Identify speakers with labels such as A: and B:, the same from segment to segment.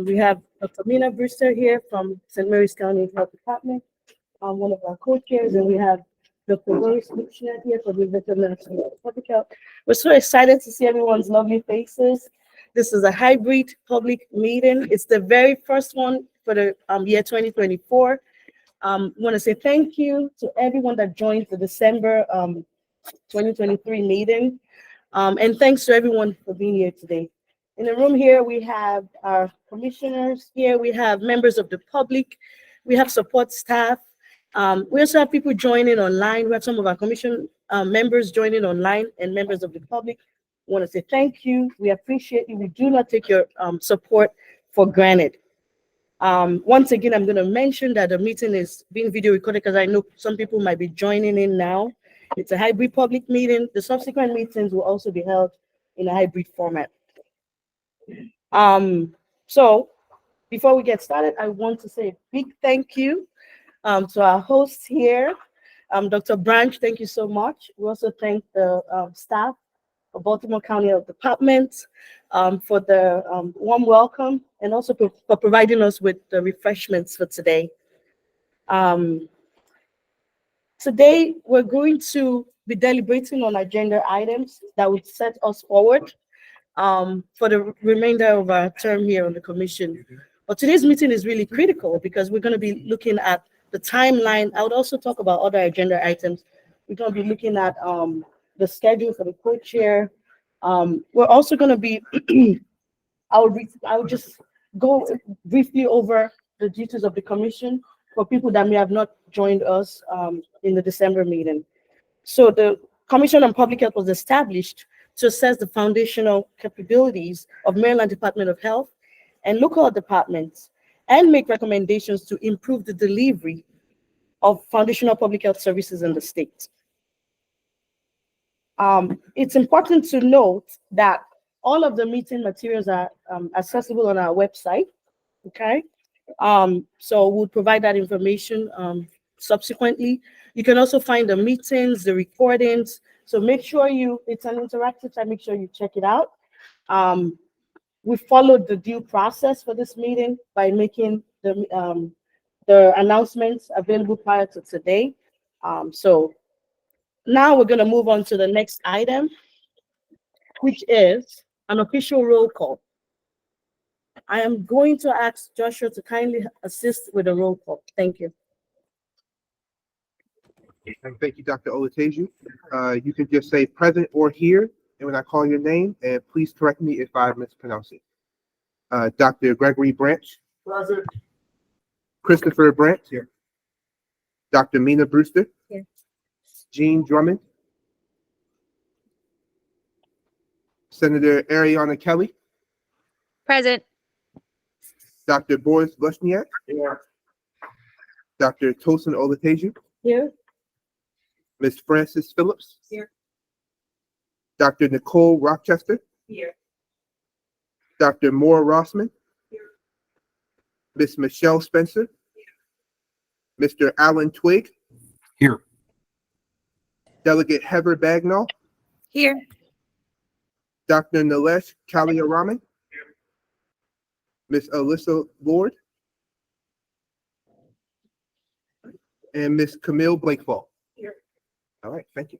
A: We have Dr. Mina Brewster here from St. Mary's County Health Department, one of our co-chairs, and we have Dr. Boris Luchner here for the Veterinary Public Health. We're so excited to see everyone's lovely faces. This is a hybrid public meeting. It's the very first one for the year 2024. I want to say thank you to everyone that joined the December 2023 meeting. And thanks to everyone for being here today. In the room here, we have our commissioners here. We have members of the public. We have support staff. We also have people joining online. We have some of our commission members joining online and members of the public. I want to say thank you. We appreciate you. We do not take your support for granted. Once again, I'm going to mention that the meeting is being video recorded because I know some people might be joining in now. It's a hybrid public meeting. The subsequent meetings will also be held in a hybrid format. So before we get started, I want to say a big thank you to our hosts here. Dr. Branch, thank you so much. We also thank the staff of Baltimore County Health Department for the warm welcome and also for providing us with the refreshments for today. Today, we're going to be deliberating on agenda items that would set us forward for the remainder of our term here on the commission. But today's meeting is really critical because we're going to be looking at the timeline. I would also talk about other agenda items. We're going to be looking at the schedule for the co-chair. We're also going to be, I would just go briefly over the duties of the commission for people that may have not joined us in the December meeting. So the Commission on Public Health was established to assess the foundational capabilities of Maryland Department of Health and local departments and make recommendations to improve the delivery of foundational public health services in the state. It's important to note that all of the meeting materials are accessible on our website, okay? So we'll provide that information subsequently. You can also find the meetings, the recordings. So make sure it's an interactive site, make sure you check it out. We followed the due process for this meeting by making the announcements available prior to today. So now we're going to move on to the next item, which is an official roll call. I am going to ask Joshua to kindly assist with the roll call. Thank you.
B: And thank you, Dr. Olateju. You can just say present or here, and when I call your name, and please correct me if I mispronounce it. Dr. Gregory Branch.
C: Present.
B: Christopher Branch. Here. Dr. Mina Brewster.
A: Here.
B: Jean Drummond. Senator Ariana Kelly.
D: Present.
B: Dr. Boris Luchniak.
C: Here.
B: Dr. Tosin Olateju.
A: Here.
B: Ms. Frances Phillips.
A: Here.
B: Dr. Nicole Rochester.
A: Here.
B: Dr. Maura Rossman.
A: Here.
B: Ms. Michelle Spencer. Here. Mr. Alan Twigg.
C: Here.
B: Delegate Heather Bagnall.
D: Here.
B: Dr. Nilesh Kaliaraman.
C: Here.
B: Ms. Alyssa Lord. And Ms. Camille Blakefall.
A: Here.
B: All right, thank you.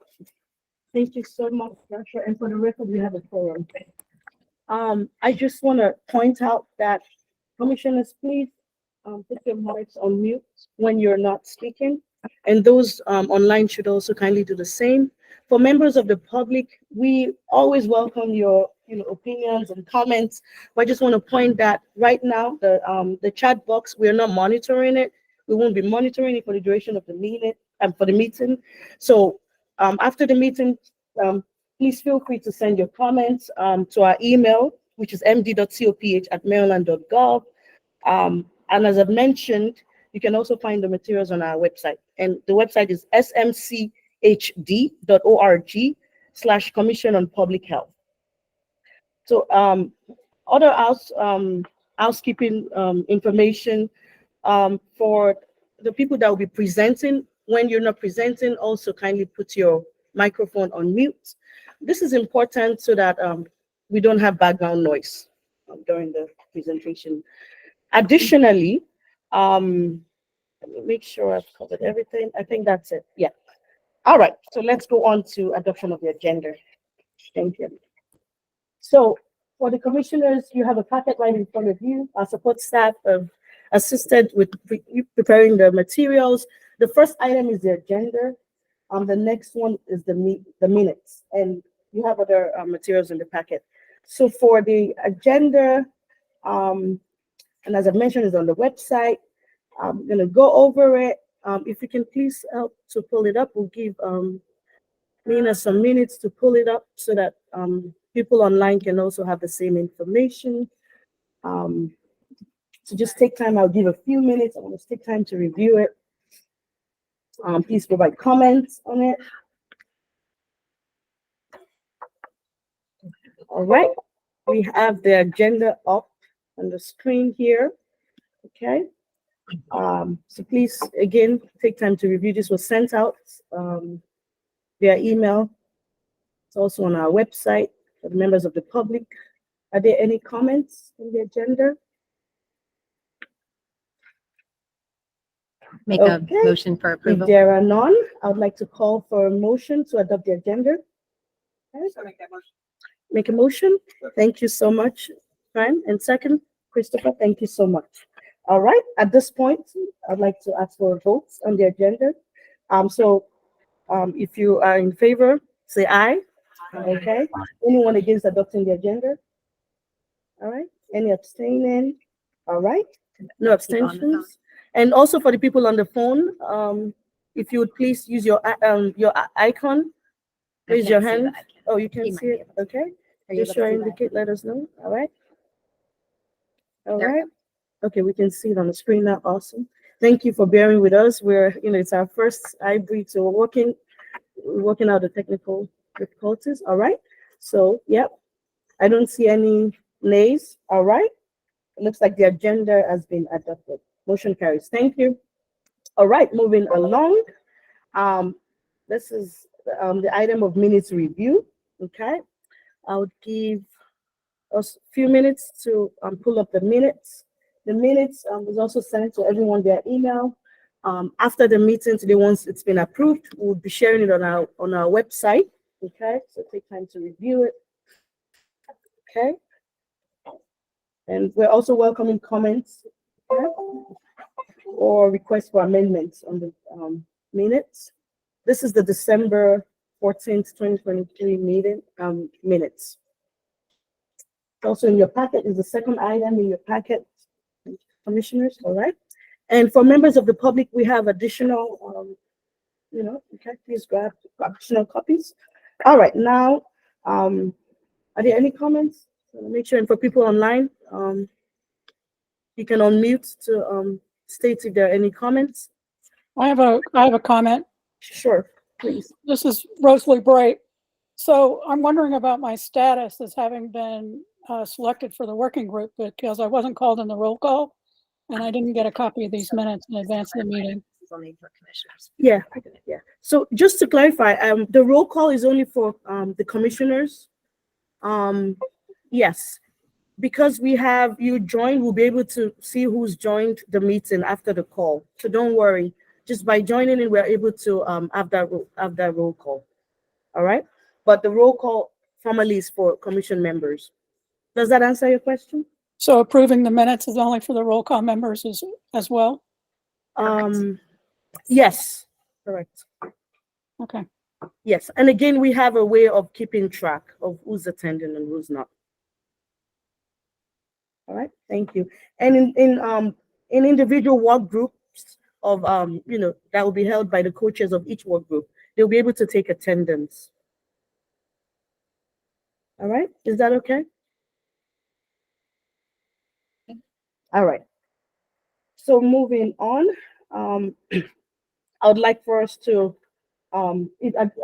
A: Thank you so much, Joshua. And for the record, we have a forum. I just want to point out that commissioners, please put your mics on mute when you're not speaking. And those online should also kindly do the same. For members of the public, we always welcome your opinions and comments. But I just want to point that right now, the chat box, we're not monitoring it. We won't be monitoring it for the duration of the meeting and for the meeting. So after the meeting, please feel free to send your comments to our email, which is md.coph@maryland.gov. And as I've mentioned, you can also find the materials on our website. And the website is smchd.org/Commission on Public Health. So other housekeeping information for the people that will be presenting. When you're not presenting, also kindly put your microphone on mute. This is important so that we don't have background noise during the presentation. Additionally, let me make sure I've covered everything. I think that's it. Yeah. All right. So let's go on to adoption of the agenda. Thank you. So for the commissioners, you have a packet right in front of you. Our support staff have assisted with preparing the materials. The first item is the agenda. The next one is the minutes, and you have other materials in the packet. So for the agenda, and as I mentioned, it's on the website. I'm gonna go over it. If you can please help to pull it up, we'll give Nina some minutes to pull it up so that people online can also have the same information. So just take time. I'll give a few minutes. I want to take time to review it. Please provide comments on it. All right, we have the agenda up on the screen here. Okay. So please, again, take time to review. This was sent out via email. It's also on our website for the members of the public. Are there any comments on the agenda?
D: Make
A: Okay.
D: a motion for
A: If
D: approval.
A: there are none, I would like to call for a motion to adopt the agenda. Okay. Make a motion. Thank you so much, Fran. And second, Christopher, thank you so much. All right, at this point, I'd like to ask for votes on the agenda. If you are in favor, say aye. Okay. Anyone against adopting the agenda? All right. Any abstaining? All right. No abstentions. And also for the people on the phone, if you would please use your icon,
D: I
A: raise your
D: can't see
A: hand.
D: that.
A: Oh, you can
D: He might
A: see
D: be
A: it.
D: able to.
A: Okay.
D: Are you
A: Just
D: able
A: sure
D: to see that?
A: indicate, let us know. All right. All
D: There we
A: right. Okay, we can see it on the screen now. Awesome. Thank you for bearing with us. It's our first hybrid, so we're working out the technical difficulties. All right. So, yep. I don't see any nays. All right. It looks like the agenda has been adopted. Motion carries. Thank you. All right, moving along. This is the item of minutes review. Okay. I would give us a few minutes to pull up the minutes. The minutes was also sent to everyone via email. After the meeting today, once it's been approved, we'll be sharing it on our website. Okay, so take time to review it. Okay, and we're also welcoming comments, okay, or requests for amendments on the minutes. This is the December 14th, 2023 meeting minutes. Also in your packet is the second item in your packet, commissioners, all right? And for members of the public, we have additional, okay, please grab additional copies. All right, now, are there any comments? So make sure, and for people online, you can unmute to state if there are any comments.
C: I have a comment.
A: Sure, please.
C: This is Rosalie Bright. So I'm wondering about my status as having been selected for the working group because I wasn't called in the roll call and I didn't get a copy of these minutes in advance of the meeting.
D: This is only for commissioners.
A: Yeah, yeah. So just to clarify, the roll call is only for the commissioners. Yes, because we have you joined, we'll be able to see who's joined the meeting after the call. So don't worry. Just by joining in, we're able to have that roll call. All right. But the roll call formally is for commission members. Does that answer your question?
C: So approving the minutes is only for the roll call members as well?
A: Yes, correct.
C: Okay.
A: Yes, and again, we have a way of keeping track of who's attending and who's not. All right, thank you. And in individual work groups of that will be held by the coaches of each work group, they'll be able to take attendance. All right, is that okay? All right. So moving on, I would like for us to, are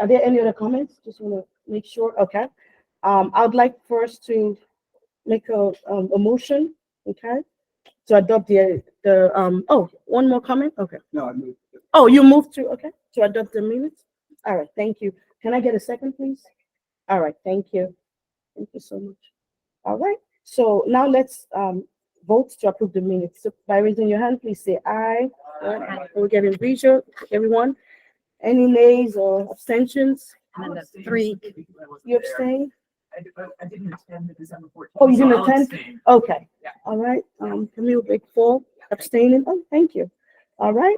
A: there any other comments? Just want to make sure. Okay. I would like for us to make a motion, okay, to adopt one more comment. Okay.
B: No, I moved.
A: Oh, you moved to, okay, to adopt the minutes. All right, thank you. Can I get a second, please? All right, thank you. Thank you so much. All right. So now let's votes to approve the minutes. So by raising your hand, please say aye. Aye. We're getting visual, everyone. Any nays or abstentions?
D: And then the three.
A: You abstain?
E: I didn't attend the December 14th.
A: Oh, you didn't
E: so I'll
A: attend?
E: abstain.
A: Okay.
E: Yeah.
A: All right. Camille Big Four abstaining. Oh, thank you. All right.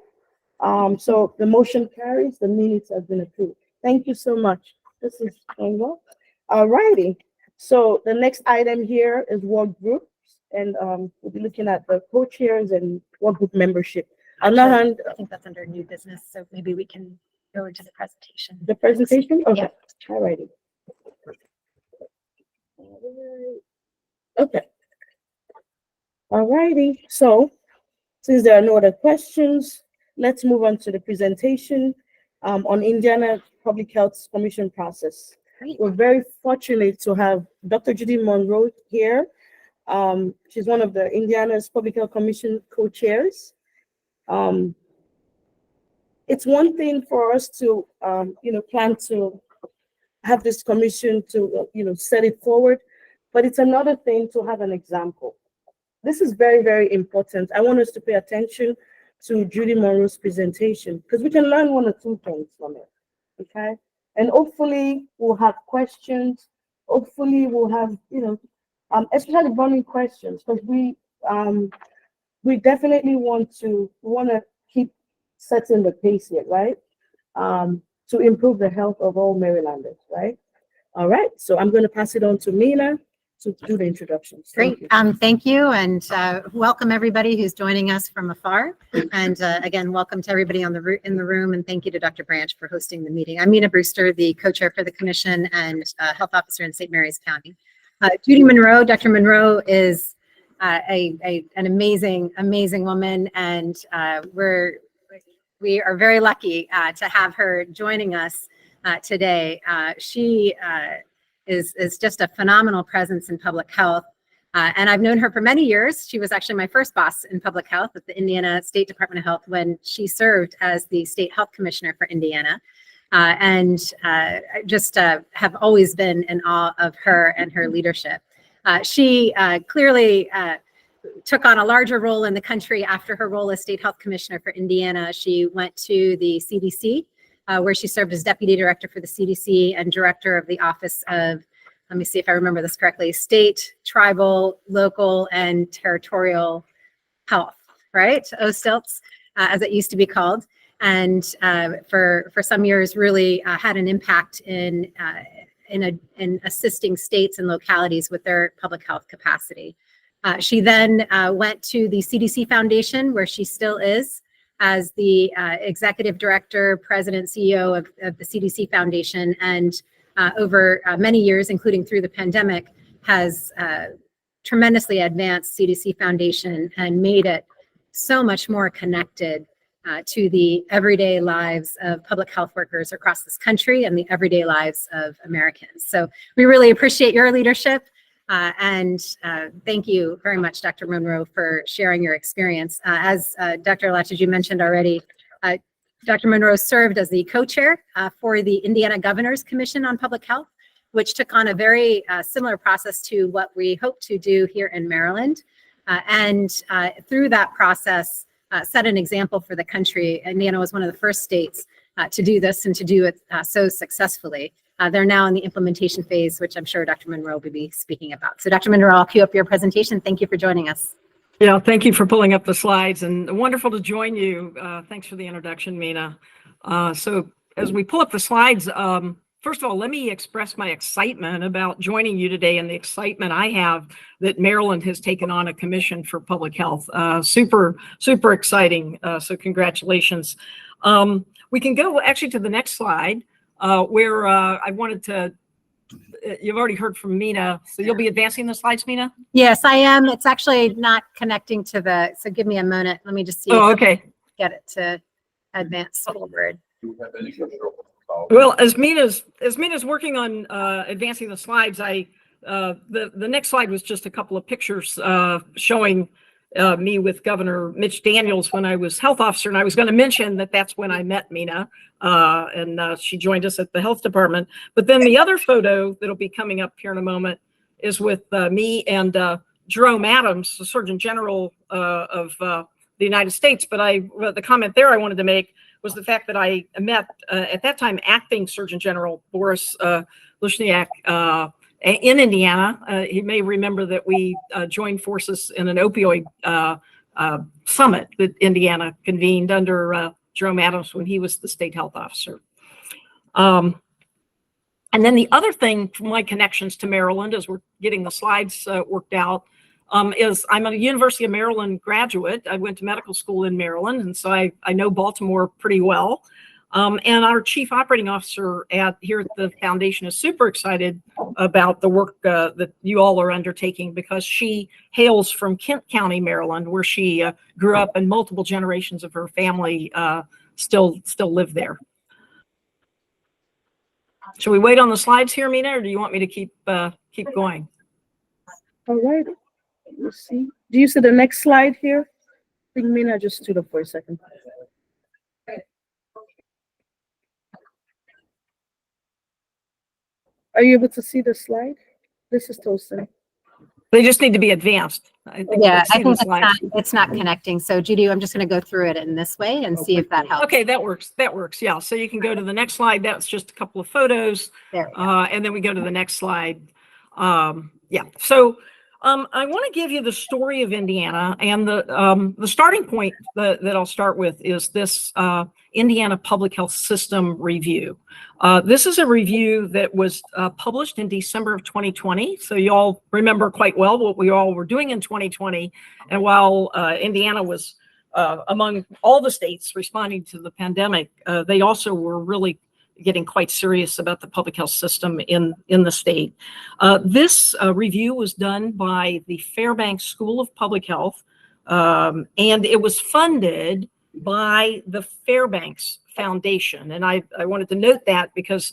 A: So the motion carries. The minutes have been approved. Thank you so much. This is going well. All righty. So the next item here is work groups, and we'll be looking at the co-chairs and work group membership. On the hand,
D: I think that's under new business, so maybe we can go into the presentation.
A: the presentation. Okay.
D: Yeah.
A: All righty. Okay. All righty. So since there are no other questions, let's move on to the presentation on Indiana Public Health Commission process.
D: Great.
A: We're very fortunate to have Dr. Judy Monroe here. She's one of the Indiana's Public Health Commission co-chairs. It's one thing for us to, plan to have this commission to, set it forward, but it's another thing to have an example. This is very, very important. I want us to pay attention to Judy Monroe's presentation because we can learn one or two things from it, okay? And hopefully we'll have questions. Hopefully we'll have, especially burning questions because we definitely want to keep setting the pace here, right? To improve the health of all Marylanders, right? All right, so I'm going to pass it on to Mina to do the introductions. Thank
D: Great.
A: you.
D: Thank you, and welcome everybody who's joining us from afar. And again, welcome to everybody in the room, and thank you to Dr. Branch for hosting the meeting. I'm Mina Brewster, the co-chair for the commission and health officer in St. Mary's County. Judy Monroe, Dr. Monroe is an amazing woman, and we are very lucky to have her joining us today. She is just a phenomenal presence in public health. And I've known her for many years. She was actually my first boss in public health at the Indiana State Department of Health when she served as the state health commissioner for Indiana. And I just have always been in awe of her and her leadership. She clearly took on a larger role in the country after her role as state health commissioner for Indiana. She went to the CDC, where she served as deputy director for the CDC and director of the Office of, let me see if I remember this correctly, state, tribal, local, and territorial health, right? OSTILTS, as it used to be called. And for some years really had an impact in assisting states and localities with their public health capacity. She then went to the CDC Foundation, where she still is, as the executive director, president, CEO of the CDC Foundation, and over many years, including through the pandemic, has tremendously advanced CDC Foundation and made it so much more connected to the everyday lives of public health workers across this country and the everyday lives of Americans. So we really appreciate your leadership. And thank you very much, Dr. Monroe, for sharing your experience. As Dr. Latitude mentioned already, Dr. Monroe served as the co-chair for the Indiana Governor's Commission on Public Health, which took on a very similar process to what we hope to do here in Maryland. And through that process, set an example for the country. Indiana was one of the first states to do this and to do it so successfully. They're now in the implementation phase, which I'm sure Dr. Monroe will be speaking about. So Dr. Monroe, I'll cue up your presentation. Thank you for joining us.
F: Yeah, thank you for pulling up the slides, and wonderful to join you. Thanks for the introduction, Mina. So as we pull up the slides, first of all, let me express my excitement about joining you today and the excitement I have that Maryland has taken on a commission for public health. Super exciting. So congratulations. We can go actually to the next slide. Where I wanted to, you've already heard from Mina, so you'll be advancing the slides, Mina?
D: Yes, I am. It's actually not connecting to so give me a minute. Let me just see.
F: Oh,
D: if I
F: okay.
D: can get it to advance forward.
F: Well, as Mina's working on advancing the slides, the next slide was just a couple of pictures showing me with Governor Mitch Daniels when I was health officer, and I was going to mention that that's when I met Mina, and she joined us at the health department. But then the other photo that'll be coming up here in a moment is with me and Jerome Adams, the Surgeon General of the United States. But the comment there I wanted to make was the fact that I met at that time acting Surgeon General Boris Lushniak in Indiana. He may remember that we joined forces in an opioid summit that Indiana convened under Jerome Adams when he was the state health officer. And then the other thing from my connections to Maryland, as we're getting the slides worked out, is I'm a University of Maryland graduate. I went to medical school in Maryland, and so I know Baltimore pretty well. And our chief operating officer here at the foundation is super excited about the work that you all are undertaking, because she hails from Kent County, Maryland, where she grew up, and multiple generations of her family still live there. Should we wait on the slides here, Mina, or do you want me to keep going?
A: All right. Let's see. Do you see the next slide here? I think Mina just stood up for a second. Are you able to see the slide? This is Tosin.
F: They just need to be advanced. I think
D: Yeah,
F: I see
D: I think
F: the slides.
D: it's not connecting. So Judy, I'm just going to go through it in this way and see if that helps.
F: Okay, that works. That works. Yeah. So you can go to the next slide. That's just a couple of photos.
D: There we go.
F: And then we go to the next slide. Yeah. So I want to give you the story of Indiana, and the starting point that I'll start with is this Indiana Public Health System review. This is a review that was published in December of 2020. So you all remember quite well what we all were doing in 2020. And while Indiana was among all the states responding to the pandemic, they also were really getting quite serious about the public health system in the state. This review was done by the Fairbanks School of Public Health, and it was funded by the Fairbanks Foundation. And I wanted to note that because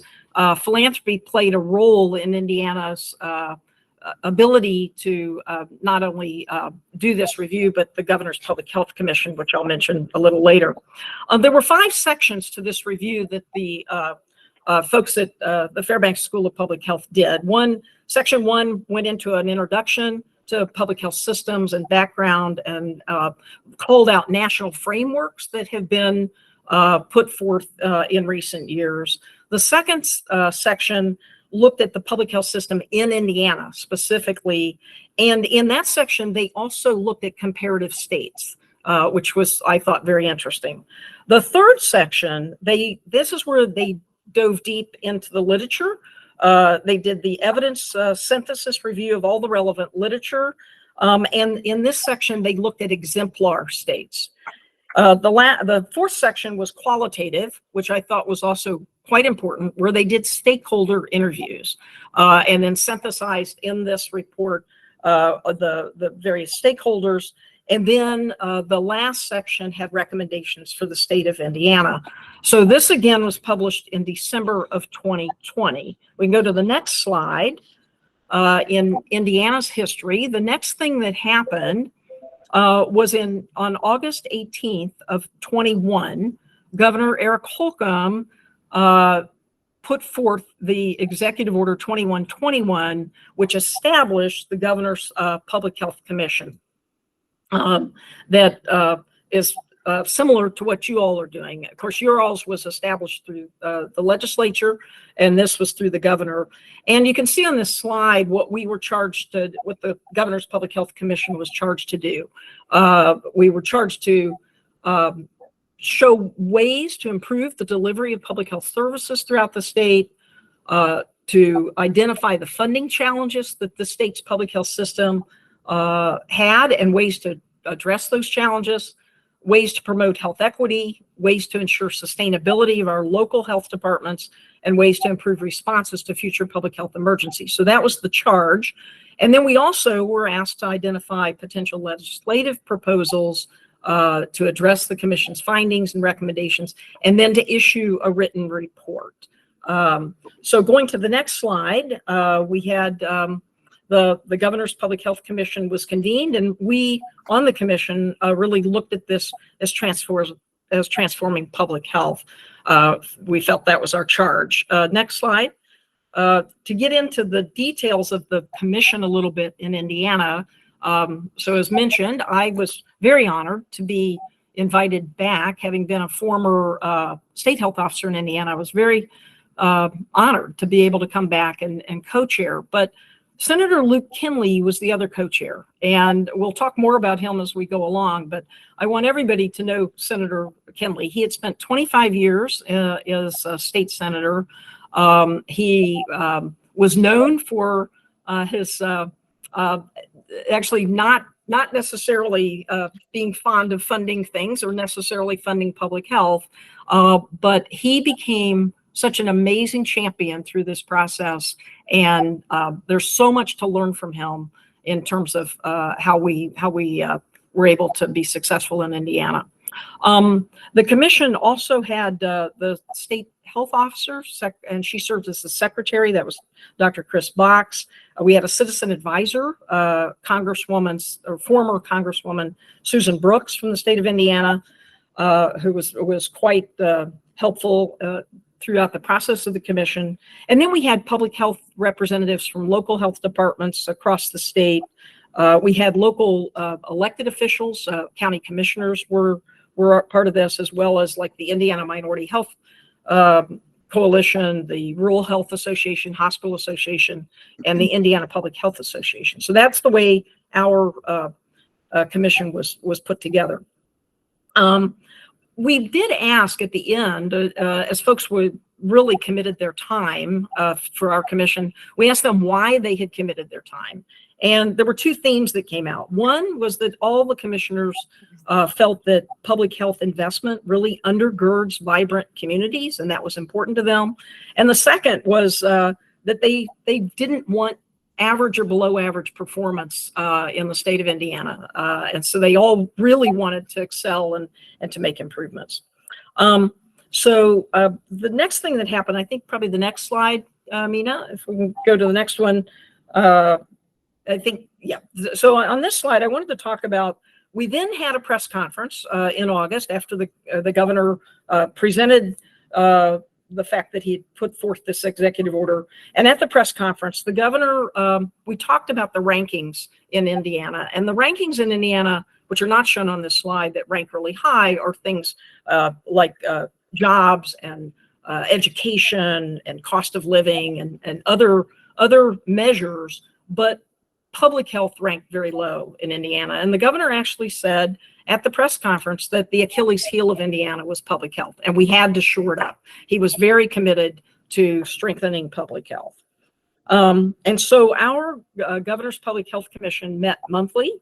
F: philanthropy played a role in Indiana's ability to not only do this review, but the Governor's Public Health Commission, which I'll mention a little later. There were 5 sections to this review that the folks at the Fairbanks School of Public Health did. Section 1 went into an introduction to public health systems and background, and called out national frameworks that have been put forth in recent years. The second section looked at the public health system in Indiana specifically. And in that section, they also looked at comparative states, which was, I thought, very interesting. The third section, this is where they dove deep into the literature. They did the evidence synthesis review of all the relevant literature. And in this section, they looked at exemplar states. The fourth section was qualitative, which I thought was also quite important, where they did stakeholder interviews and then synthesized in this report the various stakeholders. And then the last section had recommendations for the state of Indiana. So this again was published in December of 2020. We can go to the next slide. In Indiana's history, the next thing that happened was on August 18th of 21, Governor Eric Holcomb put forth the Executive Order 2121, which established the Governor's Public Health Commission. That is similar to what you all are doing. Of course, your all's was established through the legislature, and this was through the governor. And you can see on this slide what we were charged to, what the Governor's Public Health Commission was charged to do. We were charged to show ways to improve the delivery of public health services throughout the state, to identify the funding challenges that the state's public health system had, and ways to address those challenges, ways to promote health equity, ways to ensure sustainability of our local health departments, and ways to improve responses to future public health emergencies. So that was the charge. And then we also were asked to identify potential legislative proposals to address the commission's findings and recommendations, and then to issue a written report. So going to the next slide, we had the Governor's Public Health Commission was convened, and we on the commission really looked at this as transforming public health. We felt that was our charge. Next slide. To get into the details of the commission a little bit in Indiana, So as mentioned, I was very honored to be invited back, having been a former state health officer in Indiana. I was very honored to be able to come back and co-chair. But Senator Luke Kinley was the other co-chair, and we'll talk more about him as we go along. But I want everybody to know Senator Kinley. He had spent 25 years as a state senator. He was known for his actually not necessarily being fond of funding things or necessarily funding public health, but he became such an amazing champion through this process. And there's so much to learn from him in terms of how we were able to be successful in Indiana. The commission also had the state health officer, and she served as the secretary. That was Dr. Chris Box. We had a citizen advisor, former Congresswoman Susan Brooks from the state of Indiana, who was quite helpful throughout the process of the commission. And then we had public health representatives from local health departments across the state. We had local elected officials, county commissioners were part of this, as well as like the Indiana Minority Health Coalition, the Rural Health Association, Hospital Association, and the Indiana Public Health Association. So that's the way our commission was put together. We did ask at the end, as folks were really committed their time for our commission, we asked them why they had committed their time. And there were two themes that came out. One was that all the commissioners felt that public health investment really undergirds vibrant communities, and that was important to them. And the second was that they didn't want average or below average performance in the state of Indiana. And so they all really wanted to excel and to make improvements. So the next thing that happened, I think probably the next slide, Mina, if we can go to the next one. I think, yeah. So on this slide, I wanted to talk about, we then had a press conference in August after the governor presented the fact that he had put forth this executive order. And at the press conference, the governor, we talked about the rankings in Indiana, and the rankings in Indiana, which are not shown on this slide, that rank really high, are things like jobs and education and cost of living and other measures, but public health ranked very low in Indiana. And the governor actually said at the press conference that the Achilles heel of Indiana was public health, and we had to shore it up. He was very committed to strengthening public health. And so our Governor's Public Health Commission met monthly.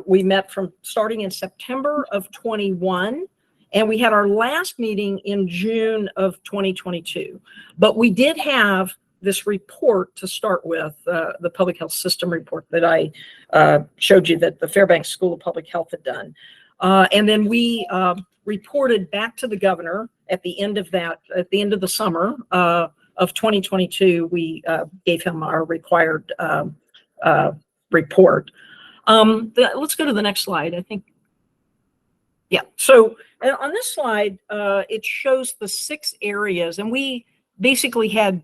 F: We met from starting in September of 21, and we had our last meeting in June of 2022. But we did have this report to start with, the public health system report that I showed you that the Fairbanks School of Public Health had done. And then we reported back to the governor at the end of the summer of 2022, we gave him our required report. Let's go to the next slide, I think. Yeah, so on this slide, it shows the 6 areas, and we basically had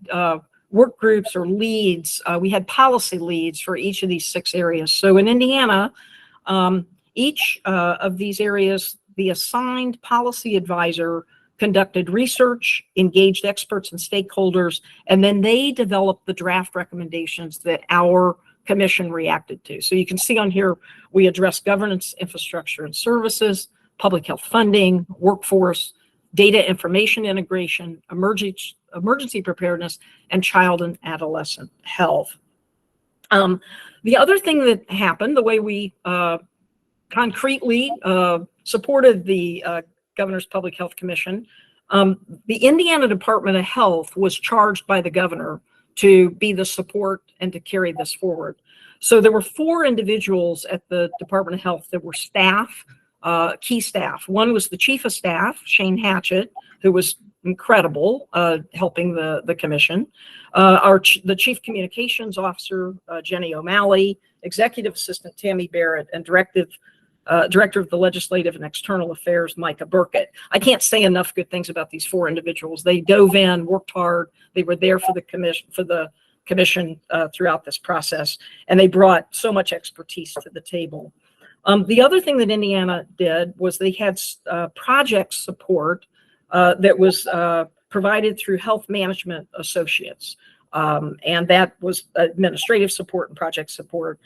F: work groups or leads. We had policy leads for each of these 6 areas. So in Indiana, each of these areas, the assigned policy advisor conducted research, engaged experts and stakeholders, and then they developed the draft recommendations that our commission reacted to. So you can see on here, we addressed governance, infrastructure and services, public health funding, workforce, data information integration, emergency preparedness, and child and adolescent health. The other thing that happened, the way we concretely supported the Governor's Public Health Commission, the Indiana Department of Health was charged by the governor to be the support and to carry this forward. So there were 4 individuals at the Department of Health that were staff, key staff. One was the chief of staff, Shane Hatchett, who was incredible, helping the commission. The chief communications officer, Jenny O'Malley, executive assistant, Tammy Barrett, and director of the legislative and external affairs, Micah Burkett. I can't say enough good things about these 4 individuals. They dove in, worked hard. They were there for the commission, for the commission throughout this process, and they brought so much expertise to the table. The other thing that Indiana did was they had project support that was provided through Health Management Associates. And that was administrative support and project support.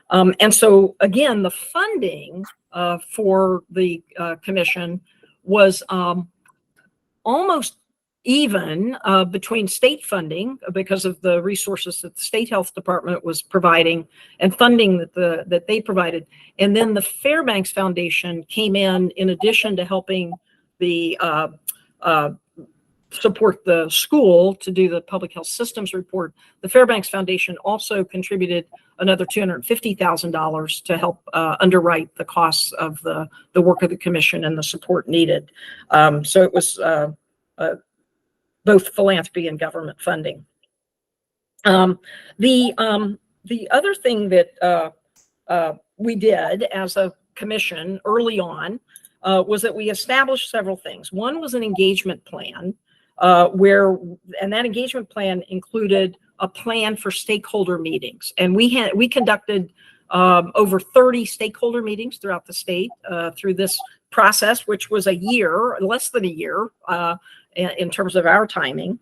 F: And so again, the funding for the commission was almost even between state funding because of the resources that the state health department was providing and funding that they provided. And then the Fairbanks Foundation came in addition to helping the support the school to do the public health systems report. The Fairbanks Foundation also contributed another $250,000 to help underwrite the costs of the work of the commission and the support needed. So it was both philanthropy and government funding. The other thing that we did as a commission early on was that we established several things. One was an engagement plan and that engagement plan included a plan for stakeholder meetings. And we conducted over 30 stakeholder meetings throughout the state through this process, which was a year, less than a year in terms of our timing.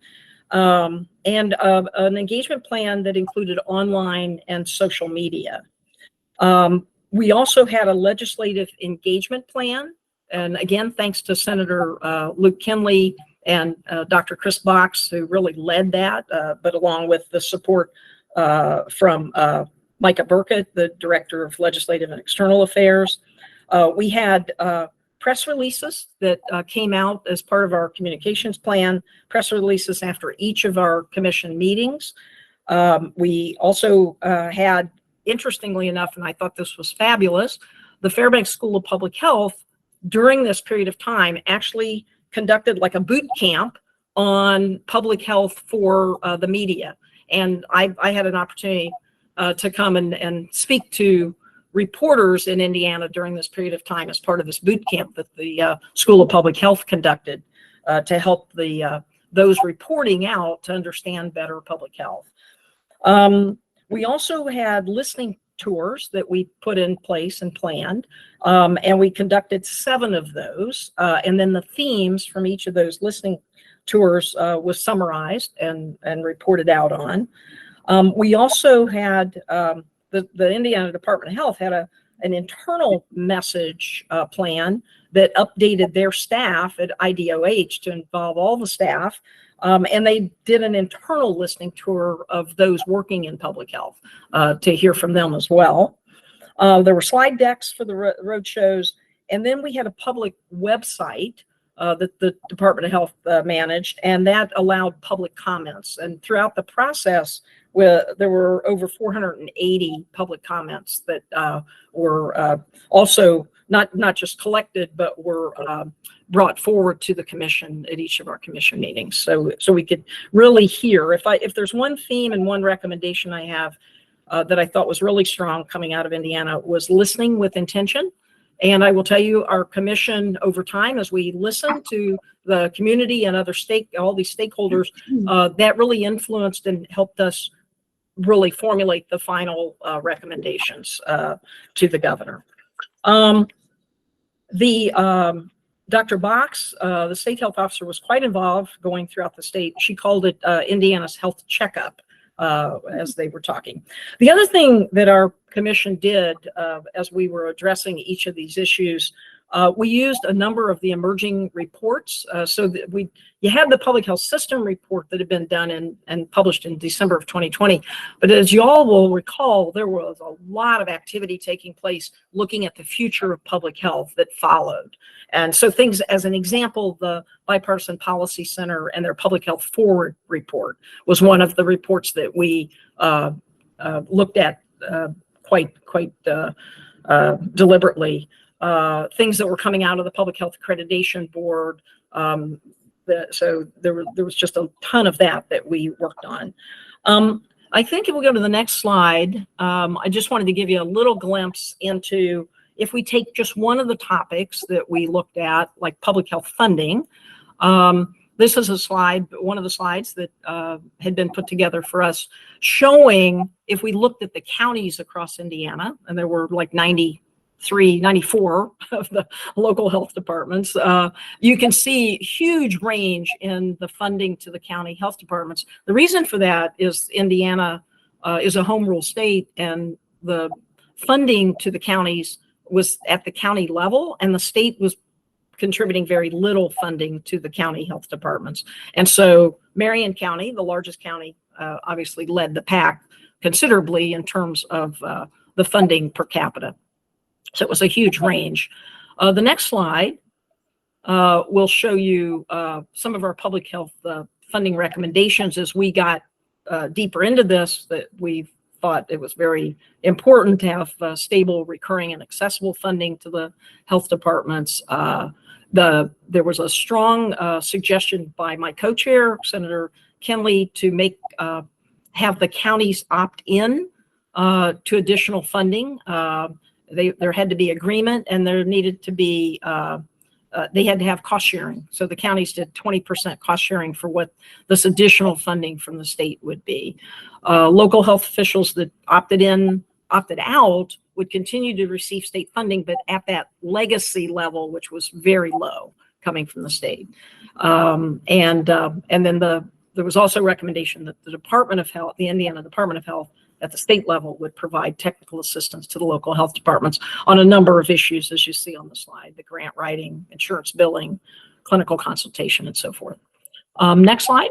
F: And an engagement plan that included online and social media. We also had a legislative engagement plan. And again, thanks to Senator Luke Kinley and Dr. Chris Box, who really led that, but along with the support from Micah Burkett, the Director of Legislative and External Affairs. We had press releases that came out as part of our communications plan, press releases after each of our commission meetings. We also had, interestingly enough, and I thought this was fabulous, the Fairbanks School of Public Health during this period of time actually conducted like a boot camp on public health for the media. And I had an opportunity to come and speak to reporters in Indiana during this period of time as part of this boot camp that the School of Public Health conducted to help those reporting out to understand better public health. We also had listening tours that we put in place and planned, and we conducted 7 of those. And then the themes from each of those listening tours was summarized and reported out on. We also had the Indiana Department of Health had an internal message plan that updated their staff at IDOH to involve all the staff. And they did an internal listening tour of those working in public health to hear from them as well. There were slide decks for the road shows. And then we had a public website that the Department of Health managed, and that allowed public comments. And throughout the process, there were over 480 public comments that were also not just collected, but were brought forward to the commission at each of our commission meetings. So we could really hear, if there's one theme and one recommendation I have that I thought was really strong coming out of Indiana, was listening with intention. And I will tell you, our commission over time, as we listen to the community and all these stakeholders, that really influenced and helped us really formulate the final recommendations to the governor. Dr. Box, the state health officer, was quite involved going throughout the state. She called it Indiana's health checkup as they were talking. The other thing that our commission did as we were addressing each of these issues, we used a number of the emerging reports. So that you had the public health system report that had been done and published in December of 2020. But as you all will recall, there was a lot of activity taking place looking at the future of public health that followed. And so things, as an example, the Bipartisan Policy Center and their Public Health Forward report was one of the reports that we looked at quite deliberately. Things that were coming out of the Public Health Accreditation Board. So there was just a ton of that we worked on. I think if we go to the next slide, I just wanted to give you a little glimpse into, if we take just one of the topics that we looked at, like public health funding, the this is a slide, one of the slides that had been put together for us, showing if we looked at the counties across Indiana, and there were like 94 of the local health departments, you can see huge range in the funding to the county health departments. The reason for that is Indiana is a home rule state, and the funding to the counties was at the county level, and the state was contributing very little funding to the county health departments. And so Marion County, the largest county, obviously led the pack considerably in terms of the funding per capita. So it was a huge range. The next slide will show you some of our public health funding recommendations as we got deeper into this, that we thought it was very important to have stable, recurring, and accessible funding to the health departments. There was a strong suggestion by my co-chair, Senator Kenley, to have the counties opt in to additional funding. There had to be agreement, and there needed to be they had to have cost sharing. So the counties did 20% cost sharing for what this additional funding from the state would be. Local health officials that opted out would continue to receive state funding, but at that legacy level, which was very low coming from the state. And then there was also a recommendation that the Department of Health, the Indiana Department of Health, at the state level would provide technical assistance to the local health departments on a number of issues, as you see on the slide: the grant writing, insurance billing, clinical consultation, and so forth. Next slide.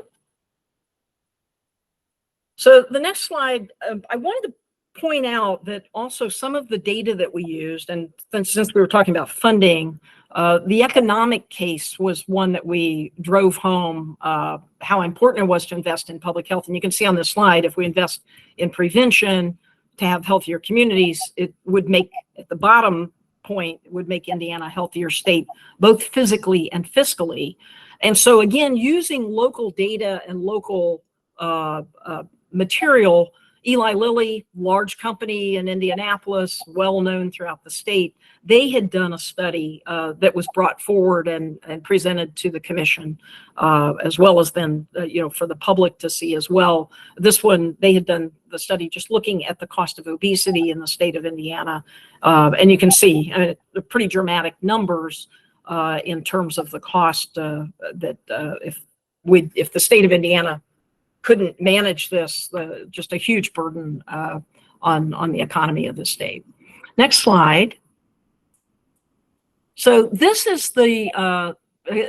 F: So the next slide, I wanted to point out that also some of the data that we used, and since we were talking about funding, the economic case was one that we drove home, how important it was to invest in public health. And you can see on this slide, if we invest in prevention to have healthier communities, it would make, at the bottom point, it would make Indiana a healthier state, both physically and fiscally. And so again, using local data and local material, Eli Lilly, large company in Indianapolis, well-known throughout the state, they had done a study that was brought forward and presented to the commission, as well as then, for the public to see as well. This one, they had done the study just looking at the cost of obesity in the state of Indiana. And you can see the pretty dramatic numbers in terms of the cost that if the state of Indiana couldn't manage this, just a huge burden on the economy of the state. Next slide. So this is the,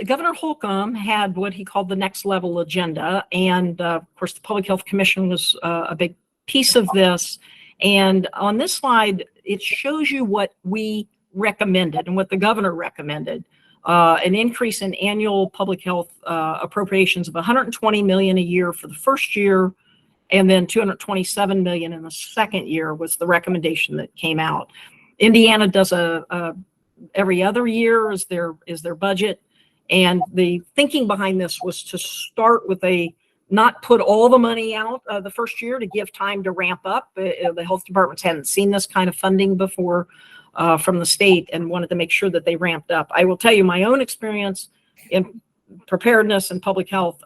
F: Governor Holcomb had what he called the next level agenda. And of course, the Public Health Commission was a big piece of this. And on this slide, it shows you what we recommended and what the governor recommended. An increase in annual public health appropriations of $120 million a year for the first year, and then $227 million in the second year was the recommendation that came out. Indiana does every other year is their budget, and the thinking behind this was to start with not put all the money out the first year to give time to ramp up. The health departments hadn't seen this kind of funding before from the state and wanted to make sure that they ramped up. I will tell you my own experience in preparedness and public health.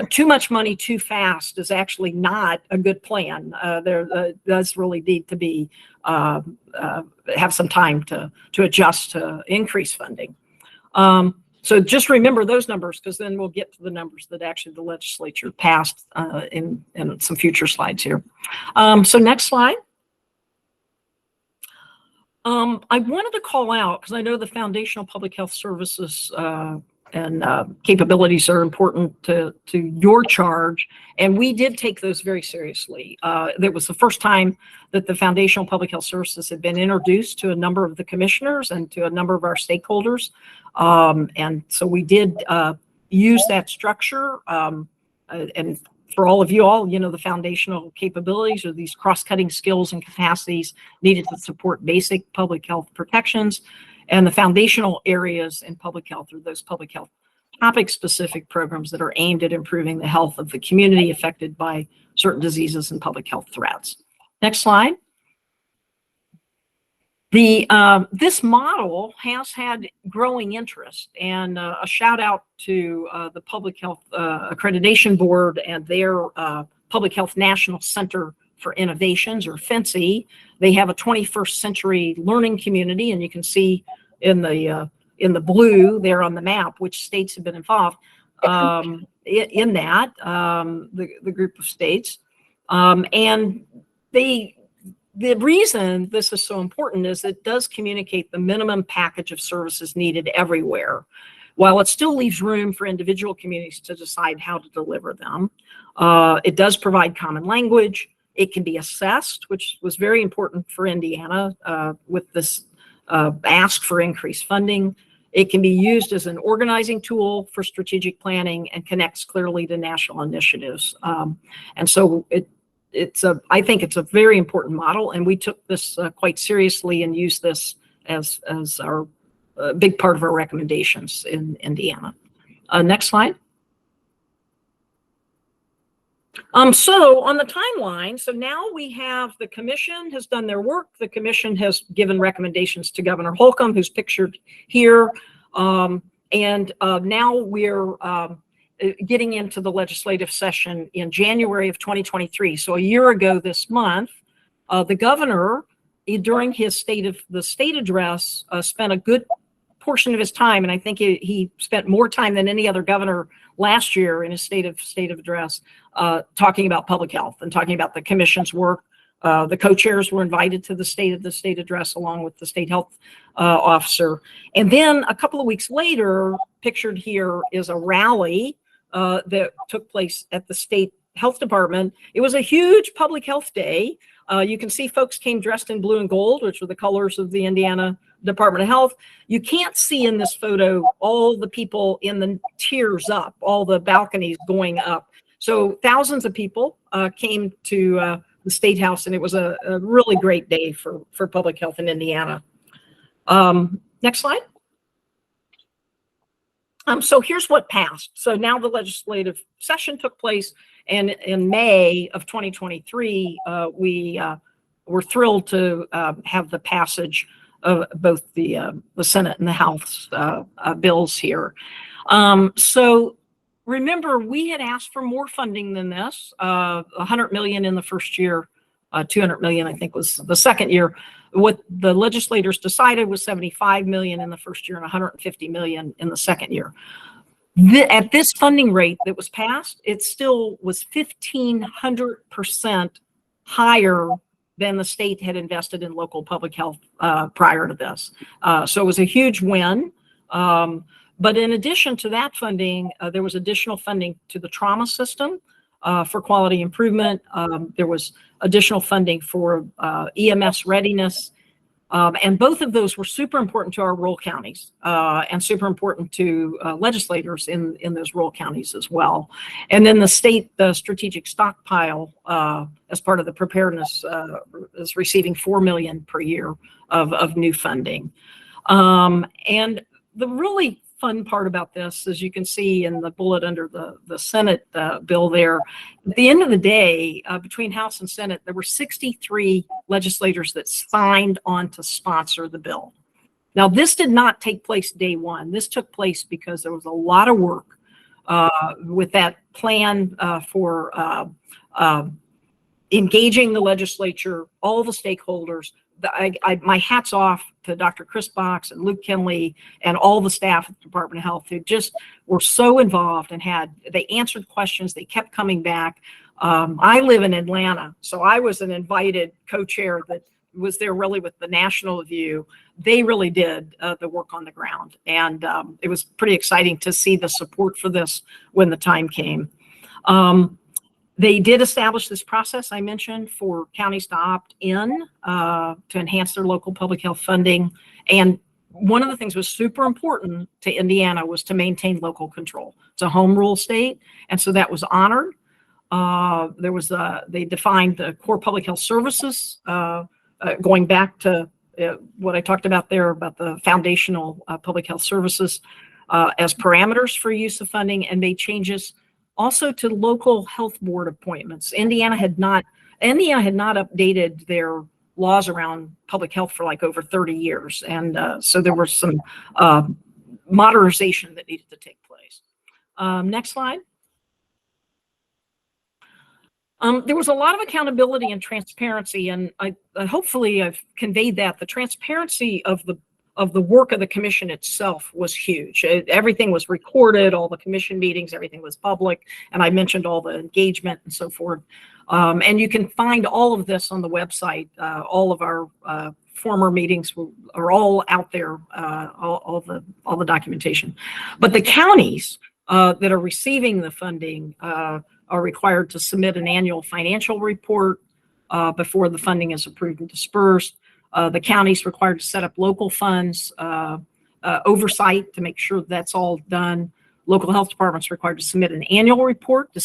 F: Too much money too fast is actually not a good plan. There does really need to be have some time to adjust to increase funding. So just remember those numbers, because then we'll get to the numbers that actually the legislature passed in some future slides here. So next slide. I wanted to call out, because I know the foundational public health services and capabilities are important to your charge, and we did take those very seriously. That was the first time that the foundational public health services had been introduced to a number of the commissioners and to a number of our stakeholders. And so we did use that structure. And for all of you all, the foundational capabilities are these cross-cutting skills and capacities needed to support basic public health protections. And the foundational areas in public health are those public health topic-specific programs that are aimed at improving the health of the community affected by certain diseases and public health threats. Next slide. This model has had growing interest, and a shout out to the Public Health Accreditation Board and their Public Health National Center for Innovations, or FNCE. They have a 21st century learning community, and you can see in the blue there on the map which states have been involved in that, the group of states. And the reason this is so important is it does communicate the minimum package of services needed everywhere, while it still leaves room for individual communities to decide how to deliver them. It does provide common language. It can be assessed, which was very important for Indiana with this ask for increased funding. It can be used as an organizing tool for strategic planning and connects clearly to national initiatives. And so I think it's a very important model, and we took this quite seriously and used this as our big part of our recommendations in Indiana. Next slide. So on the timeline, so now we have the commission has done their work. The commission has given recommendations to Governor Holcomb, who's pictured here. And now we're getting into the legislative session in January of 2023. So a year ago this month, the governor, during his state address, spent a good portion of his time, and I think he spent more time than any other governor last year in his state of address, talking about public health and talking about the commission's work. The co-chairs were invited to the state address along with the state health officer. And then a couple of weeks later, pictured here is a rally that took place at the state health department. It was a huge public health day. You can see folks came dressed in blue and gold, which were the colors of the Indiana Department of Health. You can't see in this photo all the people in the tiers up, all the balconies going up. So thousands of people came to the State House, and it was a really great day for public health in Indiana. Next slide. So here's what passed. So now the legislative session took place, and in May of 2023, we were thrilled to have the passage of both the Senate and the House bills here. So remember, we had asked for more funding than this, $100 million in the first year, $200 million, I think, was the second year. What the legislators decided was $75 million in the first year and $150 million in the second year. At this funding rate that was passed, it still was 1,500% higher than the state had invested in local public health prior to this. So it was a huge win. But in addition to that funding, there was additional funding to the trauma system for quality improvement. There was additional funding for EMS readiness. And both of those were super important to our rural counties and super important to legislators in those rural counties as well. And then the state strategic stockpile as part of the preparedness is receiving $4 million per year of new funding. And the really fun part about this, as you can see in the bullet under the Senate bill there, at the end of the day, between House and Senate, there were 63 legislators that signed on to sponsor the bill. Now, this did not take place day one. This took place because there was a lot of work with that plan for engaging the legislature, all the stakeholders. My hat's off to Dr. Chris Box and Luke Kinley and all the staff at the Department of Health who just were so involved and they answered questions. They kept coming back. I live in Atlanta, so I was an invited co-chair that was there really with the national view. They really did the work on the ground. And it was pretty exciting to see the support for this when the time came. They did establish this process I mentioned for counties to opt in to enhance their local public health funding. And one of the things was super important to Indiana was to maintain local control. It's a home rule state, and so that was honored. They defined the core public health services, going back to what I talked about there about the foundational public health services as parameters for use of funding, and made changes also to local health board appointments. Indiana had not updated their laws around public health for like over 30 years. And so there was some modernization that needed to take place. Next slide. There was a lot of accountability and transparency, and hopefully I've conveyed that. The transparency of the work of the commission itself was huge. Everything was recorded, all the commission meetings, everything was public, and I mentioned all the engagement and so forth. And you can find all of this on the website. All of our former meetings are all out there, all the documentation. But the counties that are receiving the funding are required to submit an annual financial report before the funding is approved and dispersed. The county's required to set up local funds oversight to make sure that's all done. Local health departments required to submit an annual report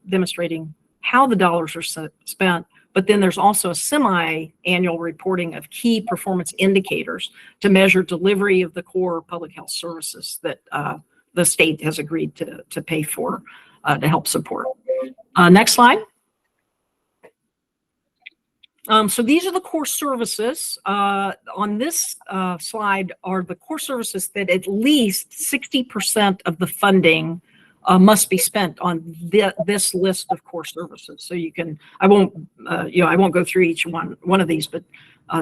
F: demonstrating how the dollars are spent. But then there's also a semi-annual reporting of key performance indicators to measure delivery of the core public health services that the state has agreed to pay for to help support. Next slide. So these are the core services. On this slide are the core services that at least 60% of the funding must be spent on this list of core services. So you can, I won't go through each one of these, but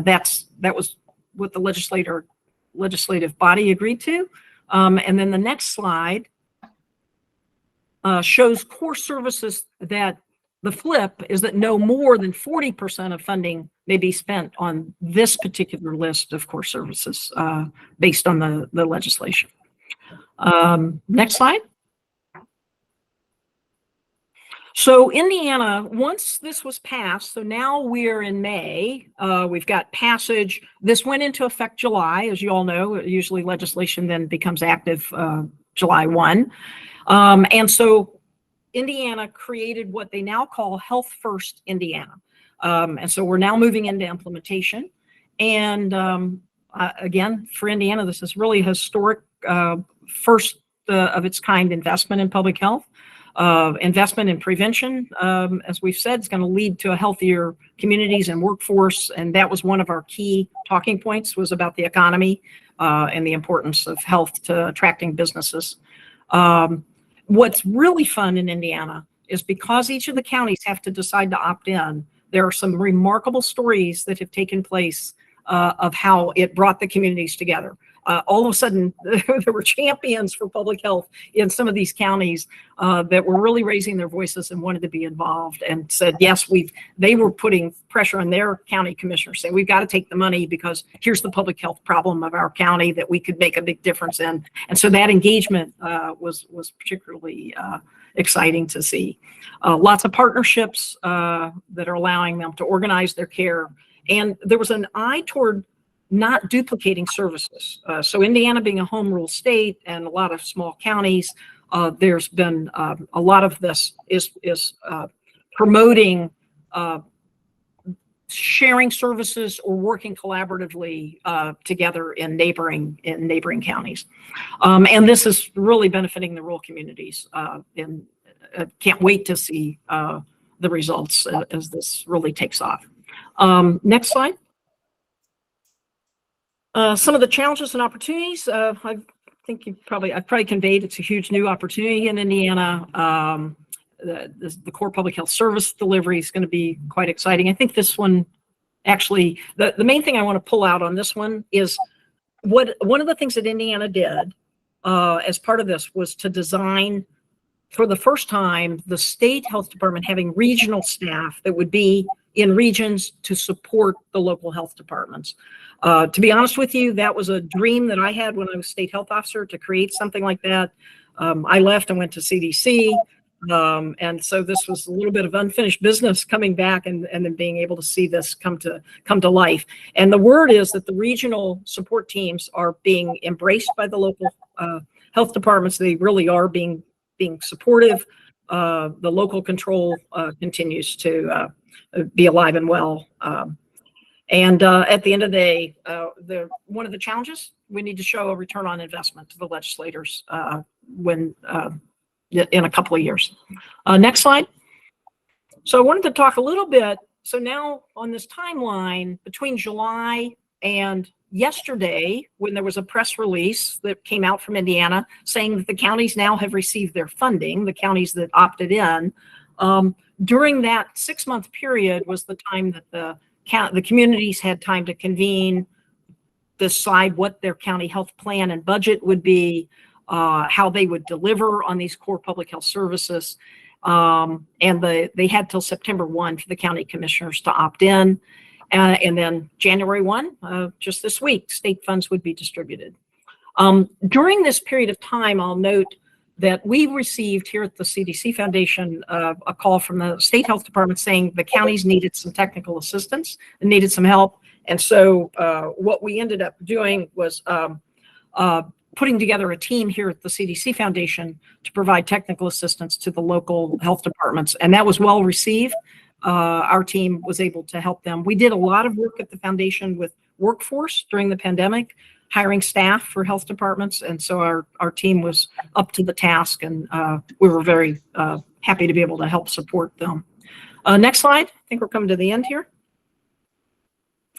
F: that was what the legislative body agreed to. And then the next slide shows core services that the flip is that no more than 40% of funding may be spent on this particular list of core services based on the legislation. Next slide. So Indiana, once this was passed, so now we're in May, we've got passage. This went into effect July, as you all know. Usually legislation then becomes active July 1. And so Indiana created what they now call Health First Indiana. And so we're now moving into implementation. And again, for Indiana, this is really a historic first of its kind investment in public health. Investment in prevention, as we've said, is going to lead to a healthier communities and workforce. And that was one of our key talking points, was about the economy and the importance of health to attracting businesses. What's really fun in Indiana is because each of the counties have to decide to opt in, there are some remarkable stories that have taken place of how it brought the communities together. All of a sudden, there were champions for public health in some of these counties that were really raising their voices and wanted to be involved and said, yes, they were putting pressure on their county commissioners, saying, we've got to take the money because here's the public health problem of our county that we could make a big difference in. And so that engagement was particularly exciting to see. Lots of partnerships that are allowing them to organize their care. And there was an eye toward not duplicating services. So Indiana being a home rule state and a lot of small counties, there's been a lot of this is promoting sharing services or working collaboratively together in neighboring counties. And this is really benefiting the rural communities. And can't wait to see the results as this really takes off. Next slide. Some of the challenges and opportunities, I think I've probably conveyed it's a huge new opportunity in Indiana. The core public health service delivery is going to be quite exciting. I think this one, actually, the main thing I want to pull out on this one is one of the things that Indiana did as part of this was to design, for the first time, the state health department having regional staff that would be in regions to support the local health departments. To be honest with you, that was a dream that I had when I was state health officer, to create something like that. I left and went to CDC. And so this was a little bit of unfinished business coming back and then being able to see this come to life. And the word is that the regional support teams are being embraced by the local health departments. They really are being supportive. The local control continues to be alive and well. And at the end of the day, one of the challenges, we need to show a return on investment to the legislators in a couple of years. Next slide. So I wanted to talk a little bit So now on this timeline between July and yesterday, when there was a press release that came out from Indiana saying that the counties now have received their funding, the counties that opted in, during that 6-month period was the time that the communities had time to convene, decide what their county health plan and budget would be, how they would deliver on these core public health services. And they had till September 1 for the county commissioners to opt in. And then January 1, just this week, state funds would be distributed. During this period of time, I'll note that we received here at the CDC Foundation a call from the state health department saying the counties needed some technical assistance and needed some help. And so what we ended up doing was putting together a team here at the CDC Foundation to provide technical assistance to the local health departments. And that was well received. Our team was able to help them. We did a lot of work at the foundation with workforce during the pandemic, hiring staff for health departments. And so our team was up to the task, and we were very happy to be able to help support them. Next slide. I think we're coming to the end here.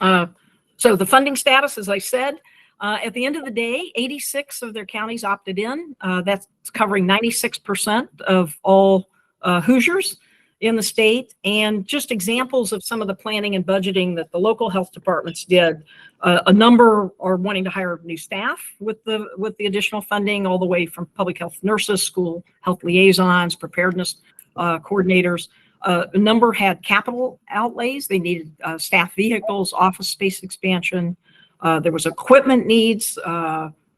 F: So the funding status, as I said, at the end of the day, 86 of their counties opted in. That's covering 96% of all Hoosiers in the state. And just examples of some of the planning and budgeting that the local health departments did. A number are wanting to hire new staff with the additional funding, all the way from public health nurses, school health liaisons, preparedness coordinators. A number had capital outlays. They needed staff vehicles, office space expansion. There was equipment needs,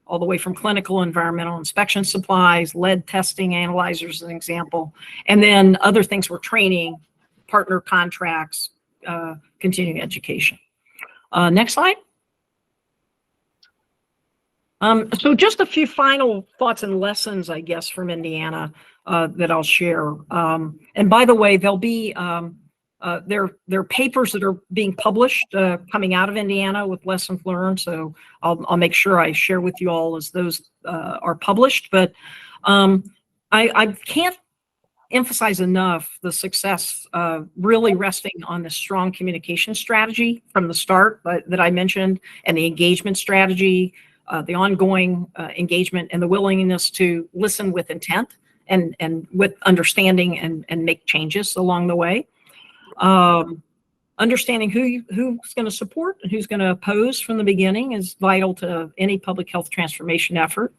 F: all the way from clinical environmental inspection supplies, lead testing analyzers, as an example. And then other things were training, partner contracts, continuing education. Next slide. So just a few final thoughts and lessons, I guess, from Indiana that I'll share. And by the way, there'll be there are papers that are being published coming out of Indiana with lessons learned. So I'll make sure I share with you all as those are published. But I can't emphasize enough the success really resting on the strong communication strategy from the start that I mentioned, and the engagement strategy, the ongoing engagement, and the willingness to listen with intent and with understanding and make changes along the way. Understanding who's going to support and who's going to oppose from the beginning is vital to any public health transformation effort.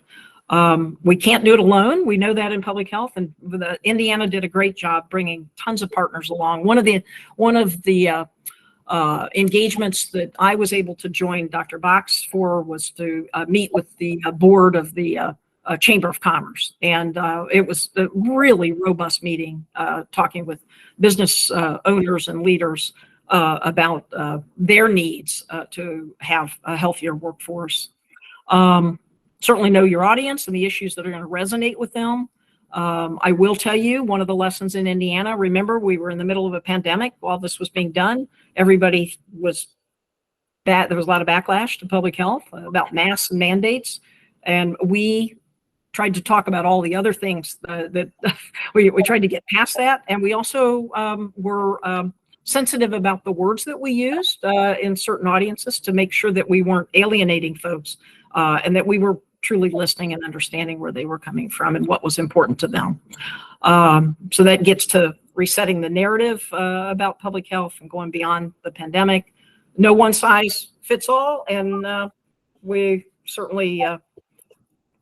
F: We can't do it alone. We know that in public health, and Indiana did a great job bringing tons of partners along. One of the engagements that I was able to join Dr. Box for was to meet with the board of the Chamber of Commerce. And it was a really robust meeting, talking with business owners and leaders about their needs to have a healthier workforce. Certainly know your audience and the issues that are going to resonate with them. I will tell you, one of the lessons in Indiana, remember, we were in the middle of a pandemic while this was being done. Everybody was there was a lot of backlash to public health about masks and mandates. And we tried to talk about all the other things that we tried to get past that. And we also were sensitive about the words that we used in certain audiences to make sure that we weren't alienating folks and that we were truly listening and understanding where they were coming from and what was important to them. So that gets to resetting the narrative about public health and going beyond the pandemic. No one size fits all, and we certainly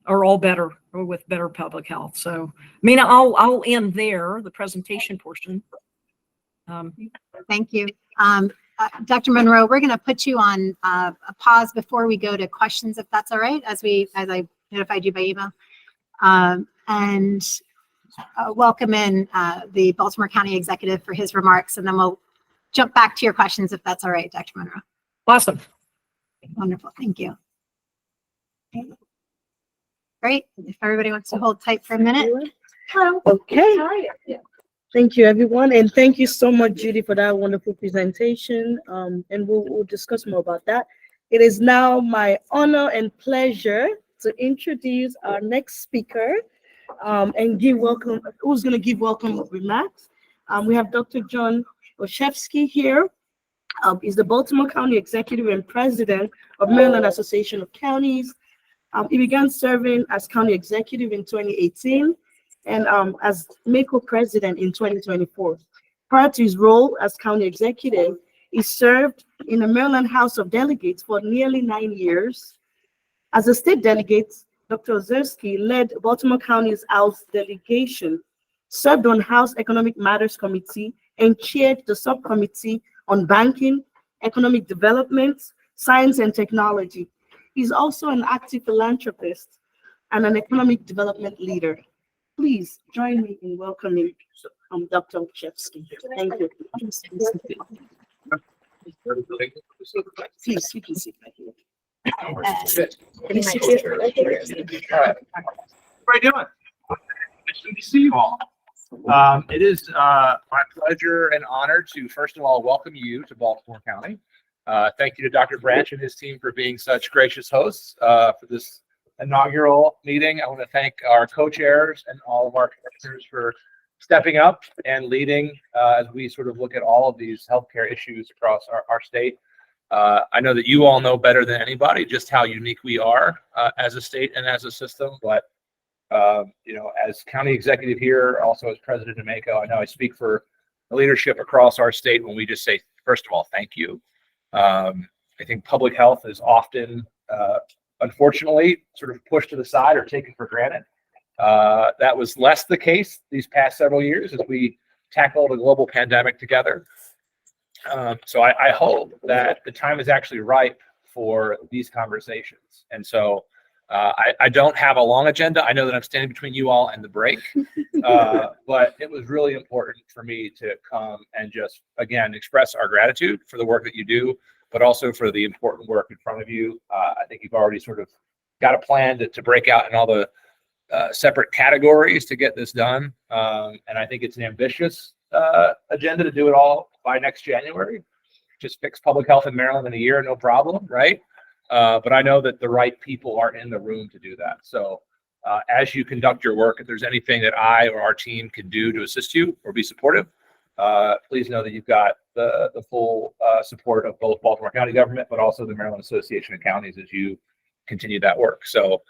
F: are all better with better public health. So, Mina, I'll end there, the presentation portion.
D: Thank you. Dr. Monroe, we're going to put you on a pause before we go to questions, if that's all right, as I notified you by email. And welcome in the Baltimore County Executive for his remarks, and then we'll jump back to your questions, if that's all right, Dr. Monroe.
F: Awesome.
D: Wonderful. Thank you. Okay. Great. If everybody wants to hold tight for a minute.
A: Hello. Okay. Thank you, everyone. And thank you so much, Judy, for that wonderful presentation. And we'll discuss more about that. It is now my honor and pleasure to introduce our next speaker and who's going to give welcome remarks. We have Dr. John Olszewski here. Is the Baltimore County Executive and President of Maryland Association of Counties. He began serving as county executive in 2018 and as MACO president in 2024. Prior to his role as county executive, he served in the Maryland House of Delegates for nearly 9 years. As a state delegate, Dr. Olszewski led Baltimore County's House delegation, served on House Economic Matters Committee, and chaired the subcommittee on banking, economic development, science and technology. He's also an active philanthropist and an economic development leader. Please join me in welcoming Dr. Olszewski. Thank you. Please, you can sit right here. Can you sit here?
G: How are you doing? It's good to see you all. It is my pleasure and honor to, first of all, welcome you to Baltimore County. Thank you to Dr. Branch and his team for being such gracious hosts for this inaugural meeting. I want to thank our co-chairs and all of our commissioners for stepping up and leading as we sort of look at all of these healthcare issues across our state. I know that you all know better than anybody just how unique we are as a state and as a system, but you know, as county executive here, also as president of MACO, I know I speak for the leadership across our state when we just say, first of all, thank you. I think public health is often, unfortunately, sort of pushed to the side or taken for granted. That was less the case these past several years as we tackled a global pandemic together. So I hope that the time is actually ripe for these conversations. And so I don't have a long agenda. I know that I'm standing between you all and the break, but it was really important for me to come and just, again, express our gratitude for the work that you do, but also for the important work in front of you. I think you've already sort of got a plan to break out in all the separate categories to get this done. And I think it's an ambitious agenda to do it all by next January. Just fix public health in Maryland in a year, no problem, right? But I know that the right people are in the room to do that. So as you conduct your work, if there's anything that I or our team can do to assist you or be supportive, please know that you've got the full support of both Baltimore County government, but also the Maryland Association of Counties as you continue that work. So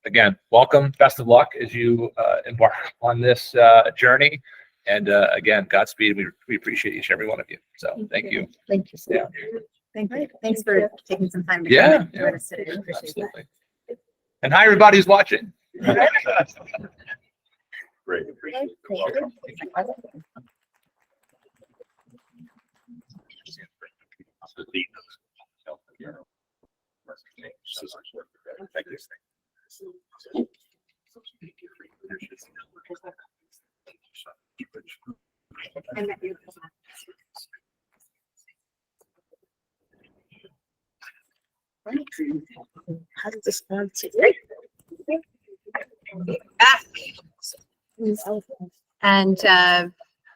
G: again, welcome, best of luck as you embark on this journey. And again, Godspeed. We appreciate each and every one of you. So thank you.
A: Thank you. Sir.
G: Yeah.
D: Thank you. Thanks for taking some time to
G: Yeah,
D: come and join us today. Appreciate that.
G: Absolutely. And hi, everybody who's watching. Great. Appreciate it. Welcome. Thank you.
D: I met you.
A: How did this on to
D: And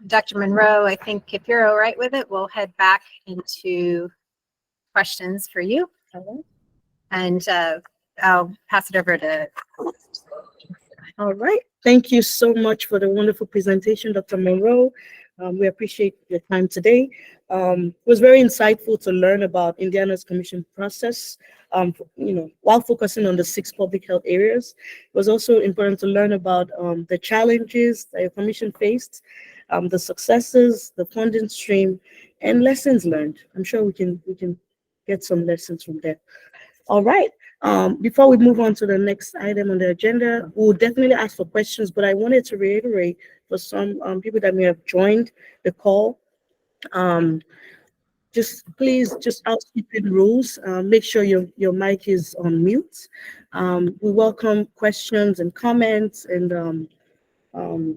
D: Dr. Monroe, I think if you're all right with it, we'll head back into questions for you. And I'll pass it over to.
A: All right. Thank you so much for the wonderful presentation, Dr. Monroe. We appreciate your time today. It was very insightful to learn about Indiana's commission process, while focusing on the 6 public health areas. It was also important to learn about the challenges that your commission faced, the successes, the funding stream, and lessons learned. I'm sure we can get some lessons from there. All right. Before we move on to the next item on the agenda, we'll definitely ask for questions, but I wanted to reiterate for some people that may have joined the call, just housekeeping rules. Make sure your mic is on mute. We welcome questions and comments and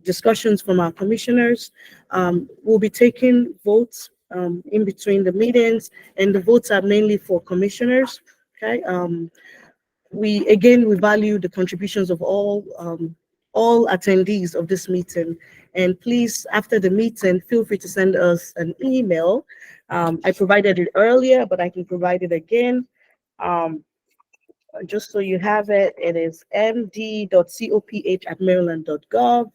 A: discussions from our commissioners. We'll be taking votes in between the meetings, and the votes are mainly for commissioners. Okay. We value the contributions of all attendees of this meeting. And please, after the meeting, feel free to send us an email. I provided it earlier, but I can provide it again. Just so you have it, it is md.coph@maryland.gov.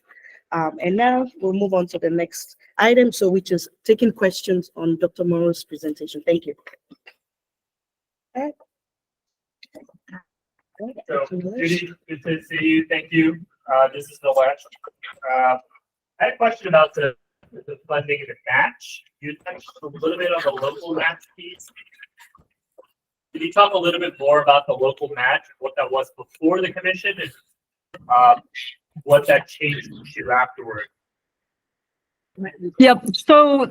A: And now we'll move on to the next item, so which is taking questions on Dr. Morrow's presentation. Thank you.
H: So, Judy, good to see you. Thank you. This is Nilesh. I had a question about the funding and the match. You touched a little bit on the local match piece. Can you talk a little bit more about the local match, what that was before the commission, and what that changed to afterward?
F: Yep. So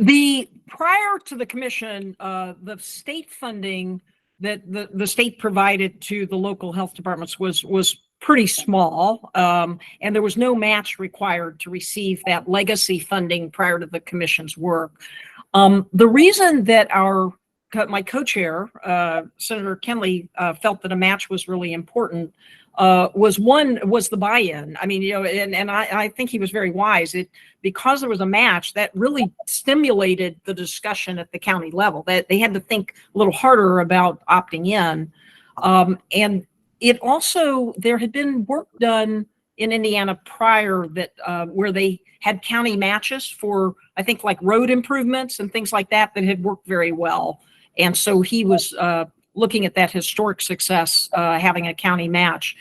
F: prior to the commission, the state funding that the state provided to the local health departments was pretty small. And there was no match required to receive that legacy funding prior to the commission's work. The reason that my co-chair, Senator Kenley, felt that a match was really important was the buy-in. I mean, and I think he was very wise. Because there was a match, that really stimulated the discussion at the county level. That they had to think a little harder about opting in. And it also, there had been work done in Indiana prior that where they had county matches for, I think, like road improvements and things like that had worked very well. And so he was looking at that historic success, having a county match.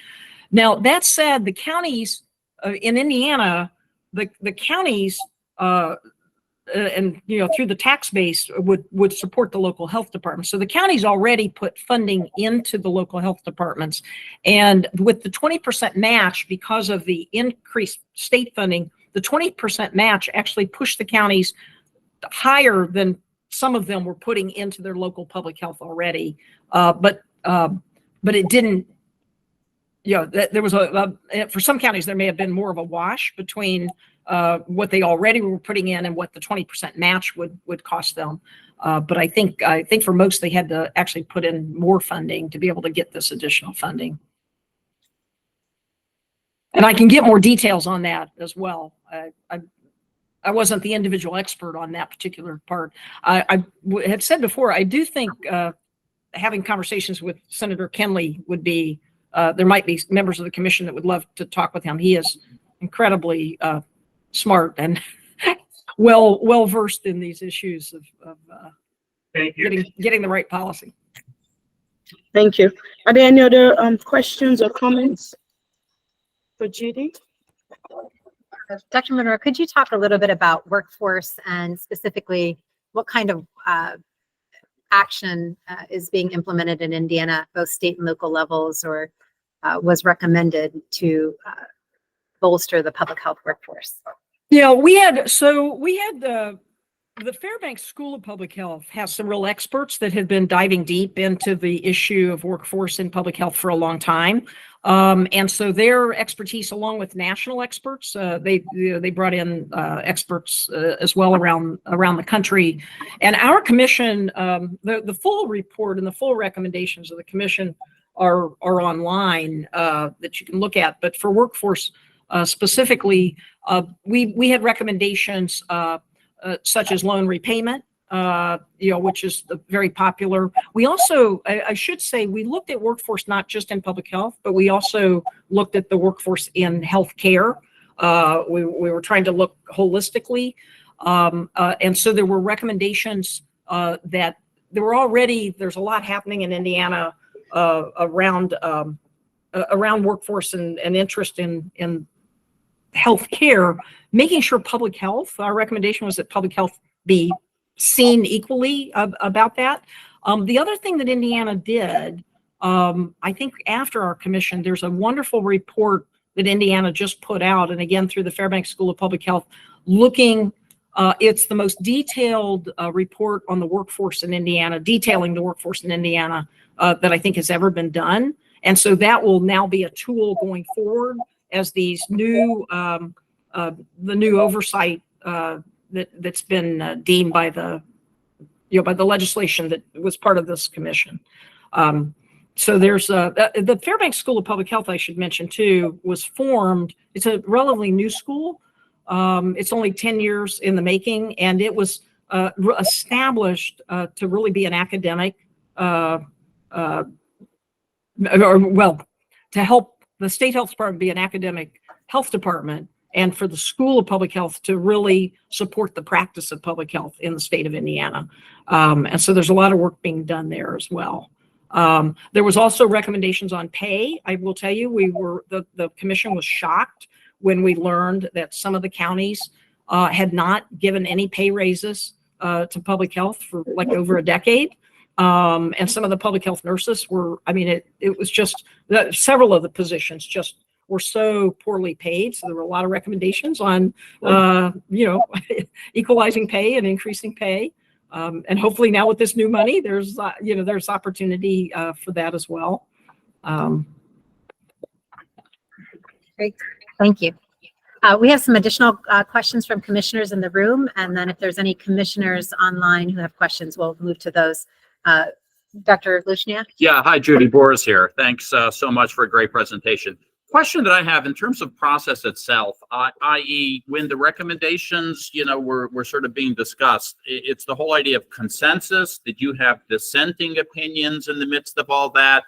F: Now, that said, the counties in Indiana, the counties and through the tax base would support the local health department. So the counties already put funding into the local health departments, and with the 20% match, because of the increased state funding, the 20% match actually pushed the counties higher than some of them were putting into their local public health already. But it didn't. There was for some counties there may have been more of a wash between what they already were putting in and what the 20% match would cost them. But I think for most they had to actually put in more funding to be able to get this additional funding. And I can get more details on that as well. I wasn't the individual expert on that particular part. I had said before, I do think having conversations with Senator Kenley would be, there might be members of the commission that would love to talk with him. He is incredibly smart and well versed in these issues of
H: Thank you.
F: getting the right policy.
A: Thank you. Are there any other questions or comments for Judy?
D: Dr. Monroe, could you talk a little bit about workforce and specifically what kind of action is being implemented in Indiana, both state and local levels, or was recommended to bolster the public health workforce?
F: Yeah, we had the Fairbanks School of Public Health has some real experts that have been diving deep into the issue of workforce in public health for a long time. And so their expertise, along with national experts, they brought in experts as well around the country. And our commission, the full report and the full recommendations of the commission are online that you can look at. But for workforce specifically, we had recommendations such as loan repayment, which is very popular. We also, I should say, we looked at workforce not just in public health, but we also looked at the workforce in healthcare. We were trying to look holistically. And so there were recommendations that there's a lot happening in Indiana around workforce and interest in healthcare, making sure public health, our recommendation was that public health be seen equally about that. The other thing that Indiana did, I think after our commission, there's a wonderful report that Indiana just put out, and again through the Fairbanks School of Public Health, looking, it's the most detailed report on the workforce in Indiana, detailing the workforce in Indiana that I think has ever been done. And so that will now be a tool going forward as these new, the new oversight that's been deemed by the legislation that was part of this commission. So there's the Fairbanks School of Public Health, I should mention too, was formed. It's a relatively new school. It's only 10 years in the making, and it was established to really be an academic, to help the state health department be an academic health department and for the School of Public Health to really support the practice of public health in the state of Indiana. And so there's a lot of work being done there as well. There was also recommendations on pay. I will tell you, the commission was shocked when we learned that some of the counties had not given any pay raises to public health for like over a decade. And some of the public health nurses were, I mean, it was just several of the positions just were so poorly paid. So there were a lot of recommendations on, equalizing pay and increasing pay. And hopefully now with this new money, there's opportunity for that as well.
D: Great, thank you. We have some additional questions from commissioners in the room, and then if there's any commissioners online who have questions, we'll move to those. Dr. Lushnia?
I: Yeah, hi, Judy Boris here. Thanks so much for a great presentation. Question that I have in terms of process itself, i.e. when the recommendations, were sort of being discussed, it's the whole idea of consensus. Did you have dissenting opinions in the midst of all that?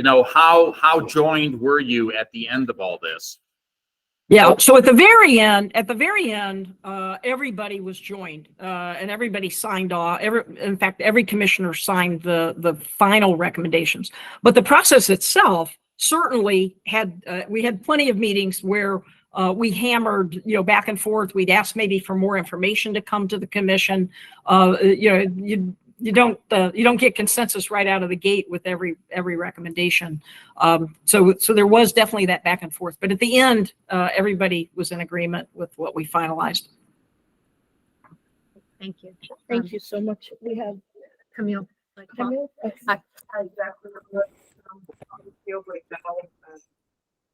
I: How joined were you at the end of all this?
F: Yeah. So at the very end, everybody was joined, and everybody signed off. In fact, every commissioner signed the final recommendations. But the process itself certainly we had plenty of meetings where we hammered, back and forth. We'd ask maybe for more information to come to the commission. You don't get consensus right out of the gate with every recommendation. So there was definitely that back and forth, but at the end, everybody was in agreement with what we finalized.
D: Thank you.
A: Thank you so much. We have
D: Camille.
A: Camille.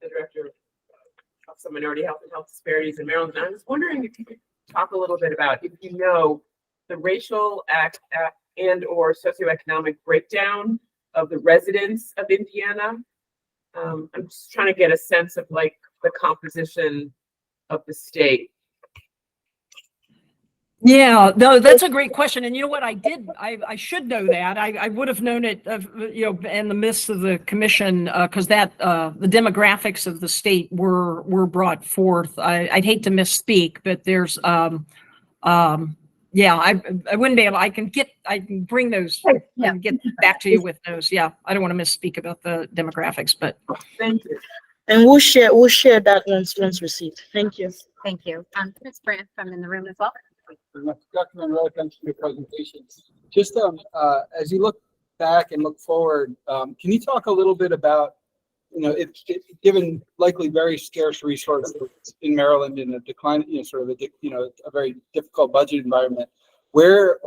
E: The director of some minority health and health disparities in Maryland. And I was wondering if you could talk a little bit about, if you know, the racial and or socioeconomic breakdown of the residents of Indiana. I'm just trying to get a sense of like the composition of the state.
F: Yeah, no, that's a great question. And you know what I did? I should know that. I would have known it, in the midst of the commission, because the demographics of the state were brought forth. I'd hate to misspeak, but there's, yeah, I wouldn't be able, I can bring those, and get back to you with those. Yeah, I don't want to misspeak about the demographics, but.
E: Thank you.
A: And we'll share that once received. Thank you.
D: Thank you. Ms. Brandt from in the room as well.
J: Dr. Monroe, thanks for your presentation. Just as you look back and look forward, can you talk a little bit about, if given likely very scarce resources in Maryland in a decline, sort of a very difficult budget environment, where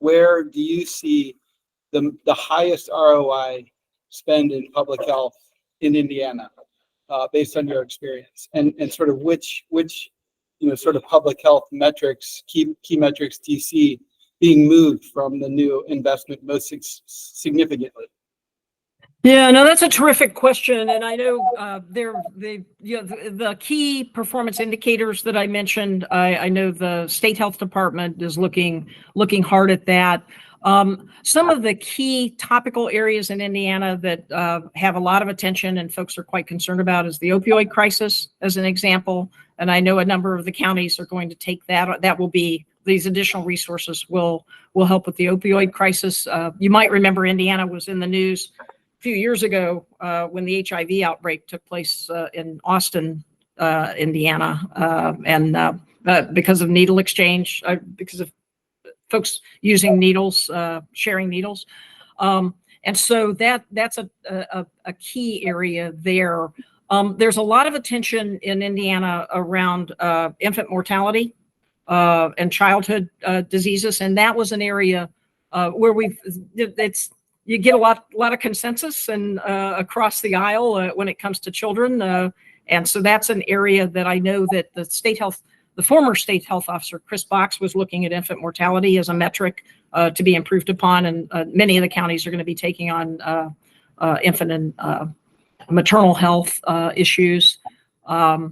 J: do you see the highest ROI spend in public health in Indiana, based on your experience, and sort of which sort of public health metrics, key metrics do you see being moved from the new investment most significantly?
F: Yeah, no, that's a terrific question. And I know the key performance indicators that I mentioned, I know the State Health Department is looking hard at that. Some of the key topical areas in Indiana that have a lot of attention and folks are quite concerned about is the opioid crisis, as an example. And I know a number of the counties are going to take that. That will be, these additional resources will help with the opioid crisis. You might remember Indiana was in the news a few years ago when the HIV outbreak took place in Austin, Indiana, and because of needle exchange, because of folks using needles, sharing needles. And so that's a key area there. There's a lot of attention in Indiana around infant mortality and childhood diseases. And that was an area where you get a lot of consensus and across the aisle when it comes to children. And so that's an area that I know that the former state health officer, Chris Box, was looking at infant mortality as a metric to be improved upon. And many of the counties are going to be taking on infant and maternal health issues. But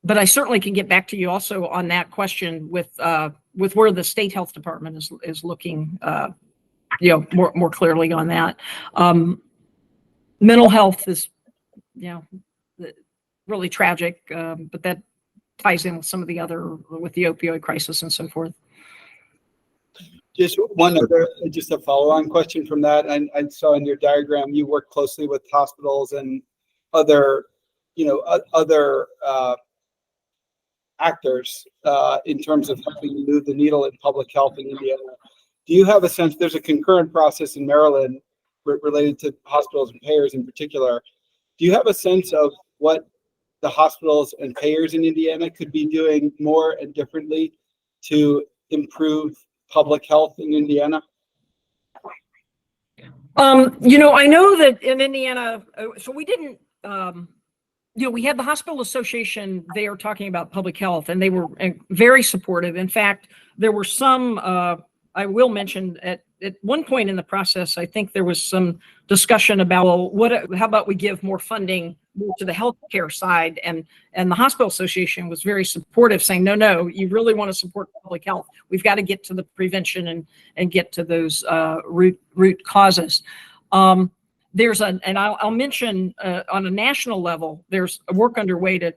F: I certainly can get back to you also on that question with where the State Health Department is looking more clearly on that. Mental health is, really tragic, but that ties in with some of the other, with the opioid crisis and so forth.
J: Just one other, just a follow-on question from that. I saw in your diagram, you work closely with hospitals and other, other actors in terms of helping move the needle in public health in Indiana. Do you have a sense, there's a concurrent process in Maryland related to hospitals and payers in particular. Do you have a sense of what the hospitals and payers in Indiana could be doing more and differently to improve public health in Indiana?
F: I know that in Indiana, so we didn't, we had the hospital association there talking about public health, and they were very supportive. In fact, there were some, I will mention at one point in the process, I think there was some discussion about, well, how about we give more funding to the healthcare side? And the hospital association was very supportive, saying, no, you really want to support public health. We've got to get to the prevention and get to those root causes. I'll mention on a national level, there's a work underway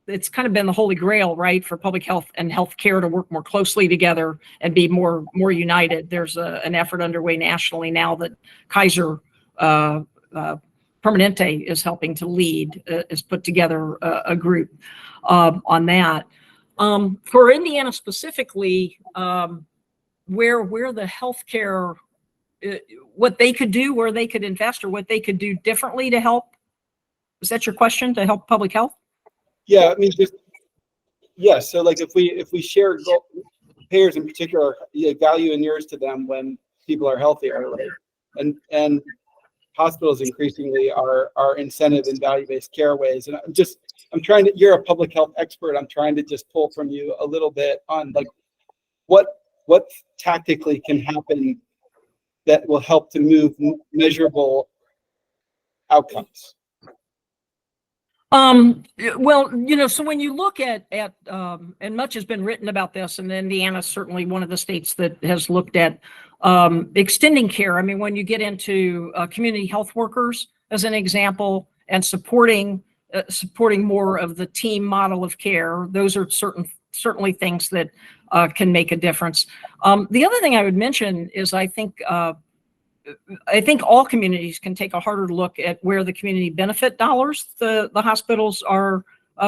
F: it's kind of been the holy grail, right, for public health and healthcare to work more closely together and be more united. There's an effort underway nationally now that Kaiser Permanente is helping to lead, is put together a group on that. For Indiana specifically, where the healthcare, what they could do, where they could invest, or what they could do differently to help. Is that your question, to help public health?
J: Yeah, I mean, so like if we share payers in particular, value inures to them when people are healthier, and hospitals increasingly are incentive in value-based care ways. And you're a public health expert. I'm trying to just pull from you a little bit on like what tactically can happen that will help to move measurable outcomes.
F: Well, so when you look at and much has been written about this, and Indiana is certainly one of the states that has looked at extending care. I mean, when you get into community health workers, as an example, and supporting more of the team model of care, those are certainly things that can make a difference. The other thing I would mention is I think all communities can take a harder look at where the community benefit dollars the hospitals are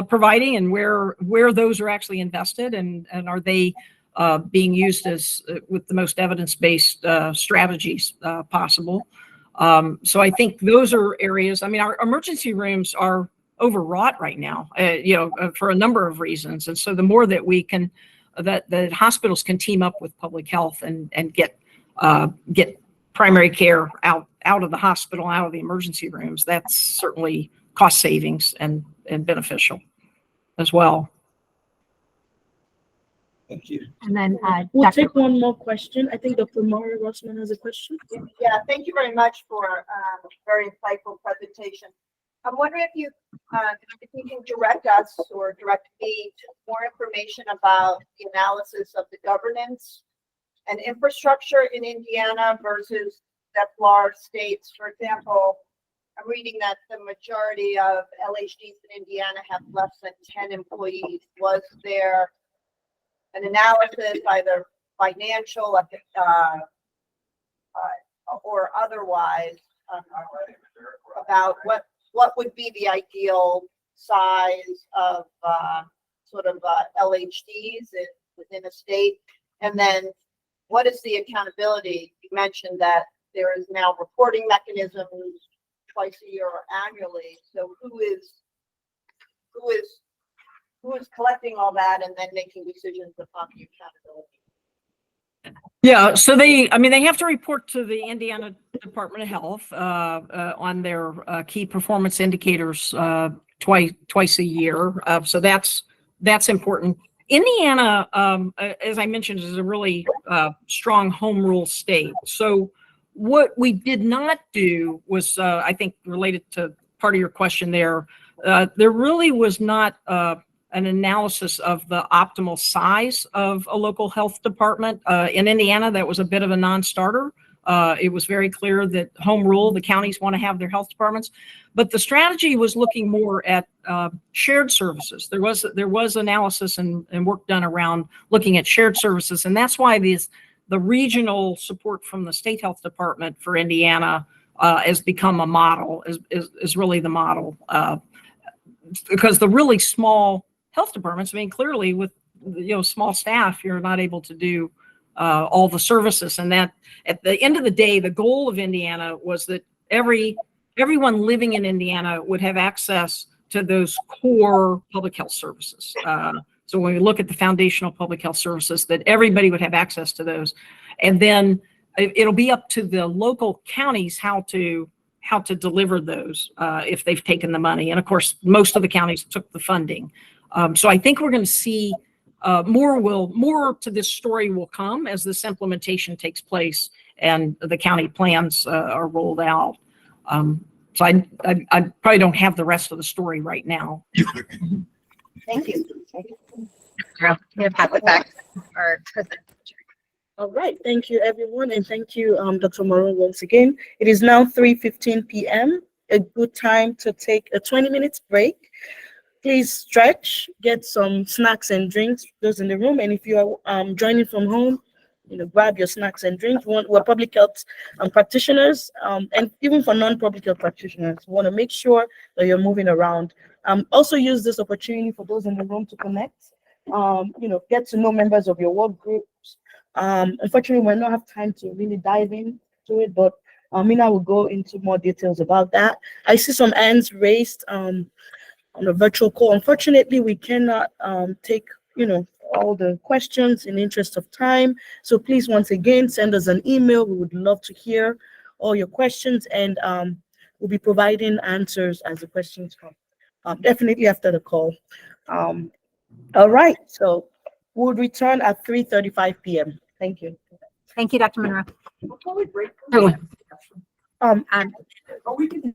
F: providing, and where those are actually invested, and are they being used as with the most evidence-based strategies possible. So I think those are areas. I mean, our emergency rooms are overwrought right now, for a number of reasons. And so the more that we can, that hospitals can team up with public health and get primary care out of the hospital, out of the emergency rooms, that's certainly cost savings and beneficial as well.
J: Thank you.
D: And then
A: We'll
D: Dr.
A: take one more question. I think Dr. Mara Rossman has a question.
K: Yeah, thank you very much for a very insightful presentation. I'm wondering if you can direct us or direct me to more information about the analysis of the governance and infrastructure in Indiana versus DEFLAR states. For example, I'm reading that the majority of LHDs in Indiana have less than 10 employees. Was there an analysis, either financial or otherwise, about what would be the ideal size of LHDs within a state? And then what is the accountability? You mentioned that there is now reporting mechanisms twice a year or annually. So who is collecting all that and then making decisions upon the accountability?
F: Yeah, so they have to report to the Indiana Department of Health on their key performance indicators twice a year. So that's important. Indiana, as I mentioned, is a really strong home rule state. So what we did not do was, I think, related to part of your question there, there really was not an analysis of the optimal size of a local health department. In Indiana, that was a bit of a non-starter. It was very clear that home rule, the counties want to have their health departments, but the strategy was looking more at shared services. There was analysis and work done around looking at shared services, and that's why the regional support from the state health department for Indiana has become a model, is really the model, because the really small health departments, I mean, clearly with small staff, you're not able to do all the services, and that at the end of the day, the goal of Indiana was that everyone living in Indiana would have access to those core public health services. So when we look at the foundational public health services, that everybody would have access to those, and then it'll be up to the local counties how to deliver those if they've taken the money. And of course, most of the counties took the funding. So I think we're going to see more to this story will come as this implementation takes place and the county plans are rolled out. So I probably don't have the rest of the story right now.
D: Thank you. Carol, you have pass it back or present.
A: All right, thank you, everyone, and thank you, Dr. Moreau, once again. It is now 3:15 p.m., a good time to take a 20 minutes break. Please stretch, get some snacks and drinks, those in the room, and if you are joining from home, grab your snacks and drinks. We're public health practitioners, and even for non-public health practitioners, we want to make sure that you're moving around. Also use this opportunity for those in the room to connect, get to know members of your work groups. Unfortunately, we don't have time to really dive into it, but Mina will go into more details about that. I see some hands raised on a virtual call. Unfortunately, we cannot take all the questions in the interest of time. So please, once again, send us an email. We would love to hear all your questions, and we'll be providing answers as the questions come. Definitely after the call. All right, so we'll return at 3:35 p.m. Thank you.
D: Thank you, Dr. Monroe.
E: Before we break.
A: Um,
E: Oh, we can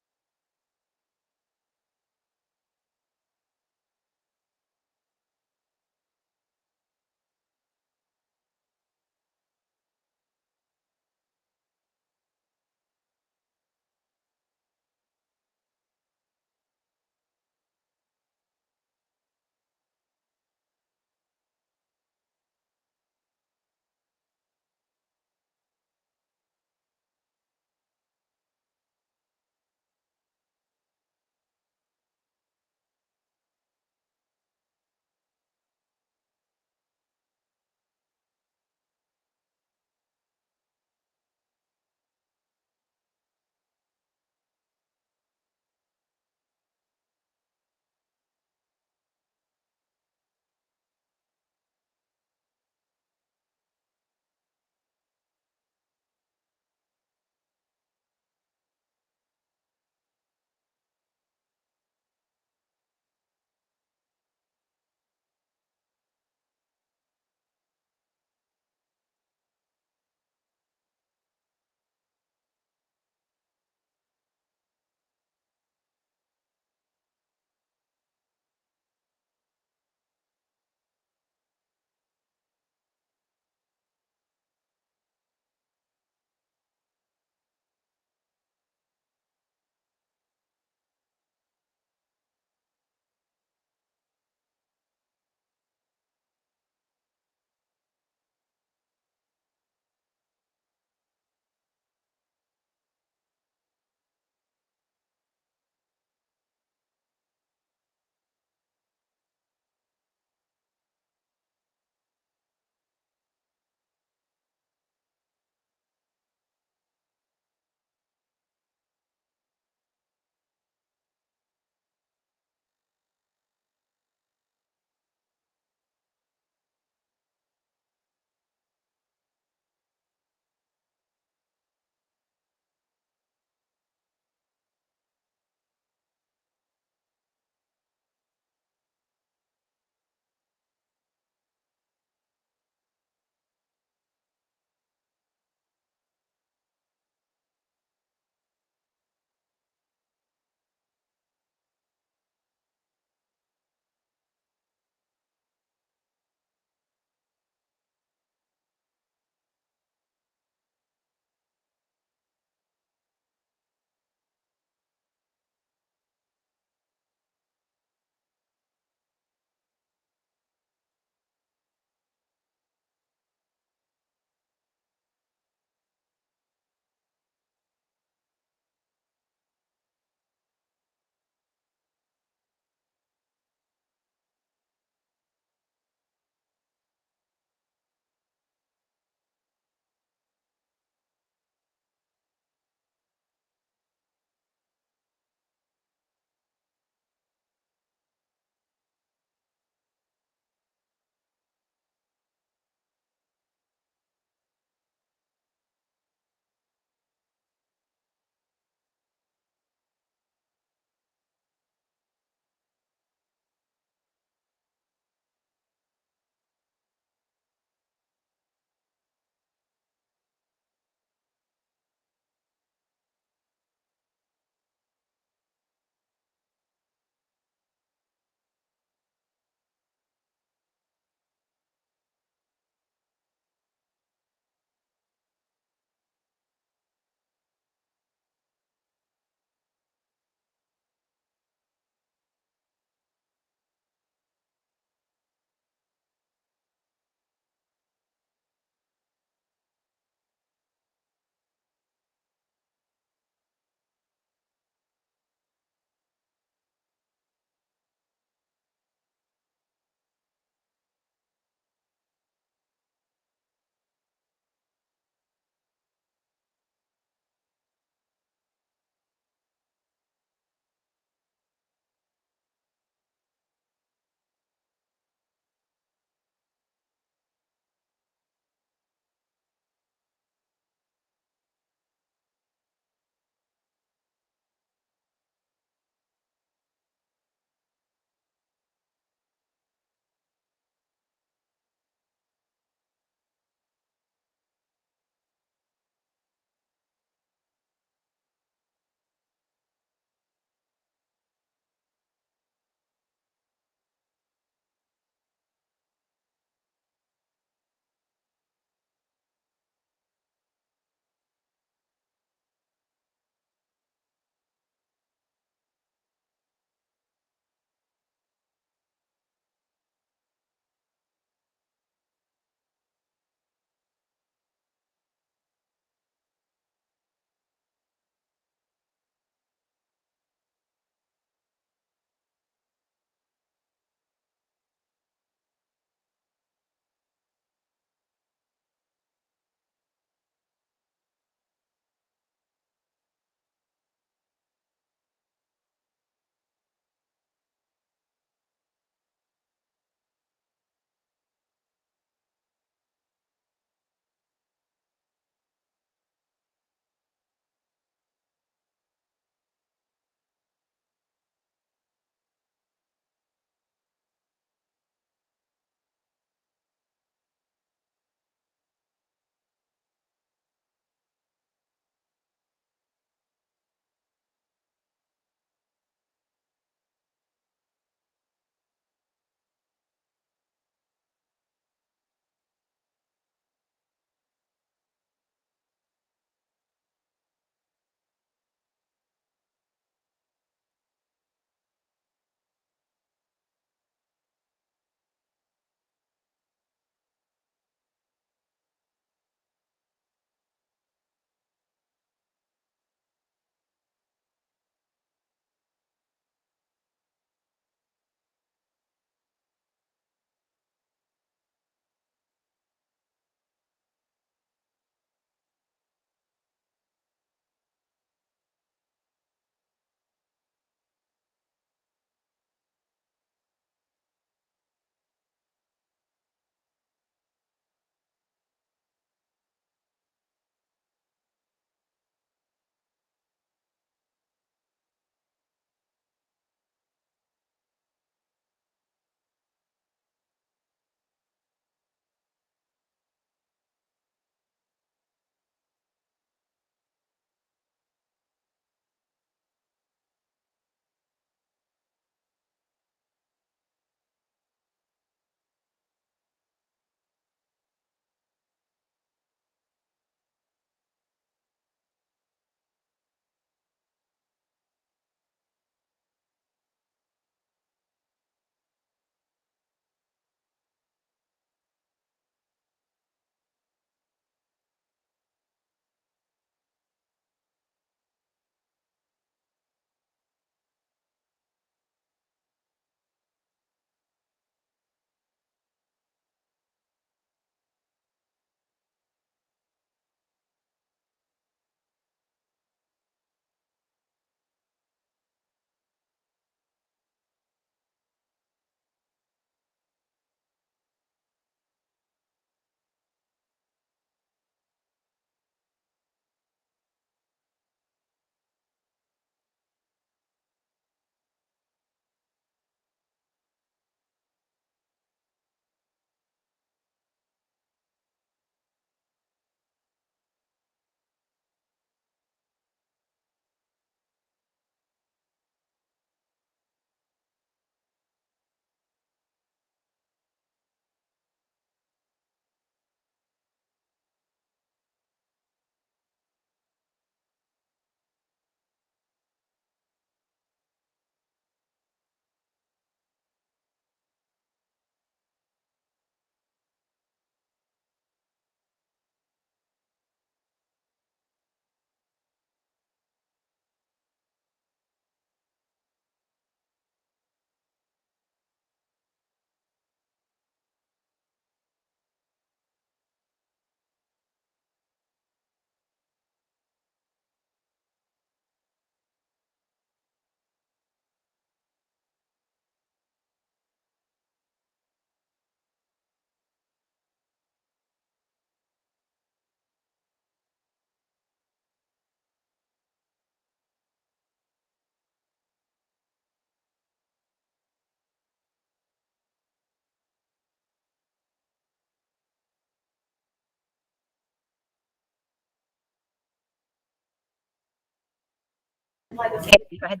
D: Okay, go ahead.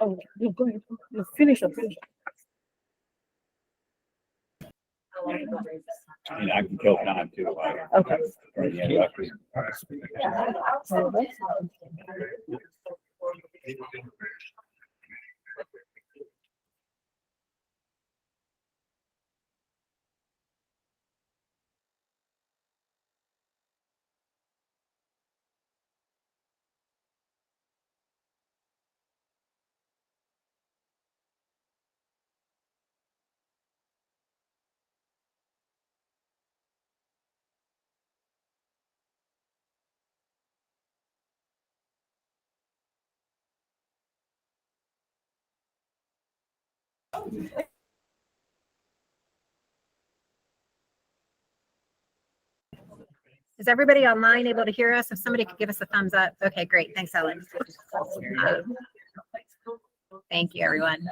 A: Oh, no, go ahead. No, finish up, finish.
L: I mean, I can kill time too.
A: Okay.
D: Is everybody online able to hear us? If somebody could give us a thumbs up. Okay, great. Thanks, Ellen. Thank you, everyone.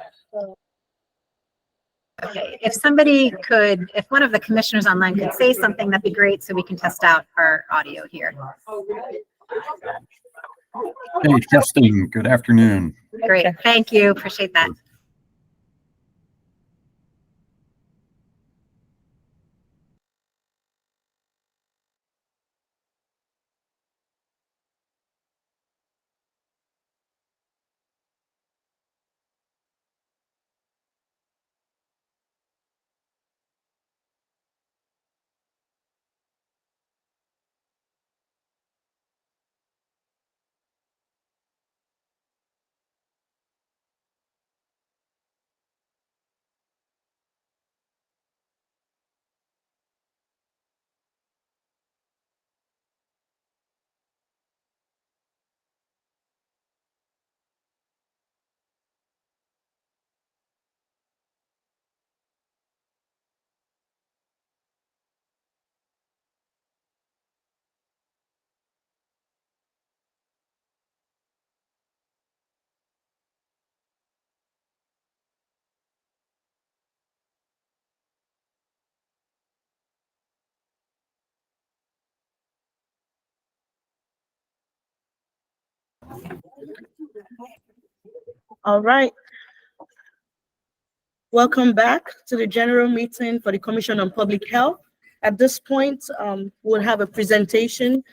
D: Okay, if somebody could, if one of the commissioners online could say something, that'd be great so we can test out our audio here.
M: Hey, testing. Good afternoon.
D: Great, thank you. Appreciate that.
A: All right. Welcome back to the general meeting for the Commission on Public Health. At this point, we'll have a presentation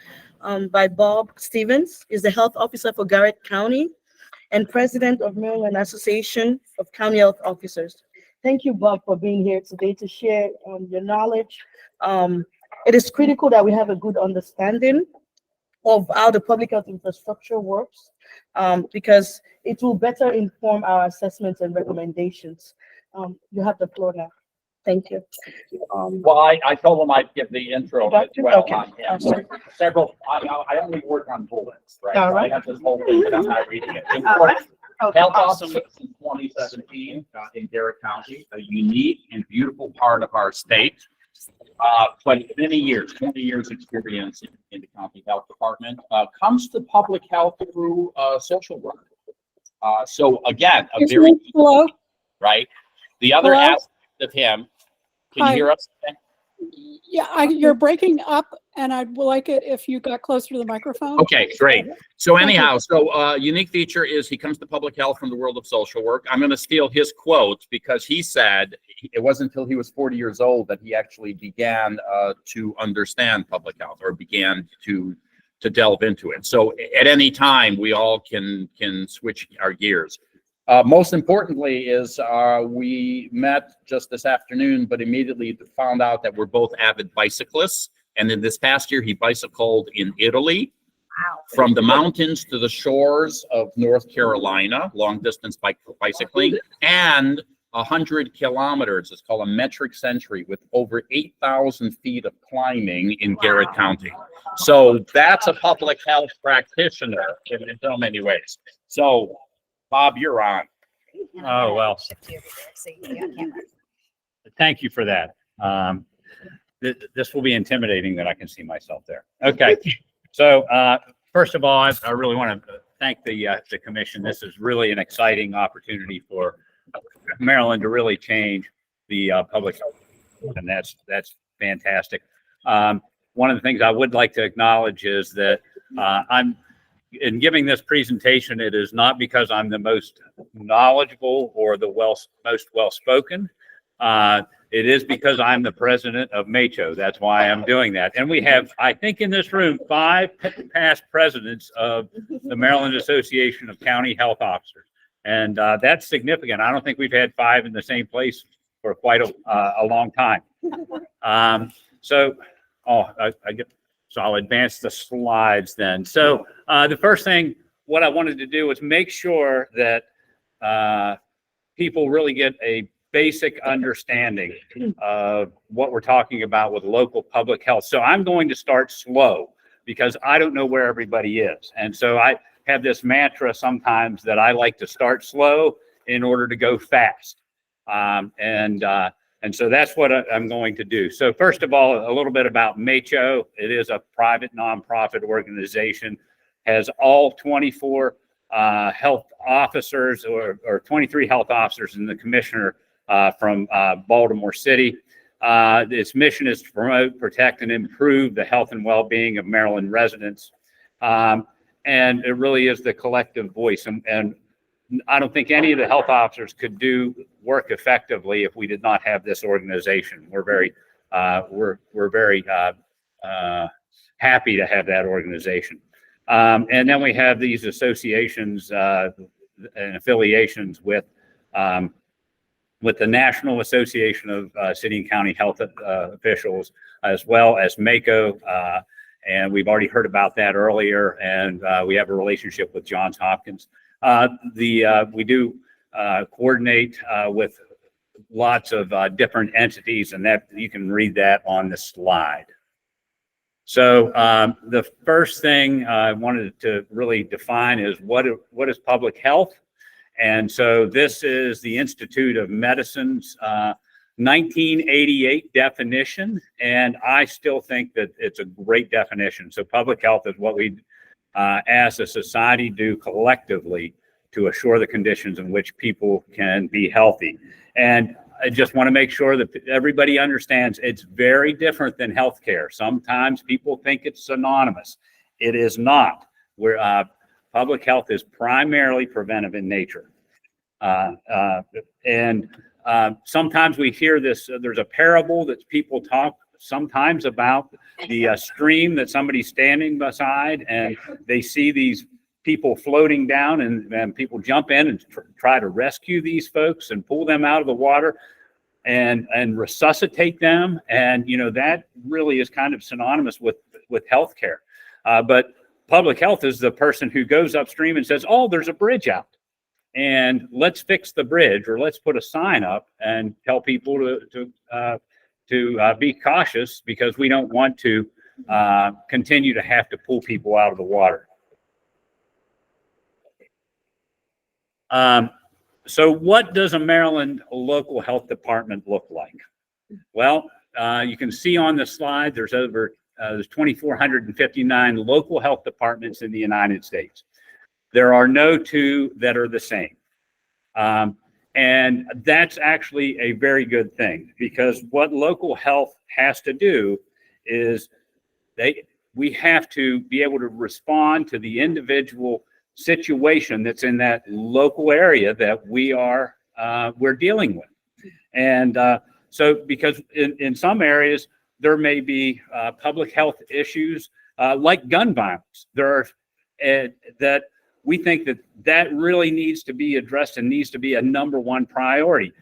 A: by Bob Stevens, is the health officer for Garrett County and president of Maryland Association of County Health Officers. Thank you, Bob, for being here today to share your knowledge. It is critical that we have a good understanding of how the public health infrastructure works, because it will better inform our assessments and recommendations. You have the floor now. Thank you.
I: Well, I told him I'd give the intro as well
A: Okay.
I: on him. I only work on bullets, right?
A: All
I: So
A: right.
I: I have this whole thing, but I'm not reading it.
A: All right. Okay,
I: Health
A: awesome.
I: Officer since 2017 in Garrett County, a unique and beautiful part of our state. But many years, 20 years experience in the county health department, comes to public health through social work. So again, a very,
C: Hello?
I: right? The other
C: Hello?
I: aspect of him, can you
C: Hi.
I: hear us?
C: Yeah, you're breaking up and I'd like it if you got closer to the microphone.
I: Okay, great. So
C: Thank you.
I: anyhow, unique feature is he comes to public health from the world of social work. I'm going to steal his quote because he said it wasn't until he was 40 years old that he actually began to understand public health or began to delve into it. So at any time, we all can switch our gears. Most importantly is we met just this afternoon, but immediately found out that we're both avid bicyclists. And in this past year, he bicycled in Italy, from the mountains to the shores of North Carolina, long distance bicycling, and 100 kilometers. It's called a metric century with over 8,000 feet of climbing in Garrett County. So that's a public health practitioner in so many ways. So Bob, you're on.
L: Oh, well, thank you for that. This will be intimidating that I can see myself there. Okay. So, first of all, I really want to thank the commission. This is really an exciting opportunity for Maryland to really change the public health, and that's fantastic. One of the things I would like to acknowledge is that I'm in giving this presentation, it is not because I'm the most knowledgeable or the most well-spoken. It is because I'm the president of MACHO. That's why I'm doing that. And we have, I think in this room, 5 past presidents of the Maryland Association of County Health Officers. And that's significant. I don't think we've had 5 in the same place for quite a long time. So I'll advance the slides then. So the first thing, what I wanted to do was make sure that people really get a basic understanding of what we're talking about with local public health. So I'm going to start slow because I don't know where everybody is. And so I have this mantra sometimes that I like to start slow in order to go fast. And so that's what I'm going to do. So first of all, a little bit about MACHO. It is a private nonprofit organization, has all 24 health officers or 23 health officers and the commissioner from Baltimore City. Its mission is to promote, protect, and improve the health and well-being of Maryland residents. And it really is the collective voice. And I don't think any of the health officers could do work effectively if we did not have this organization. We're very happy to have that organization. And then we have these associations and affiliations with the National Association of City and County Health Officials, as well as MACO. And we've already heard about that earlier. And we have a relationship with Johns Hopkins. We do coordinate with lots of different entities, and that you can read that on the slide. So the first thing I wanted to really define is what is public health. And so this is the Institute of Medicine's 1988 definition, and I still think that it's a great definition. So public health is what we as a society do collectively to assure the conditions in which people can be healthy. And I just want to make sure that everybody understands it's very different than healthcare. Sometimes people think it's synonymous. It is not. Public health is primarily preventive in nature. Sometimes we hear this, there's a parable that people talk sometimes about the stream that somebody's standing beside, and they see these people floating down, and people jump in and try to rescue these folks and pull them out of the water and resuscitate them. And, you know, that really is kind of synonymous with healthcare. But public health is the person who goes upstream and says, oh, there's a bridge out, and let's fix the bridge, or let's put a sign up and tell people to be cautious because we don't want to continue to have to pull people out of the water. So what does a Maryland local health department look like? Well, you can see on the slide, there's 2,459 local health departments in the United States. There are no 2 that are the same. And that's actually a very good thing, because what local health has to do is we have to be able to respond to the individual situation that's in that local area that we're dealing with. And so because in some areas, there may be public health issues like gun violence. There are that we think that really needs to be addressed and needs to be a #1 priority.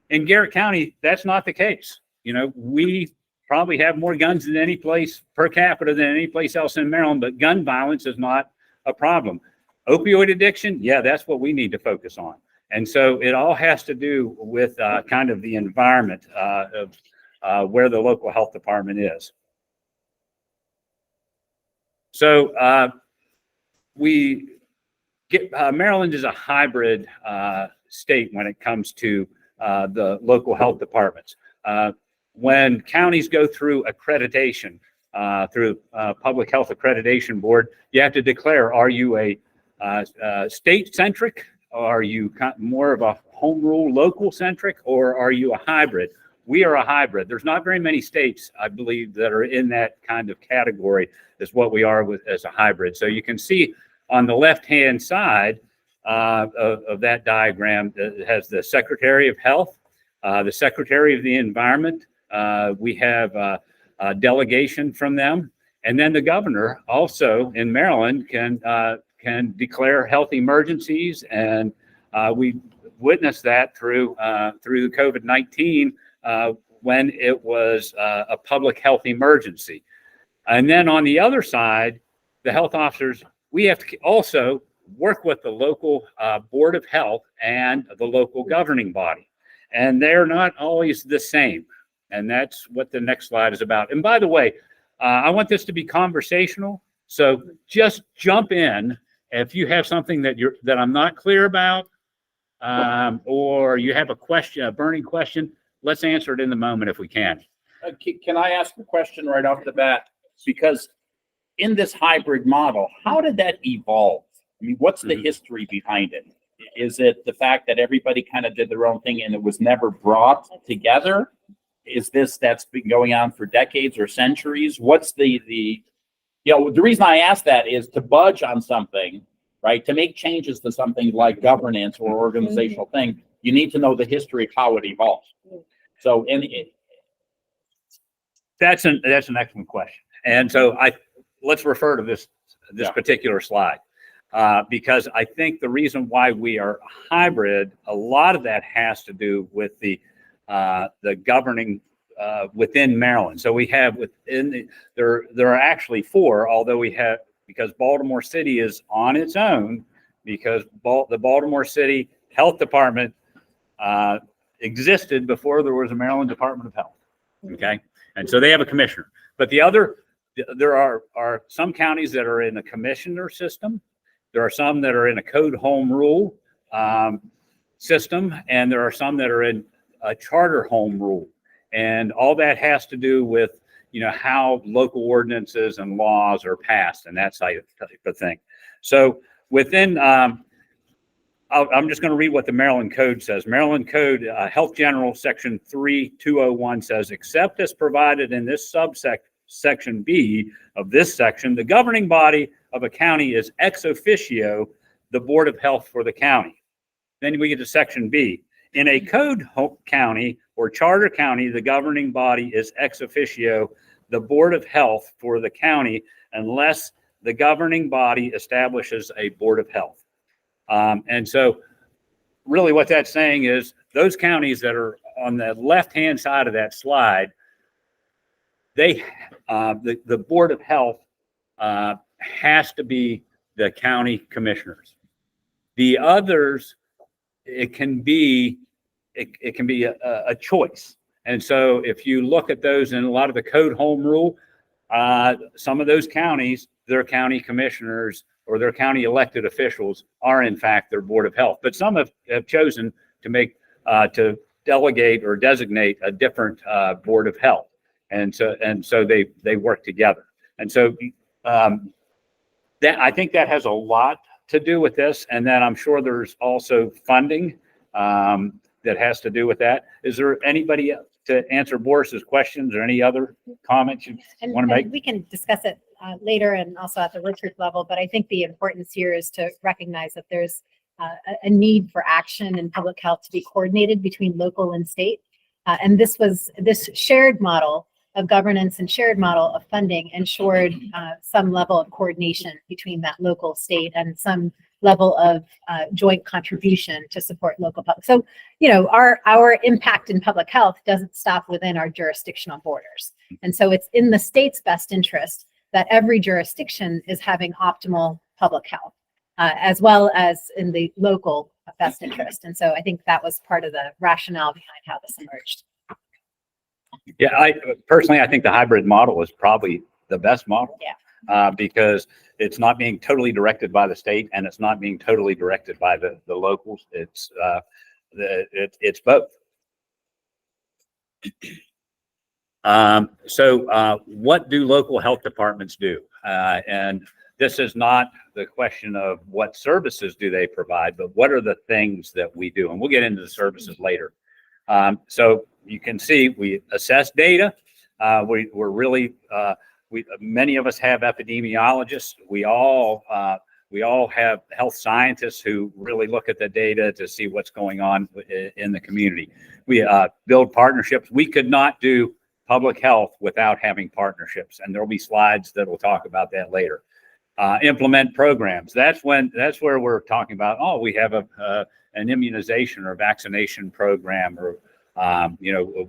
L: In Garrett County, that's not the case. You know, we probably have more guns than any place per capita than any place else in Maryland, but gun violence is not a problem. Opioid addiction, yeah, that's what we need to focus on. And so it all has to do with kind of the environment of where the local health department is. So Maryland is a hybrid state when it comes to the local health departments. When counties go through accreditation, through Public Health Accreditation Board, you have to declare, are you a state-centric, are you more of a home rule local-centric, or are you a hybrid? We are a hybrid. There's not very many states, I believe, that are in that kind of category as what we are as a hybrid. So you can see on the left-hand side of that diagram, it has the Secretary of Health, the Secretary of the Environment. We have a delegation from them. And then the governor also in Maryland can declare health emergencies. And we witnessed that through the COVID-19 when it was a public health emergency. And then on the other side, the health officers, we have to also work with the local Board of Health and the local governing body. And they're not always the same. And that's what the next slide is about. And by the way, I want this to be conversational. So just jump in if you have something that I'm not clear about, or you have a question, a burning question. Let's answer it in the moment if we can.
I: Can I ask a question right off the bat? Because in this hybrid model, how did that evolve? I mean, what's the history behind it? Is it the fact that everybody kind of did their own thing and it was never brought together? Is that's been going on for decades or centuries? What's the reason I ask that is to budge on something, right? To make changes to something like governance or organizational thing, you need to know the history of how it evolves. So,
L: That's an excellent question. And so let's refer to this particular slide. Because I think the reason why we are hybrid, a lot of that has to do with the governing within Maryland. So we have there are actually 4, although because Baltimore City is on its own, because the Baltimore City Health Department existed before there was a Maryland Department of Health. Okay, and so they have a commissioner. But there are some counties that are in a commissioner system. There are some that are in a code home rule system, and there are some that are in a charter home rule. And all that has to do with, how local ordinances and laws are passed and that type of thing. So within, I'm just going to read what the Maryland Code says. Maryland Code, Health General, Section 3201 says, except as provided in this Section B of this section, the governing body of a county is ex officio the Board of Health for the county. Then we get to Section B. In a code county or charter county, the governing body is ex officio the Board of Health for the county unless the governing body establishes a Board of Health. And so really what that's saying is those counties that are on the left-hand side of that slide, the Board of Health has to be the county commissioners. The others, it can be a choice. And so if you look at those in a lot of the code home rule, some of those counties, their county commissioners or their county elected officials are in fact their Board of Health. But some have chosen to delegate or designate a different Board of Health. And so they work together. And so I think that has a lot to do with this. And then I'm sure there's also funding that has to do with that. Is there anybody to answer Boris's questions or any other comments you want to make?
D: And we can discuss it later and also at the road trip level, but I think the importance here is to recognize that there's a need for action in public health to be coordinated between local and state. And this shared model of governance and shared model of funding ensured some level of coordination between that local, state, and some level of joint contribution to support local public. So, our impact in public health doesn't stop within our jurisdictional borders. And so it's in the state's best interest that every jurisdiction is having optimal public health, as well as in the local best interest. And so I think that was part of the rationale behind how this emerged.
L: Yeah, I think the hybrid model is probably the best model.
D: Yeah.
L: Because it's not being totally directed by the state and it's not being totally directed by the locals. It's both. So what do local health departments do? And this is not the question of what services do they provide, but what are the things that we do? And we'll get into the services later. So you can see we assess data. We're really many of us have epidemiologists. We we all have health scientists who really look at the data to see what's going on in the community. We build partnerships. We could not do public health without having partnerships, and there'll be slides that will talk about that later. Implement programs. That's where we're talking about, oh, we have an immunization or vaccination program, or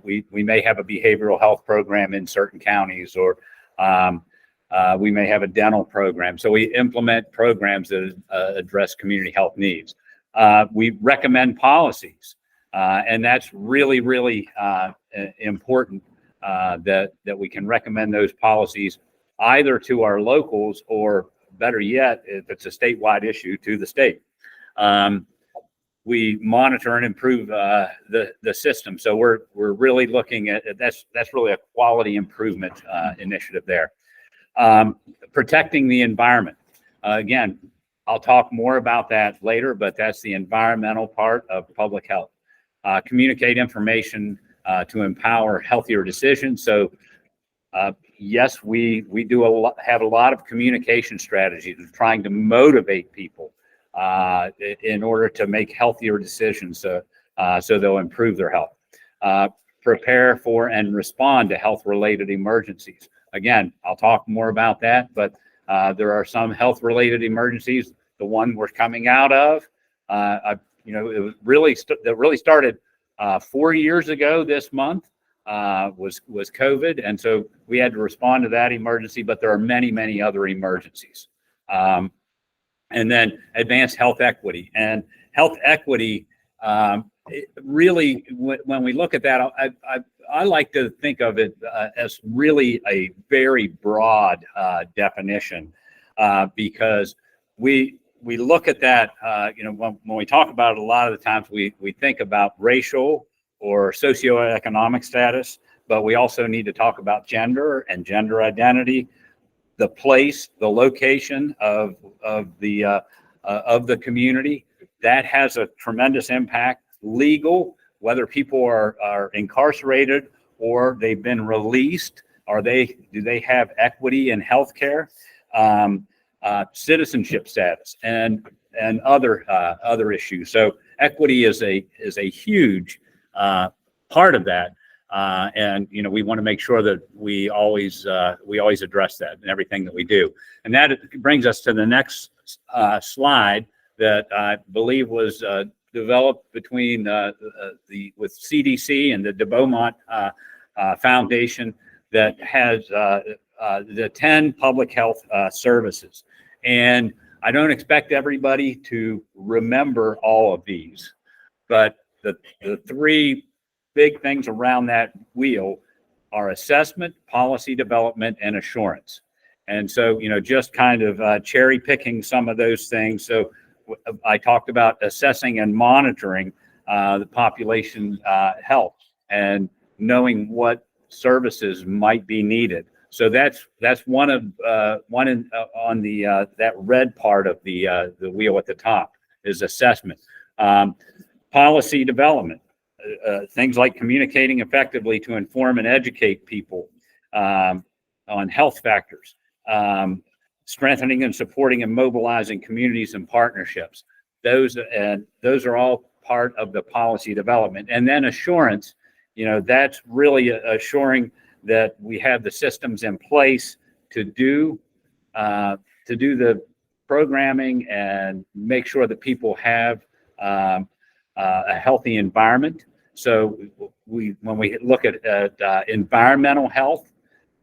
L: we may have a behavioral health program in certain counties, or we may have a dental program. So we implement programs that address community health needs. We recommend policies, and that's really, really important that we can recommend those policies either to our locals, or better yet, if it's a statewide issue, to the state. We monitor and improve the system. So we're really looking at that's really a quality improvement initiative there. Protecting the environment. Again, I'll talk more about that later, but that's the environmental part of public health. Communicate information to empower healthier decisions. So yes, we do have a lot of communication strategies of trying to motivate people in order to make healthier decisions, so they'll improve their health. Prepare for and respond to health-related emergencies. Again, I'll talk more about that, but there are some health-related emergencies. The one we're coming out of, it really started 4 years ago this month. Was COVID, and so we had to respond to that emergency. But there are many, many other emergencies. And then advanced health equity. And health equity, really, when we look at that, I like to think of it as really a very broad definition, because we look at that, when we talk about it, a lot of the times we think about racial or socioeconomic status, but we also need to talk about gender and gender identity, the place, the location of the community. That has a tremendous impact. Legal, whether people are incarcerated or they've been released, do they have equity in healthcare? Citizenship status and other issues. So equity is a huge part of that, and we want to make sure that we always address that in everything that we do. And that brings us to the next slide that I believe was developed between with CDC and the De Beaumont Foundation, that has the 10 public health services. And I don't expect everybody to remember all of these, but the three big things around that wheel are assessment, policy development, and assurance. And so, just kind of cherry picking some of those things. So I talked about assessing and monitoring the population health and knowing what services might be needed. So that's one on the that red part of the wheel at the top is assessment. Policy development, things like communicating effectively to inform and educate people on health factors, strengthening and supporting and mobilizing communities and partnerships. Those are all part of the policy development. And then assurance, that's really assuring that we have the systems in place to do the programming and make sure that people have a healthy environment. So when we look at environmental health,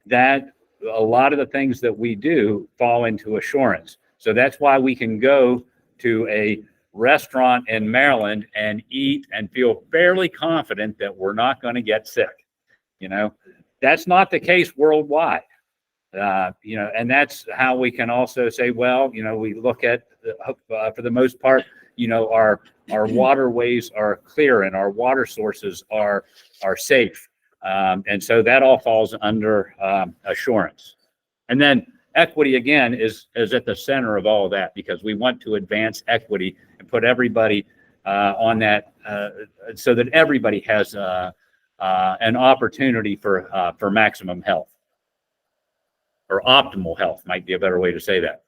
L: that a lot of the things that we do fall into assurance. So that's why we can go to a restaurant in Maryland and eat and feel fairly confident that we're not going to get sick. That's not the case worldwide. And that's how we can also say, well, we look at for the most part, our waterways are clear and our water sources are safe. And so that all falls under assurance. And then equity, again, is at the center of all of that, because we want to advance equity and put everybody on that so that everybody has an opportunity for maximum health, or optimal health might be a better way to say that.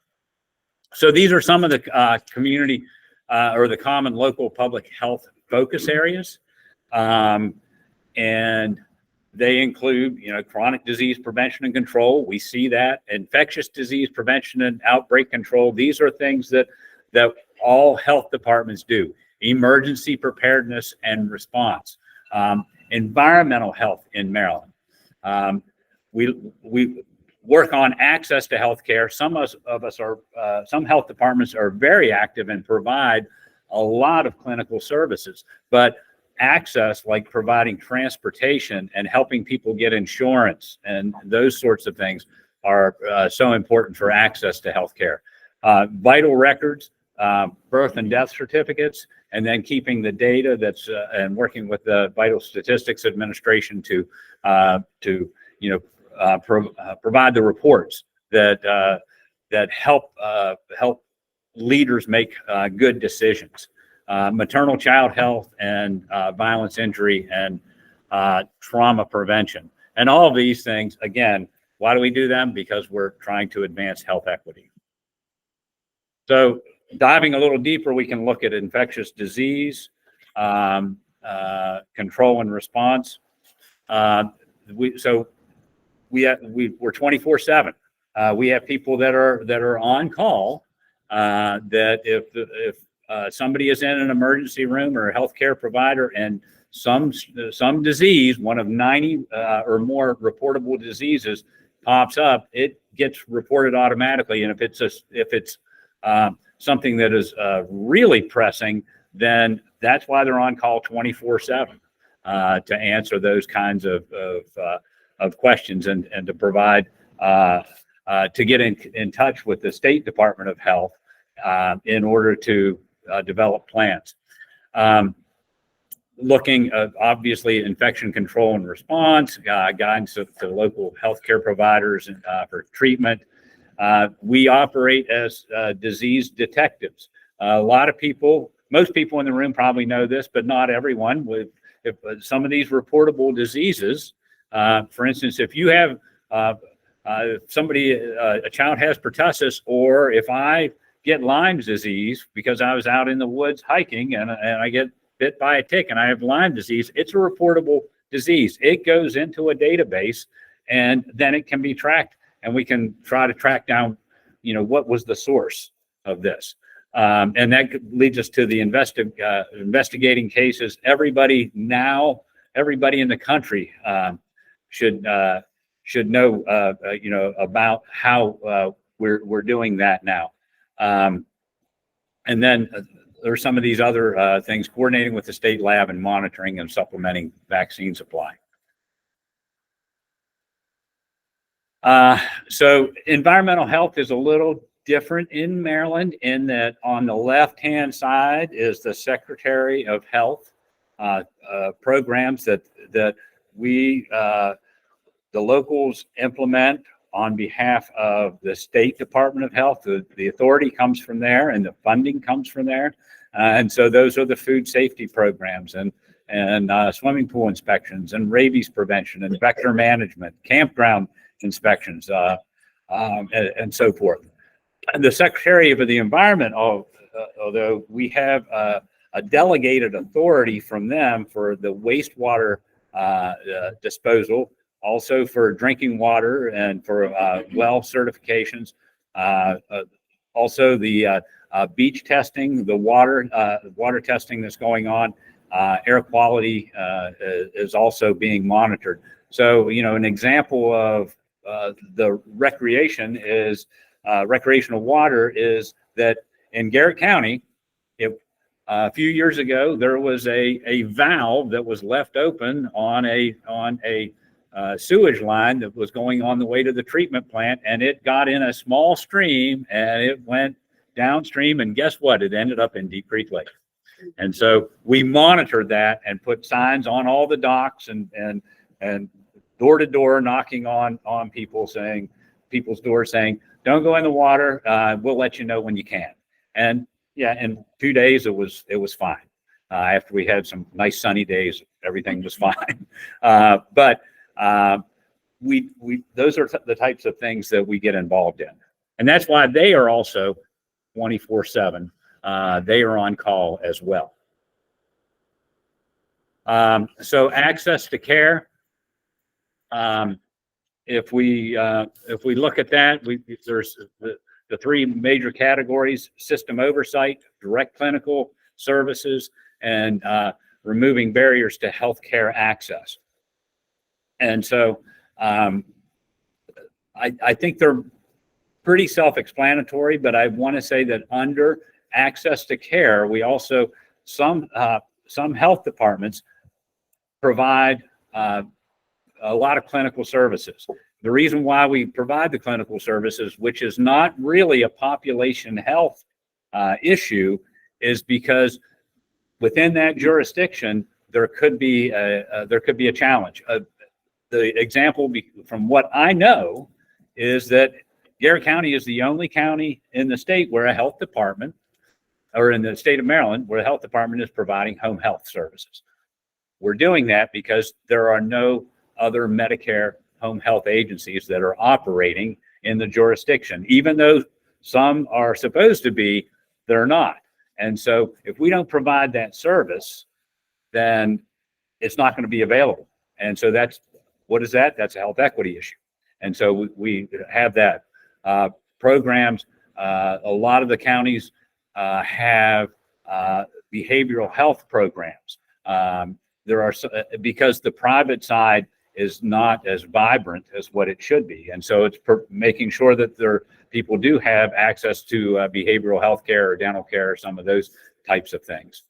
L: So these are some of the community or the common local public health focus areas. And they include, chronic disease prevention and control. We see that. Infectious disease prevention and outbreak control. These are things that all health departments do. Emergency preparedness and response. Environmental health in Maryland. We work on access to healthcare. Some health departments are very active and provide a lot of clinical services, but access, like providing transportation and helping people get insurance and those sorts of things, are so important for access to healthcare. Vital records, birth and death certificates, and then keeping the data that's and working with the Vital Statistics Administration to provide the reports that help leaders make good decisions. Maternal child health and violence, injury, and trauma prevention. And all of these things, again, why do we do them? Because we're trying to advance health equity. So diving a little deeper, we can look at infectious disease, control and response. We're 24/7. We have people that are on call, that if somebody is in an emergency room or a healthcare provider and some disease, one of 90 or more reportable diseases pops up, it gets reported automatically. And if it's something that is really pressing, then that's why they're on call 24/7 to answer those kinds of questions and to provide to get in touch with the State Department of Health in order to develop plans. Looking at, obviously, infection control and response, guidance to local healthcare providers for treatment. We operate as disease detectives. A lot of people, most people in the room probably know this, but not everyone. If some of these reportable diseases, for instance, if you have a child has pertussis, or if I get Lyme's disease because I was out in the woods hiking and I get bit by a tick and I have Lyme disease, it's a reportable disease. It goes into a database and then it can be tracked, and we can try to track down, what was the source of this. And that leads us to the investigating cases. Everybody in the country should know, about how we're doing that now. And then there's some of these other things, coordinating with the state lab and monitoring and supplementing vaccine supply. So environmental health is a little different in Maryland in that on the left-hand side is the Secretary of Health programs that we, the locals, implement on behalf of the State Department of Health. The authority comes from there and the funding comes from there. And so those are the food safety programs and swimming pool inspections and rabies prevention and vector management, campground inspections, and so forth. And the Secretary of the Environment, although we have a delegated authority from them for the wastewater disposal, also for drinking water and for well certifications, also the beach testing, the water testing that's going on, air quality is also being monitored. So, an example of the recreational water is that in Garrett County, a few years ago, there was a valve that was left open on a sewage line that was going on the way to the treatment plant, and it got in a small stream and it went downstream, and guess what? It ended up in Deep Creek Lake. And so we monitored that and put signs on all the docks and door to door knocking on people's doors saying, don't go in the water. We'll let you know when you can. And yeah, in 2 days it was fine. After we had some nice sunny days, everything was fine. But those are the types of things that we get involved in. And that's why they are also 24/7. They are on call as well. So access to care. If we look at that, there's the three major categories: system oversight, direct clinical services, and removing barriers to healthcare access. And so I think they're pretty self-explanatory, but I want to say that under access to care, we also, some health departments provide a lot of clinical services. The reason why we provide the clinical services, which is not really a population health issue, is because within that jurisdiction, there could be a challenge. The example from what I know is that Garrett County is the only county in the state where a health department, or in the state of Maryland, where the health department is providing home health services. We're doing that because there are no other Medicare home health agencies that are operating in the jurisdiction, even though some are supposed to be, they're not. And so if we don't provide that service, then it's not going to be available. And so what is that? That's a health equity issue. And so we have that. Programs, a lot of the counties have behavioral health programs. There are, because the private side is not as vibrant as what it should be. And so it's making sure that people do have access to behavioral health care or dental care or some of those types of things.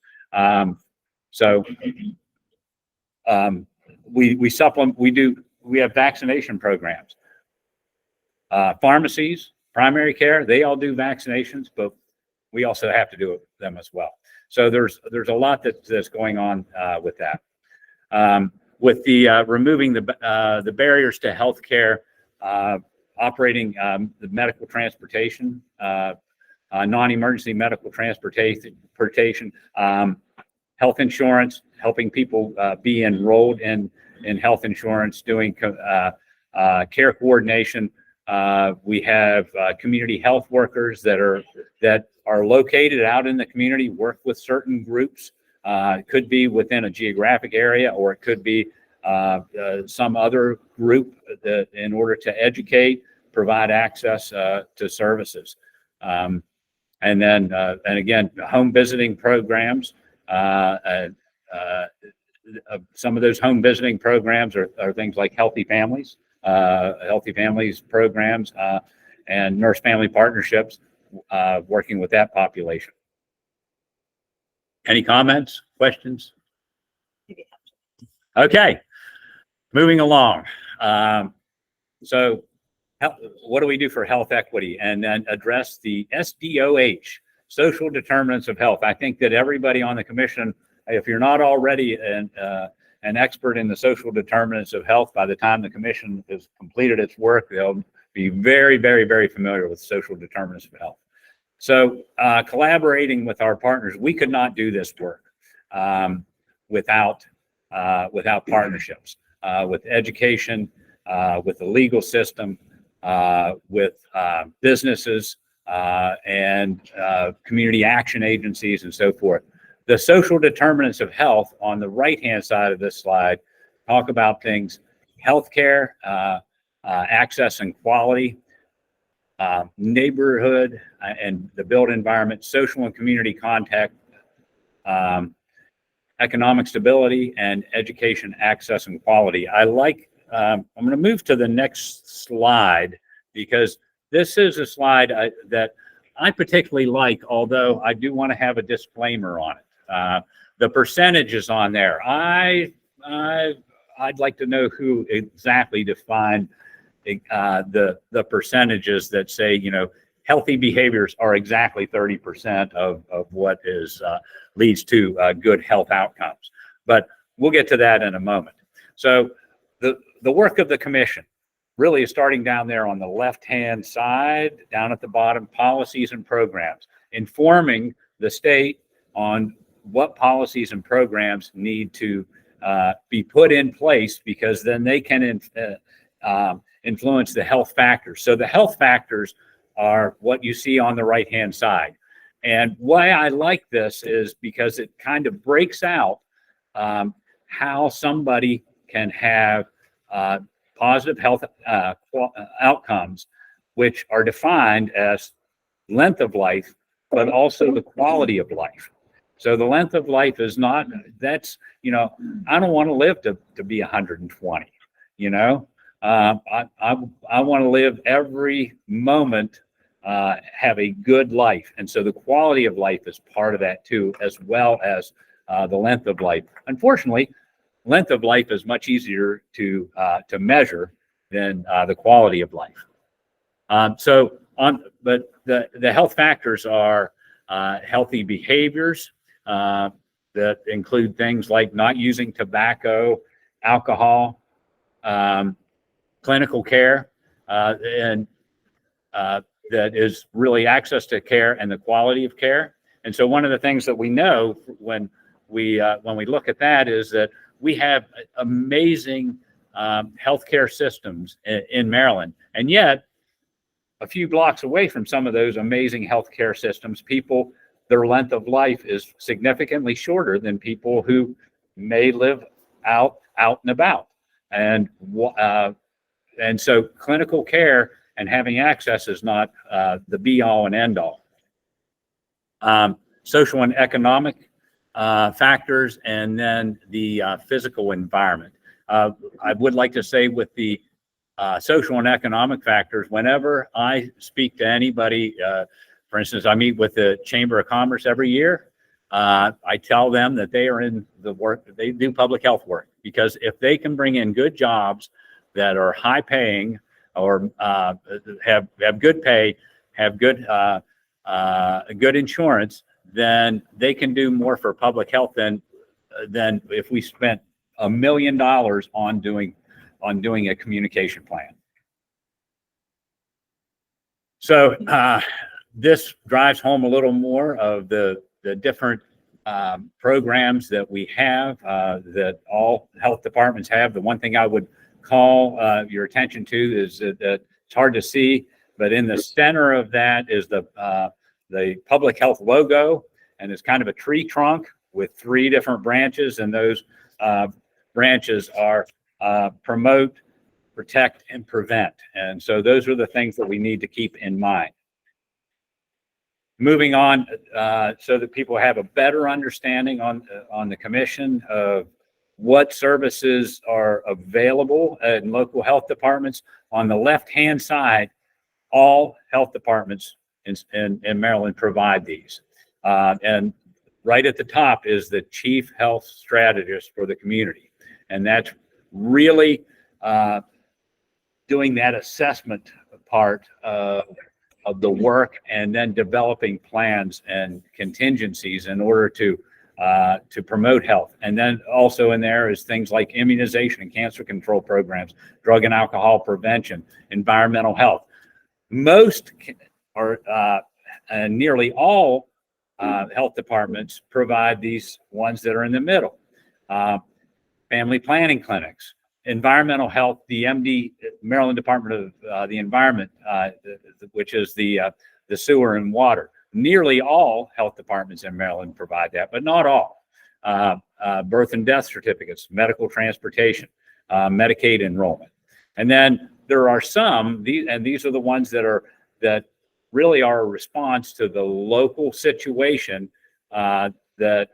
L: We supplement, we have vaccination programs. Pharmacies, primary care, they all do vaccinations, but we also have to do them as well. So there's a lot that's going on with that. With the removing the barriers to healthcare, operating the medical transportation, non-emergency medical transportation, health insurance, helping people be enrolled in health insurance, doing care coordination. We have community health workers that are located out in the community, work with certain groups. It could be within a geographic area, or it could be some other group that, in order to educate, provide access to services. And again, home visiting programs. Some of those home visiting programs are things like Healthy Families programs, and nurse family partnerships, working with that population. Any comments, questions? Okay, moving along. So what do we do for health equity? And then address the SDOH, social determinants of health. I think that everybody on the commission, if you're not already an expert in the social determinants of health, by the time the commission has completed its work, they'll be very, very, very familiar with social determinants of health. So collaborating with our partners, we could not do this work without partnerships, with education, with the legal system, with businesses, and community action agencies and so forth. The social determinants of health on the right-hand side of this slide talk about things: healthcare, access and quality, neighborhood and the built environment, social and community contact, economic stability, and education, access and quality. I'm going to move to the next slide, because this is a slide that I particularly like, although I do want to have a disclaimer on it. The percentages on there, I'd like to know who exactly defined the percentages that say, healthy behaviors are exactly 30% of what leads to good health outcomes. But we'll get to that in a moment. So the work of the commission really is starting down there on the left-hand side, down at the bottom: policies and programs, informing the state on what policies and programs need to be put in place, because then they can influence the health factors. So the health factors are what you see on the right-hand side. And why I like this is because it kind of breaks out how somebody can have positive health outcomes, which are defined as length of life, but also the quality of life. So the length of life is not, that's, you know, I don't want to live to be 120, you know. I want to live every moment, have a good life. And so the quality of life is part of that too, as well as the length of life. Unfortunately, length of life is much easier to measure than the quality of life. But the health factors are healthy behaviors that include things like not using tobacco, alcohol, clinical care, and that is really access to care and the quality of care. And so one of the things that we know when we look at that is that we have amazing healthcare systems in Maryland, and yet a few blocks away from some of those amazing healthcare systems, people, their length of life is significantly shorter than people who may live out and about. And so clinical care and having access is not the be all and end all. Social and economic factors, and then the physical environment. I would like to say with the social and economic factors, whenever I speak to anybody, for instance, I meet with the Chamber of Commerce every year. I tell them that they are in the work, they do public health work, because if they can bring in good jobs that are high paying or have good pay, have good insurance, then they can do more for public health than if we spent $1 million on doing a communication plan. So this drives home a little more of the different programs that we have, that all health departments have. The one thing I would call your attention to is that it's hard to see, but in the center of that is the public health logo, and it's kind of a tree trunk with 3 different branches, and those branches are promote, protect, and prevent. And so those are the things that we need to keep in mind. Moving on, so that people have a better understanding on the commission of what services are available in local health departments. On the left-hand side, all health departments in Maryland provide these. And right at the top is the chief health strategist for the community. And that's really doing that assessment part of the work, and then developing plans and contingencies in order to promote health. And then also in there is things like immunization and cancer control programs, drug and alcohol prevention, environmental health. Most or nearly all health departments provide these ones that are in the middle. Family planning clinics, environmental health, the Maryland Department of the Environment, which is the sewer and water. Nearly all health departments in Maryland provide that, but not all. Birth and death certificates, medical transportation, Medicaid enrollment. And then there are some, these are the ones that really are a response to the local situation that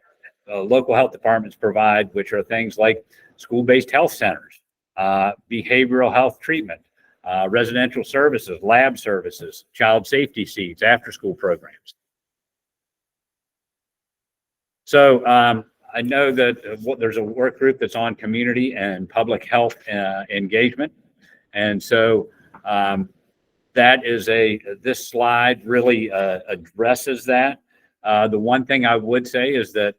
L: local health departments provide, which are things like school-based health centers, behavioral health treatment, residential services, lab services, child safety seats, after-school programs. So I know that there's a work group that's on community and public health engagement. And so that is this slide really addresses that. The one thing I would say is that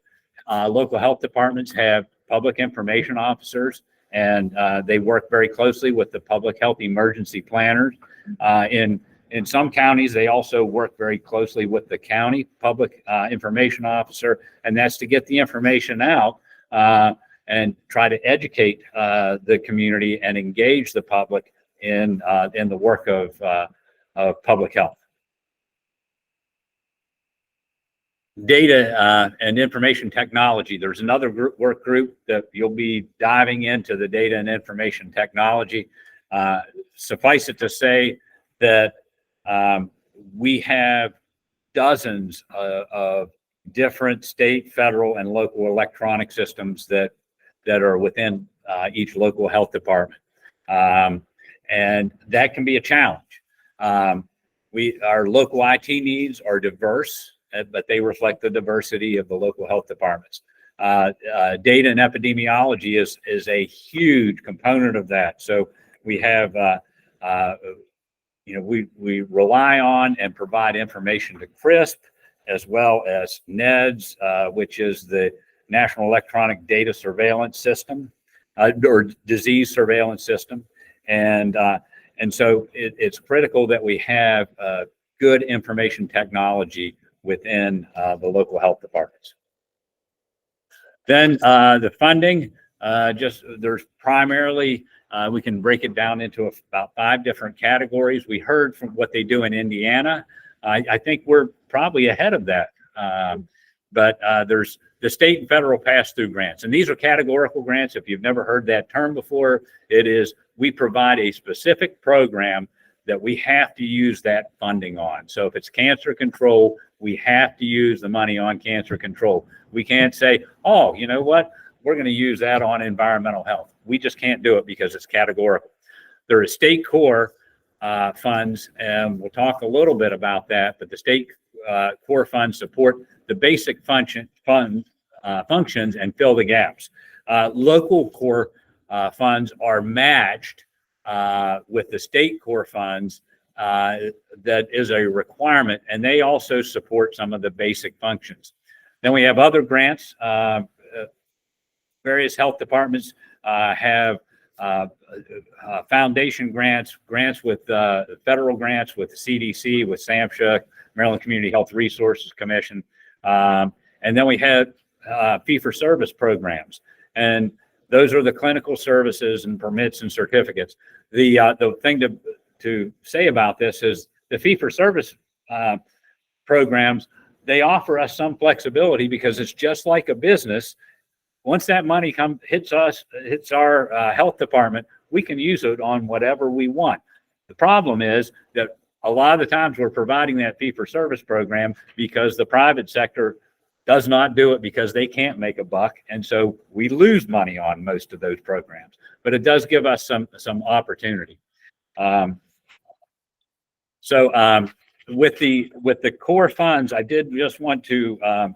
L: local health departments have public information officers, and they work very closely with the public health emergency planners. In some counties, they also work very closely with the county public information officer, and that's to get the information out and try to educate the community and engage the public in the work of public health. data and information technology. There's another work group that you'll be diving into the data and information technology. Suffice it to say that we have dozens of different state, federal, and local electronic systems that are within each local health department. And that can be a challenge. Our local IT needs are diverse, but they reflect the diversity of the local health departments. Data and epidemiology is a huge component of that. So we have, we rely on and provide information to CRISP, as well as NEDS, which is the National Electronic Data Surveillance System, or Disease Surveillance System. And so it's critical that we have good information technology within the local health departments. Then the funding, there's primarily, we can break it down into about 5 different categories. We heard from what they do in Indiana. I think we're probably ahead of that. But there's the state and federal pass-through grants. And these are categorical grants. If you've never heard that term before, it is we provide a specific program that we have to use that funding on. So if it's cancer control, we have to use the money on cancer control. We can't say, oh, you know what? We're going to use that on environmental health. We just can't do it because it's categorical. There is state core funds, and we'll talk a little bit about that, but the state core funds support the basic functions and fill the gaps. Local core funds are matched with the state core funds. That is a requirement, and they also support some of the basic functions. Then we have other grants. Various health departments have foundation grants with federal grants with the CDC, with SAMHSA, Maryland Community Health Resources Commission. And then we have fee-for-service programs. And those are the clinical services and permits and certificates. The thing to say about this is the fee-for-service programs, they offer us some flexibility because it's just like a business. Once that money hits our health department, we can use it on whatever we want. The problem is that a lot of the times we're providing that fee-for-service program because the private sector does not do it because they can't make a buck. And so we lose money on most of those programs, but it does give us some opportunity. With the core funds, I did just want to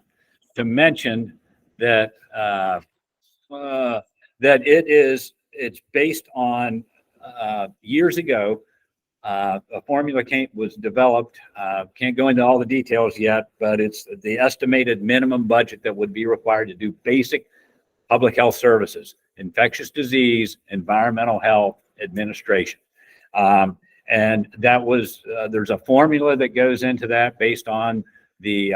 L: mention that it's based on years ago. A formula was developed. Can't go into all the details yet, but it's the estimated minimum budget that would be required to do basic public health services, infectious disease, environmental health, administration. And that was, there's a formula that goes into that based on the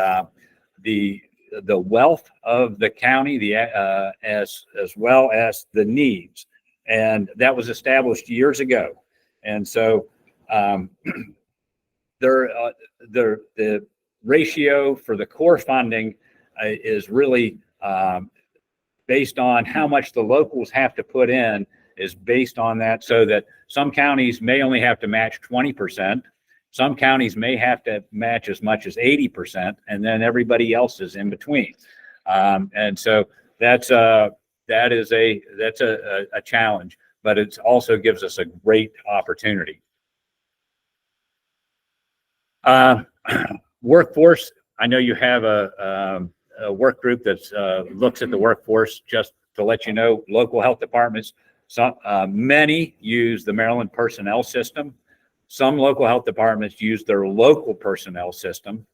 L: wealth of the county, as well as the needs. And that was established years ago. And so the ratio for the core funding is really based on how much the locals have to put in, is based on that, so that some counties may only have to match 20%. Some counties may have to match as much as 80%, and then everybody else is in between. And so that's a challenge, but it also gives us a great opportunity. Workforce, I know you have a work group that looks at the workforce. Just to let you know, local health departments, many use the Maryland personnel system. Some local health departments use their local personnel system.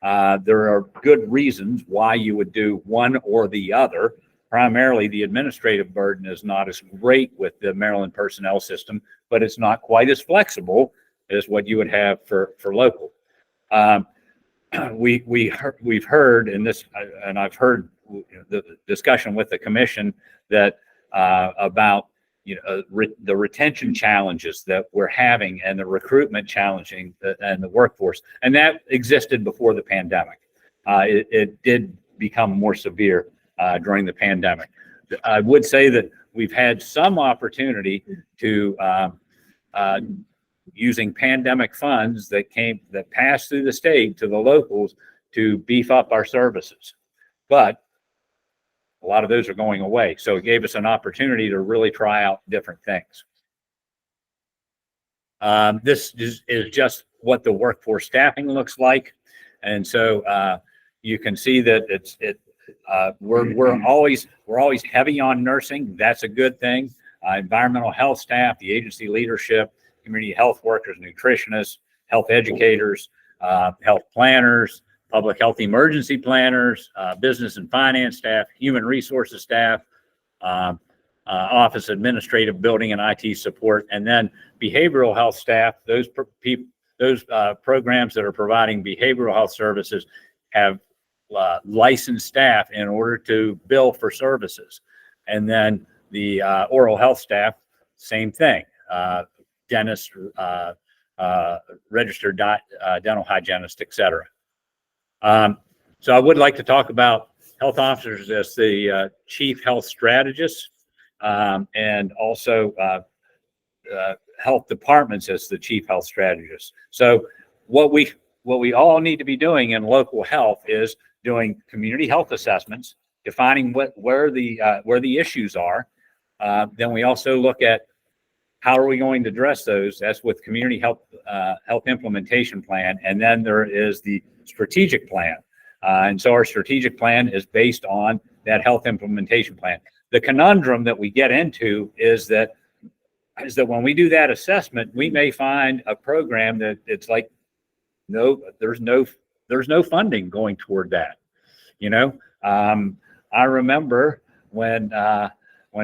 L: There are good reasons why you would do one or the other. Primarily, the administrative burden is not as great with the Maryland personnel system, but it's not quite as flexible as what you would have for local. We've heard in this, and I've heard the discussion with the commission that about the retention challenges that we're having and the recruitment challenging and the workforce, and that existed before the pandemic. it did become more severe during the pandemic. I would say that we've had some opportunity to using pandemic funds that passed through the state to the locals to beef up our services. But a lot of those are going away. So it gave us an opportunity to really try out different things. This is just what the workforce staffing looks like. And so you can see that we're always heavy on nursing. That's a good thing. Environmental health staff, the agency leadership, community health workers, nutritionists, health educators, health planners, public health emergency planners, business and finance staff, human resources staff, office administrative, building and IT support, and then behavioral health staff. Those programs that are providing behavioral health services have licensed staff in order to bill for services. And then the oral health staff, same thing. Dentists, registered dental hygienist, et cetera. So I would like to talk about health officers as the chief health strategist, and also health departments as the chief health strategist. So what we all need to be doing in local health is doing community health assessments, defining where the issues are. Then we also look at how are we going to address those. That's with community health implementation plan, and then there is the strategic plan. And so our strategic plan is based on that health implementation plan. The conundrum that we get into is that when we do that assessment, we may find a program that it's like, no, there's no funding going toward that. I remember when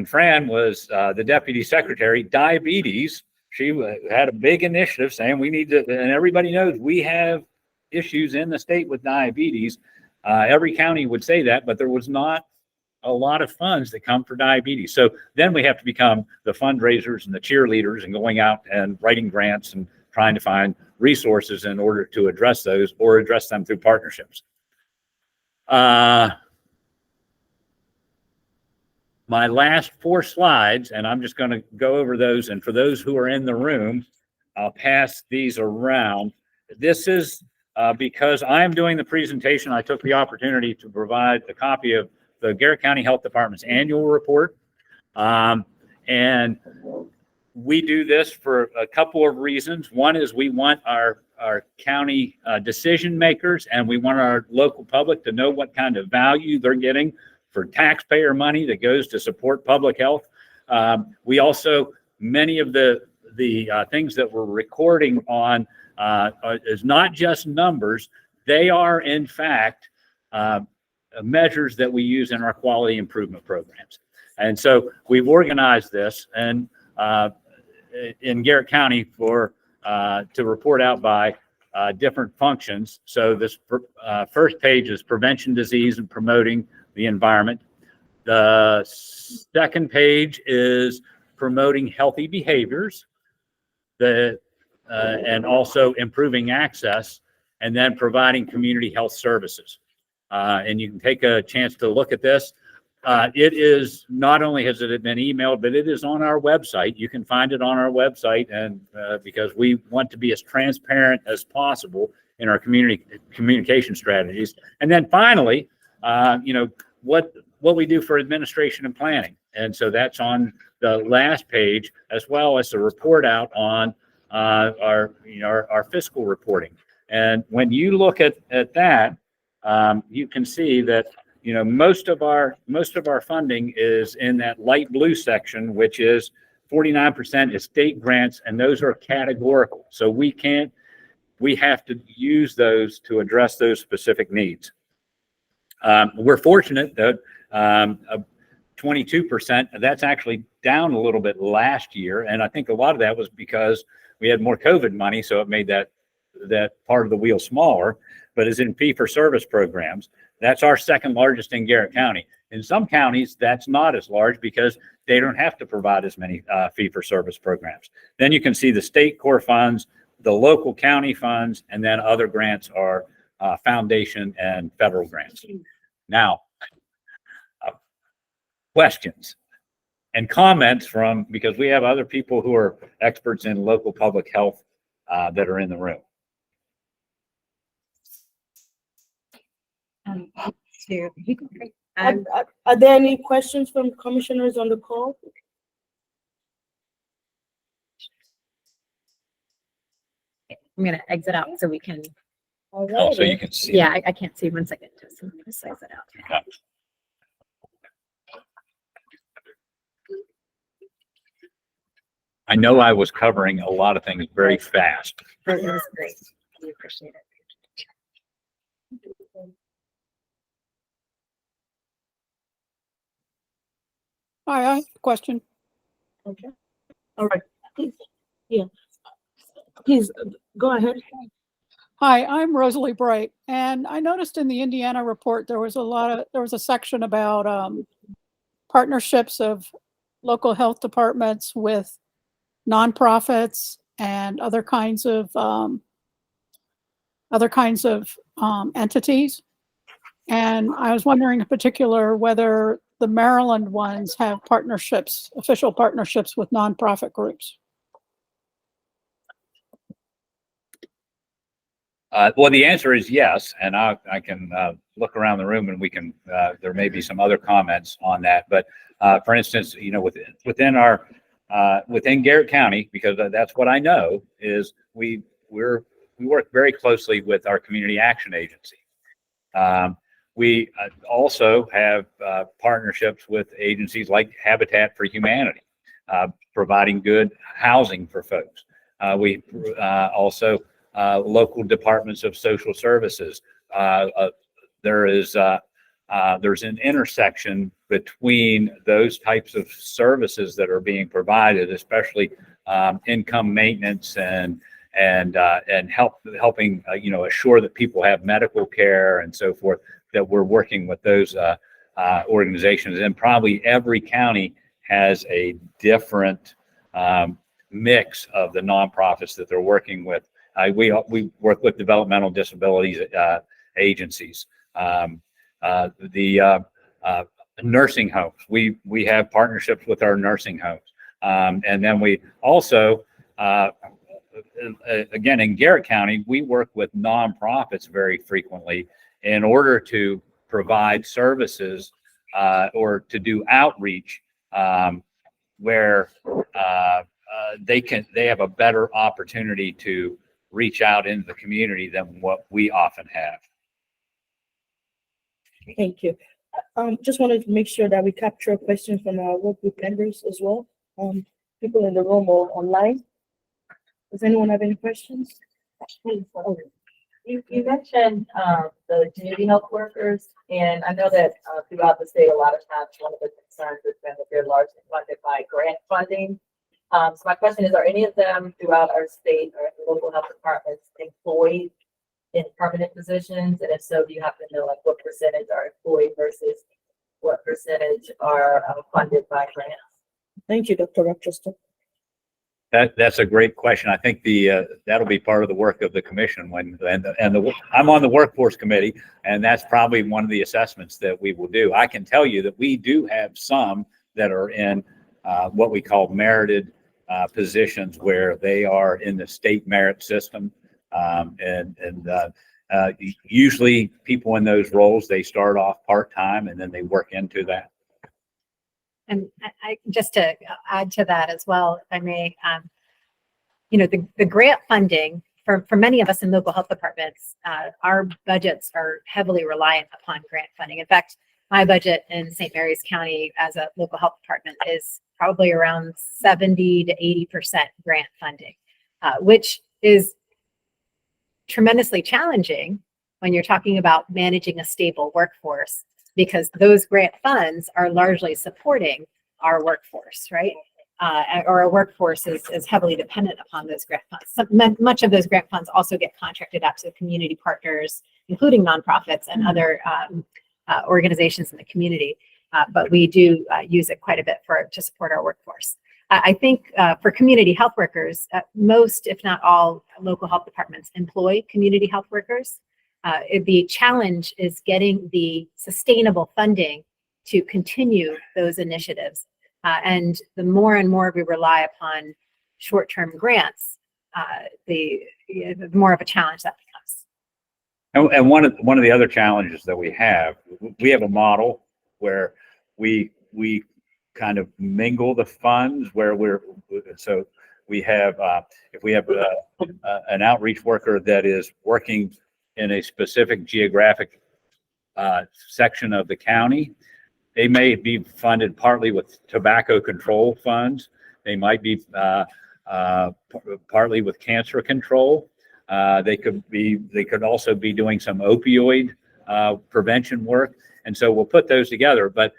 L: Fran was the deputy secretary, diabetes, she had a big initiative saying we need to, and everybody knows we have issues in the state with diabetes. Every county would say that, but there was not a lot of funds that come for diabetes. So then we have to become the fundraisers and the cheerleaders and going out and writing grants and trying to find resources in order to address those or address them through partnerships. My last 4 slides, and I'm just going to go over those. And for those who are in the room, I'll pass these around. This is because I am doing the presentation. I took the opportunity to provide a copy of the Garrett County Health Department's annual report. And we do this for a couple of reasons. One is we want our county decision makers, and we want our local public to know what kind of value they're getting for taxpayer money that goes to support public health. We also, many of the things that we're recording on is not just numbers. They are, in fact, measures that we use in our quality improvement programs. And so we've organized this and in Garrett County to report out by different functions. So this first page is prevention, disease, and promoting the environment. The second page is promoting healthy behaviors, and also improving access, and then providing community health services. And you can take a chance to look at this. It is, not only has it been emailed, but it is on our website. You can find it on our website, and because we want to be as transparent as possible in our communication strategies. And then finally, what we do for administration and planning. And so that's on the last page, as well as the report out on our fiscal reporting. And when you look at that, you can see that most of our funding is in that light blue section, which is 49% is state grants, and those are categorical. So we have to use those to address those specific needs. We're fortunate that 22%, that's actually down a little bit last year. And I think a lot of that was because we had more COVID money, so it made that part of the wheel smaller, but is in fee-for-service programs. That's our second largest in Garrett County. In some counties, that's not as large because they don't have to provide as many fee-for-service programs. Then you can see the state core funds, the local county funds, and then other grants are foundation and federal grants. Now, questions and comments from, because we have other people who are experts in local public health that are in the room.
A: Are there any questions from commissioners on the call?
D: I'm gonna exit out so we can,
A: All
L: Oh,
A: right.
L: so you can see.
D: yeah, I can't see 1 second. Just exit out.
L: Yeah. I know I was covering a lot of things very fast.
D: It was great. We appreciate it.
C: Hi, I have a question.
A: Okay. All right. Please. Yeah. Please go ahead.
C: Hi, I'm Rosalie Bright, and I noticed in the Indiana report, there was a section about partnerships of local health departments with nonprofits and other kinds of entities. And I was wondering in particular whether the Maryland ones have partnerships, official partnerships with nonprofit groups.
L: Well, the answer is yes, and I can look around the room and we can. There may be some other comments on that, but for instance, you know, within our within Garrett County, because that's what I know is we work very closely with our community action agency. We also have partnerships with agencies like Habitat for Humanity, providing good housing for folks. We also local departments of social services. There's an intersection between those types of services that are being provided, especially income maintenance and helping you know, assure that people have medical care and so forth, that we're working with those organizations. And probably every county has a different mix of the nonprofits that they're working with. We work with developmental disabilities agencies, the nursing homes. We have partnerships with our nursing homes, and then we also, again, in Garrett County, we work with nonprofits very frequently in order to provide services or to do outreach where they have a better opportunity to reach out into the community than what we often have.
A: Thank you. Just wanted to make sure that we capture questions from our work group members as well. People in the room or online. Does anyone have any questions? Please.
N: You mentioned the community health workers, and I know that throughout the state, a lot of times one of the concerns has been that they're largely funded by grant funding. So my question is, are any of them throughout our state or local health departments employed in permanent positions? And if so, do you happen to know like what percentage are employed versus what percentage are funded by grants?
A: Thank you, Dr. Rochester.
L: That's a great question. I think that'll be part of the work of the commission I'm on the workforce committee, and that's probably one of the assessments that we will do. I can tell you that we do have some that are in what we call merited positions, where they are in the state merit system, usually people in those roles, they start off part-time and then they work into that.
D: And I just to add to that as well, if I may, you know, the grant funding for many of us in local health departments, our budgets are heavily reliant upon grant funding. In fact, my budget in St. Mary's County as a local health department is probably around 70 to 80% grant funding, which is tremendously challenging when you're talking about managing a stable workforce, because those grant funds are largely supporting our workforce, right? Or our workforce is heavily dependent upon those grant funds. Much of those grant funds also get contracted out to community partners, including nonprofits and other organizations in the community. But we do use it quite a bit to support our workforce. I think for community health workers, most, if not all, local health departments employ community health workers. The challenge is getting the sustainable funding to continue those initiatives. And the more and more we rely upon short-term grants, the more of a challenge that becomes.
L: And one of the other challenges that we have a model where we kind of mingle the funds where we have if we have an outreach worker that is working in a specific geographic section of the county, they may be funded partly with tobacco control funds. They might be partly with cancer control. They could also be doing some opioid prevention work. And so we'll put those together. But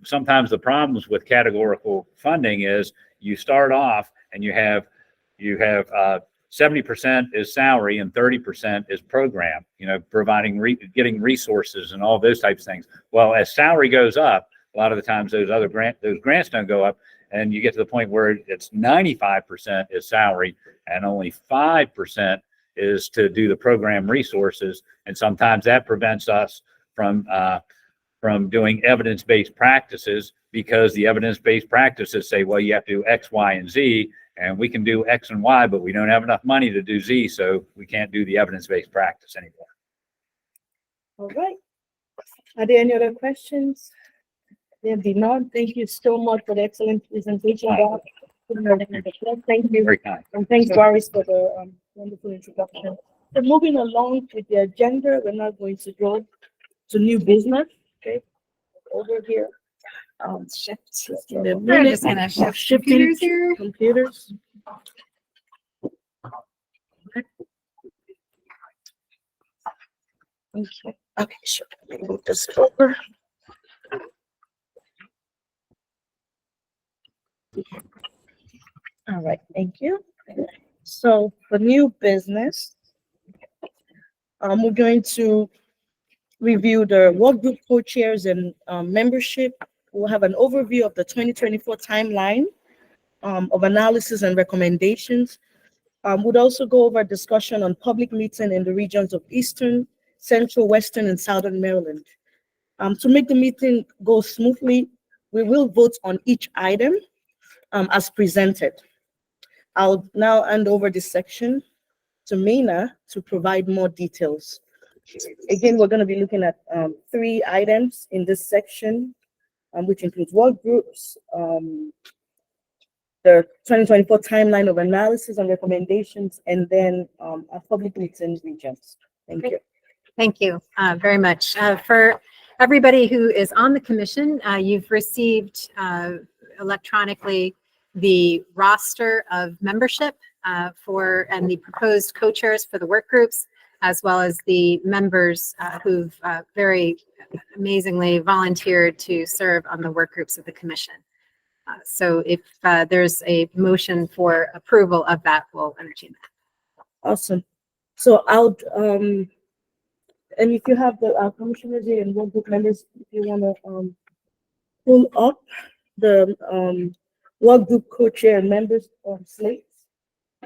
L: sometimes the problems with categorical funding is you start off and you have 70% is salary and 30% is program, providing, getting resources and all those types of things. Well, as salary goes up, a lot of the times those grants don't go up, and you get to the point where it's 95% is salary and only 5% is to do the program resources. And sometimes that prevents us from doing evidence-based practices, because the evidence-based practices say, well, you have to do X, Y, and Z, and we can do X and Y, but we don't have enough money to do Z, so we can't do the evidence-based practice anymore.
A: All right. Are there any other questions? There be none. Thank you so much for the excellent presentation. Bob. Thank you.
L: Very kind.
A: And thanks, Boris, for the wonderful introduction. So moving along with the agenda, we're now going to go to new business. Okay, over here.
D: Shift.
A: We're
D: We're just gonna shift computers here.
A: Computers. Okay. Okay, sure. Let me move this over. All right, thank you. So for new business, we're going to review the work group co-chairs and membership. We'll have an overview of the 2024 timeline of analysis and recommendations. We'll also go over a discussion on public meeting in the regions of Eastern, Central, Western, and Southern Maryland. To make the meeting go smoothly, we will vote on each item as presented. I'll now hand over this section to Mina to provide more details. Again, we're going to be looking at 3 items in this section, which includes work groups, the 2024 timeline of analysis and recommendations, and then our public meeting regions. Thank you.
D: Thank you very much. For everybody who is on the commission, you've received electronically the roster of membership and the proposed co-chairs for the work groups, as well as the members who've very amazingly volunteered to serve on the work groups of the commission. So if there's a motion for approval of that, we'll entertain that.
A: Awesome. So I'll, and if you have the commissioners here and work group members, if you want to pull up the work group co-chair and members slates,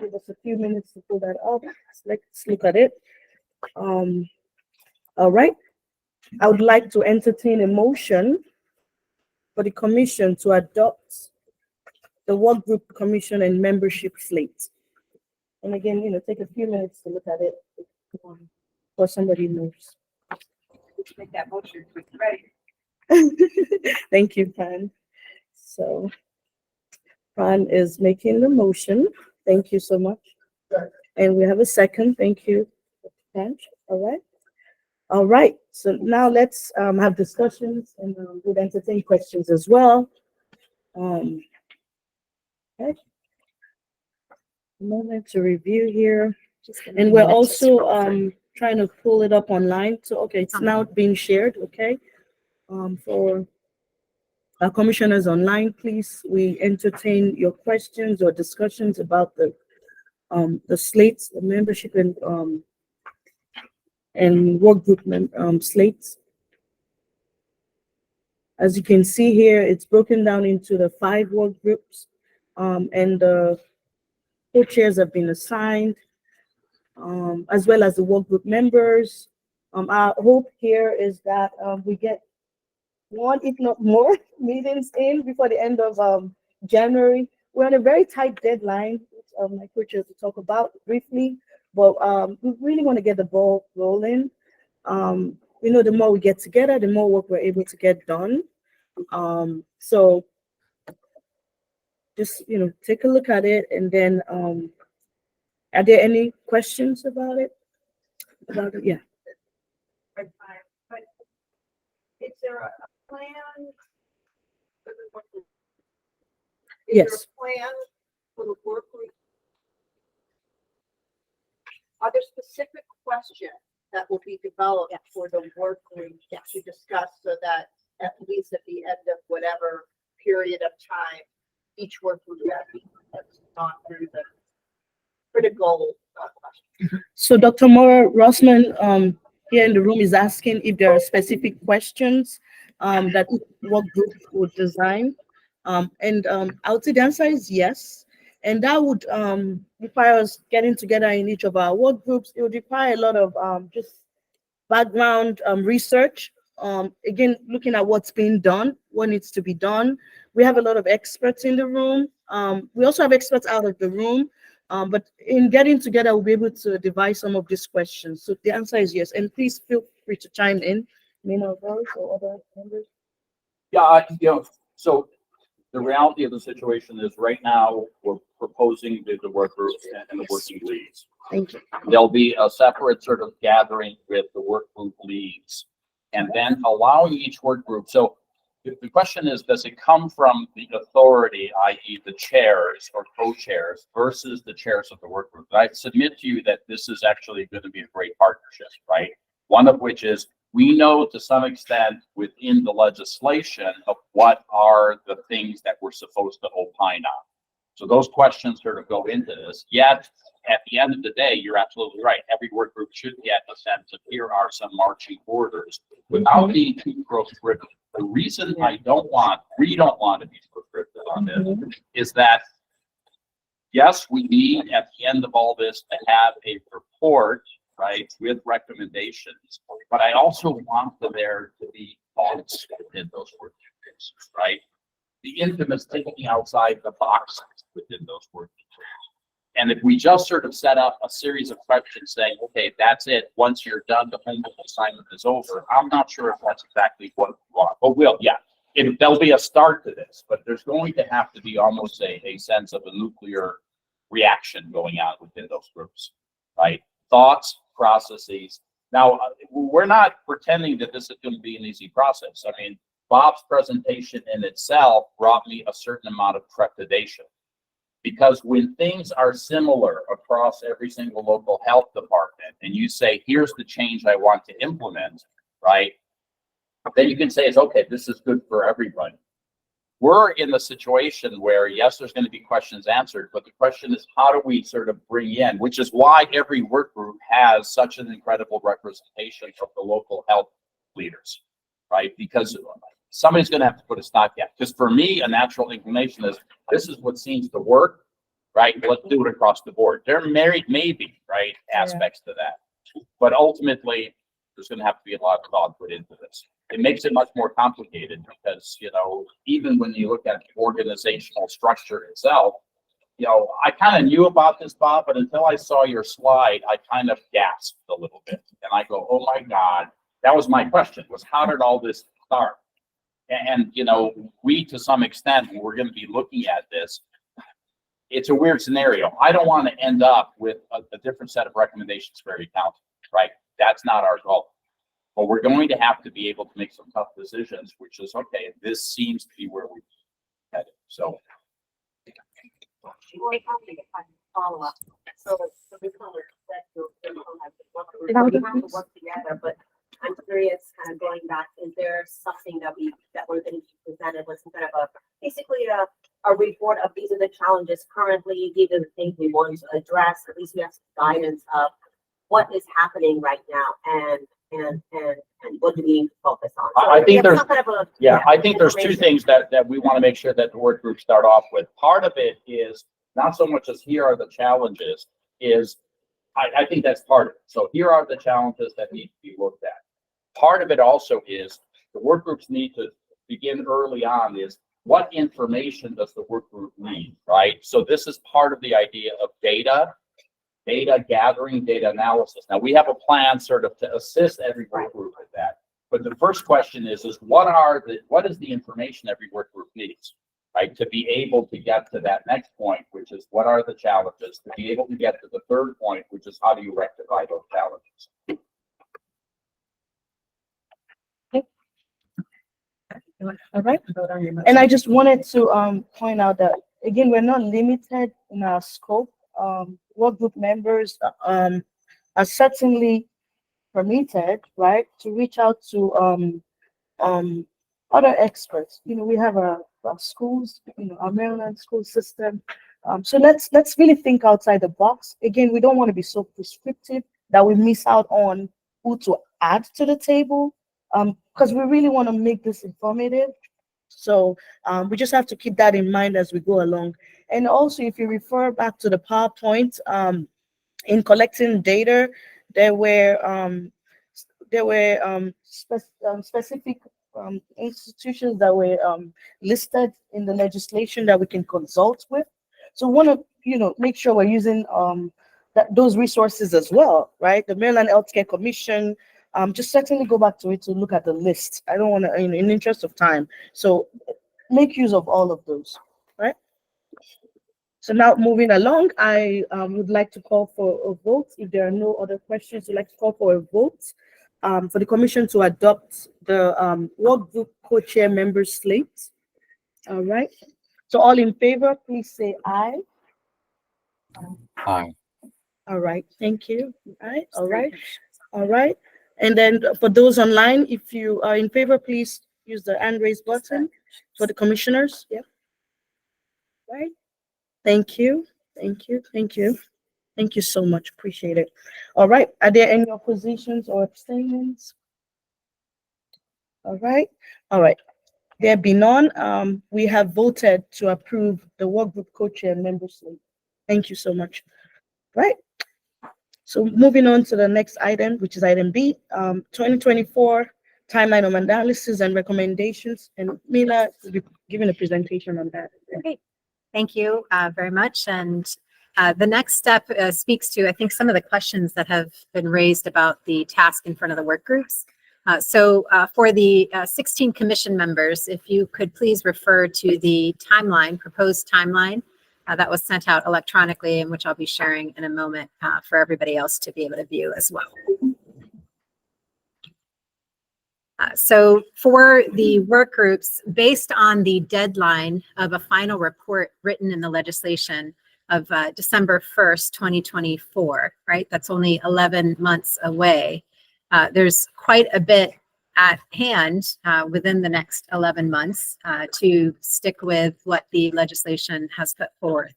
A: give us a few minutes to pull that up. Let's look at it. All right. I would like to entertain a motion for the commission to adopt the work group commission and membership slate. And again, take a few minutes to look at it for somebody knows.
E: Make that motion when it's ready.
A: Thank you, Fran. So Fran is making the motion. Thank you so much. And we have a second. Thank you. All right. All right. So now let's have discussions, and we'll entertain questions as well. Okay. A moment to review here. And we're also trying to pull it up online. So, okay, it's now being shared. Okay. For our commissioners online, please, we entertain your questions or discussions about the slates, the membership and work group slates. As you can see here, it's broken down into the 5 work groups, and the co-chairs have been assigned, as well as the work group members, Our hope here is that we get one, if not more, meetings in before the end of January. We're on a very tight deadline, which my co-chairs will talk about briefly, but we really want to get the ball rolling. The more we get together, the more work we're able to get done. So just, take a look at it, and then are there any questions about it? Yeah.
K: But is there a plan? Is there
A: Yes.
K: a plan for the work group? Are there specific questions that will be developed for the work group to discuss, so that at least at the end of whatever period of time, each work group has gone through the critical questions?
A: So Dr. Maura Rossman here in the room is asking if there are specific questions that work group would design. And I would say the answer is yes. And that would require us getting together in each of our work groups. It would require a lot of just background research. Again, looking at what's being done, what needs to be done. We have a lot of experts in the room. We also have experts out of the room. But in getting together, we'll be able to devise some of these questions. So the answer is yes. And please feel free to chime in, Mina or other members.
I: Yeah, so the reality of the situation is right now we're proposing the work group and the working leads.
A: Thank you.
I: There'll be a separate sort of gathering with the work group leads and then allowing each work group. So the question is, does it come from the authority, i.e. the chairs or co-chairs versus the chairs of the work group? I submit to you that this is actually going to be a great partnership, right? One of which is we know to some extent within the legislation of what are the things that we're supposed to opine on. So those questions sort of go into this. Yet at the end of the day, you're absolutely right. Every work group should get a sense of here are some marching orders without being too proscriptive. The reason we don't want to be prescriptive on this is that, yes, we need at the end of all this to have a report, right, with recommendations, but I also want there to be thoughts within those working groups, right? The infamous thinking outside the box within those working groups. And if we just sort of set up a series of questions saying, okay, that's it. Once you're done, the homework assignment is over. I'm not sure if that's exactly what we want, but there'll be a start to this, but there's going to have to be almost a sense of a nuclear reaction going on within those groups, right? Thoughts, processes. Now, we're not pretending that this is going to be an easy process. I mean, Bob's presentation in itself brought me a certain amount of trepidation. Because when things are similar across every single local health department, and you say, here's the change I want to implement, right? Then you can say, it's okay, this is good for everybody. We're in the situation where, yes, there's going to be questions answered, but the question is, how do we sort of bring in, which is why every work group has such an incredible representation of the local health leaders, right? Because somebody's going to have to put a stopgap. Because for me, a natural inclination is, this is what seems to work, right? Let's do it across the board. There may be, right, aspects to that. But ultimately, there's going to have to be a lot of thought put into this. It makes it much more complicated because, even when you look at the organizational structure itself, I kind of knew about this, Bob, but until I saw your slide, I kind of gasped a little bit. And I go, oh my God, that was my question, was how did all this start? And, we, to some extent, we're going to be looking at this. It's a weird scenario. I don't want to end up with a different set of recommendations for every county, right? That's not our goal. But we're going to have to be able to make some tough decisions, which is, okay, this seems to be where we're headed. So.
N: Follow up. So we can have to work together, but I'm curious, kind of going back, is there something that we're going to be presented with some kind of basically a report of these are the challenges currently, these are the things we want to address, at least we have some guidance of what is happening right now and what do we need to focus on? So
I: I think there's
N: some kind of
I: I think there's two things that we want to make sure that the work group start off with. Part of it is not so much as here are the challenges, is I think that's part of it. So here are the challenges that need to be looked at. Part of it also is the work groups need to begin early on is what information does the work group need, right? So this is part of the idea of data gathering, data analysis. Now we have a plan sort of to assist every work group with that. But the first question is what is the information every work group needs, right? To be able to get to that next point, which is what are the challenges, to be able to get to the third point, which is how do you rectify those challenges?
A: All right. And I just wanted to point out that again, we're not limited in our scope. Work group members are certainly permitted, right, to reach out to other experts. You know, we have our schools, you know, our Maryland school system. So let's really think outside the box. Again, we don't want to be so prescriptive that we miss out on who to add to the table, because we really want to make this informative. So we just have to keep that in mind as we go along. And also, if you refer back to the PowerPoint, in collecting data, there were specific institutions that were listed in the legislation that we can consult with. So we want to, you know, make sure we're using those resources as well, right? The Maryland Healthcare Commission. Just certainly go back to it to look at the list. I don't want to, in the interest of time. So make use of all of those, right? So now moving along, I would like to call for a vote. If there are no other questions, I'd like to call for a vote for the commission to adopt the work group co-chair member slate. All right. So all in favor, please say aye.
M: Aye.
A: All right. Thank you. Aye. All right. All right. And then for those online, if you are in favor, please use the hand raise button for the commissioners. Yeah. Right. Thank you. Thank you. Thank you. Thank you so much. Appreciate it. All right. Are there any oppositions or abstentions? All right. All right. There be none. We have voted to approve the work group co-chair member slate. Thank you so much. Right. So moving on to the next item, which is item B, 2024 timeline of analysis and recommendations. And Mila will be giving a presentation on that.
D: Great. Thank you very much. And the next step speaks to, I think, some of the questions that have been raised about the task in front of the work groups. So for the 16 commission members, if you could please refer to the timeline, proposed timeline that was sent out electronically, and which I'll be sharing in a moment for everybody else to be able to view as well. So for the work groups, based on the deadline of a final report written in the legislation of December 1st, 2024, right? That's only 11 months away. There's quite a bit at hand within the next 11 months to stick with what the legislation has put forth.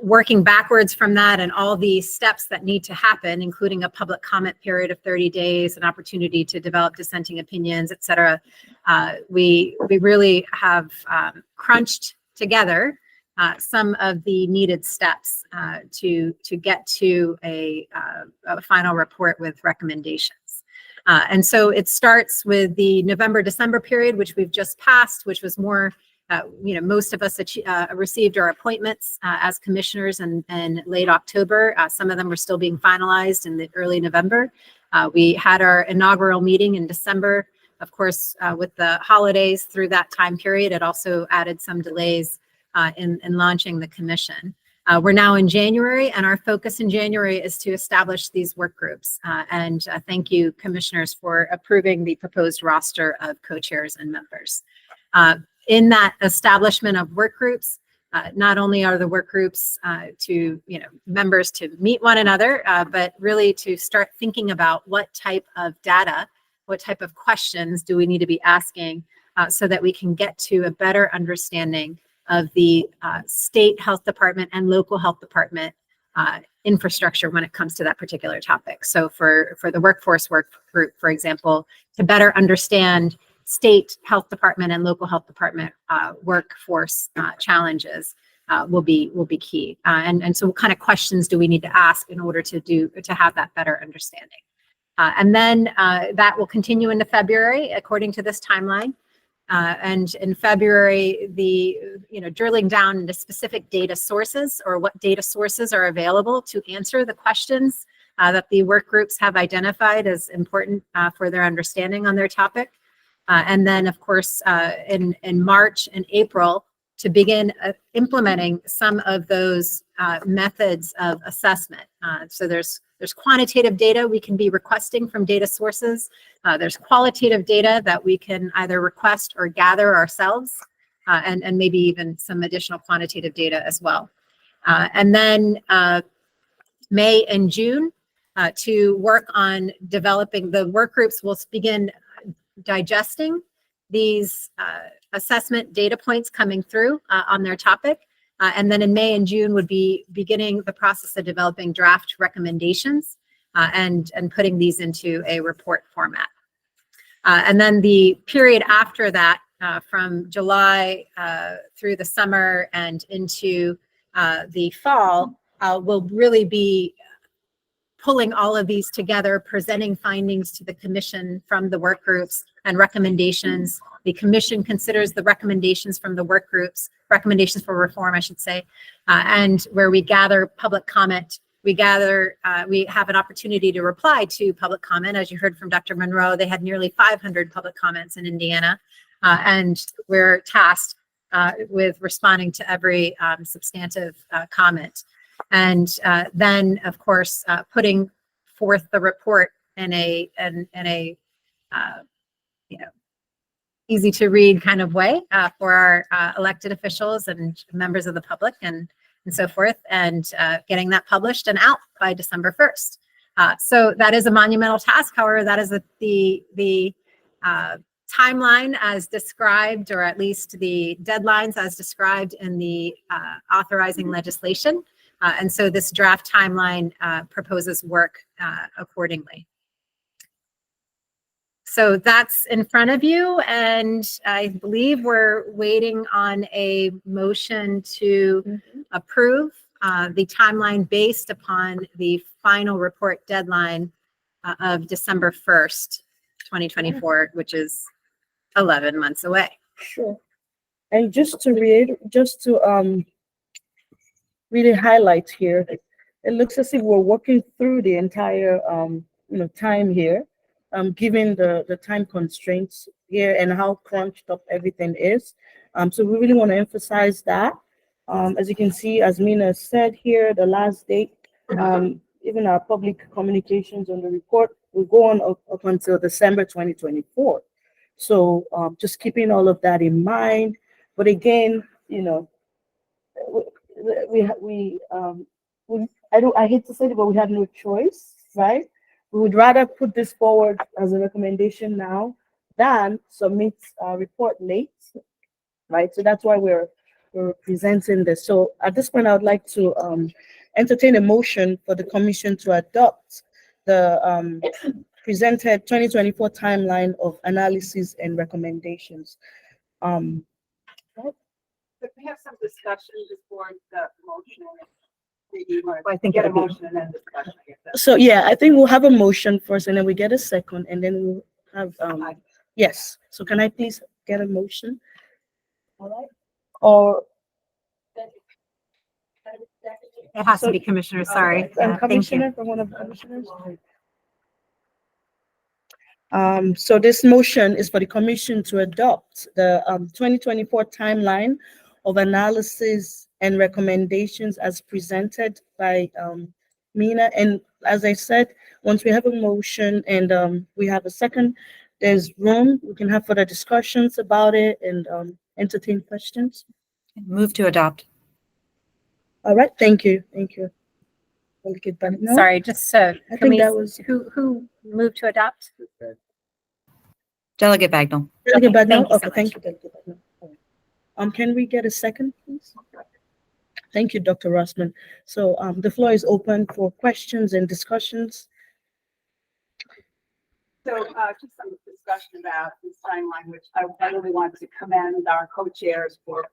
D: Working backwards from that and all the steps that need to happen, including a public comment period of 30 days, an opportunity to develop dissenting opinions, et cetera, we really have crunched together some of the needed steps to get to a final report with recommendations. And so it starts with the November-December period, which we've just passed, which was more, most of us received our appointments as commissioners in late October. Some of them were still being finalized in the early November. We had our inaugural meeting in December. Of course, with the holidays through that time period, it also added some delays in launching the commission. We're now in January, and our focus in January is to establish these work groups. And thank you, commissioners, for approving the proposed roster of co-chairs and members. In that establishment of work groups, not only are the work groups members to meet one another, but really to start thinking about what type of data, what type of questions do we need to be asking so that we can get to a better understanding of the state health department and local health department infrastructure when it comes to that particular topic. So for the workforce work group, for example, to better understand state health department and local health department workforce challenges. will be key. And so what kind of questions do we need to ask in order to have that better understanding? And then that will continue into February according to this timeline. And in February, drilling down into specific data sources or what data sources are available to answer the questions that the work groups have identified as important for their understanding on their topic. And then, of course, in March and April, to begin implementing some of those methods of assessment. So there's quantitative data we can be requesting from data sources. There's qualitative data that we can either request or gather ourselves, and maybe even some additional quantitative data as well. And then May and June to work on developing, the work groups will begin digesting these assessment data points coming through on their topic. And then in May and June would be beginning the process of developing draft recommendations and putting these into a report format. And then the period after that, from July through the summer and into the fall, will really be pulling all of these together, presenting findings to the commission from the work groups and recommendations. The commission considers the recommendations from the work groups, recommendations for reform, I should say, and where we gather public comment. We have an opportunity to reply to public comment. As you heard from Dr. Monroe, they had nearly 500 public comments in Indiana, and we're tasked with responding to every substantive comment. And then, of course, putting forth the report in a easy to read kind of way for our elected officials and members of the public and so forth, and getting that published and out by December 1st. So that is a monumental task. However, that is the timeline as described, or at least the deadlines as described in the authorizing legislation. And so this draft timeline proposes work accordingly. So that's in front of you, and I believe we're waiting on a motion to approve the timeline based upon the final report deadline of December 1st, 2024, which is 11 months away.
A: Sure. And just to really highlight here, it looks as if we're working through the entire time here, given the time constraints here and how crunched up everything is. So we really want to emphasize that. As you can see, as Mina said here, the last date, even our public communications on the report will go on up until December 2024. So just keeping all of that in mind. But again, I hate to say it, but we have no choice, right? We would rather put this forward as a recommendation now than submit a report late, right? So that's why we're presenting this. So at this point, I would like to entertain a motion for the commission to adopt the presented 2024 timeline of analysis and recommendations.
K: But we have some discussion before the motion.
D: I think
K: Get a
D: it'll be-
K: motion and then discussion. I guess that's-
A: So yeah, I think we'll have a motion first and then we get a second and then we'll have, yes. So can I please get a motion? All right. Or
D: It has to be commissioner, sorry.
A: And
D: Yeah, thank you.
A: commissioner, from one of the commissioners? So this motion is for the commission to adopt the 2024 timeline of analysis and recommendations as presented by Mina. And as I said, once we have a motion and we have a second, there's room, we can have further discussions about it and entertain questions.
O: Move to adopt.
A: All right, thank you, thank you. We'll get back now.
D: Sorry, just so,
A: I
D: can
A: think
D: we,
A: that was
D: who moved to adopt?
O: Delegate Bagnell.
A: Delegate Bagnell.
D: Thank you so
A: Okay, thank you, Delegate Bagnell. Can we get a second, please? Thank you, Dr. Rossman. So the floor is open for questions and discussions.
K: So just some discussion about this timeline, which I really want to commend our co-chairs for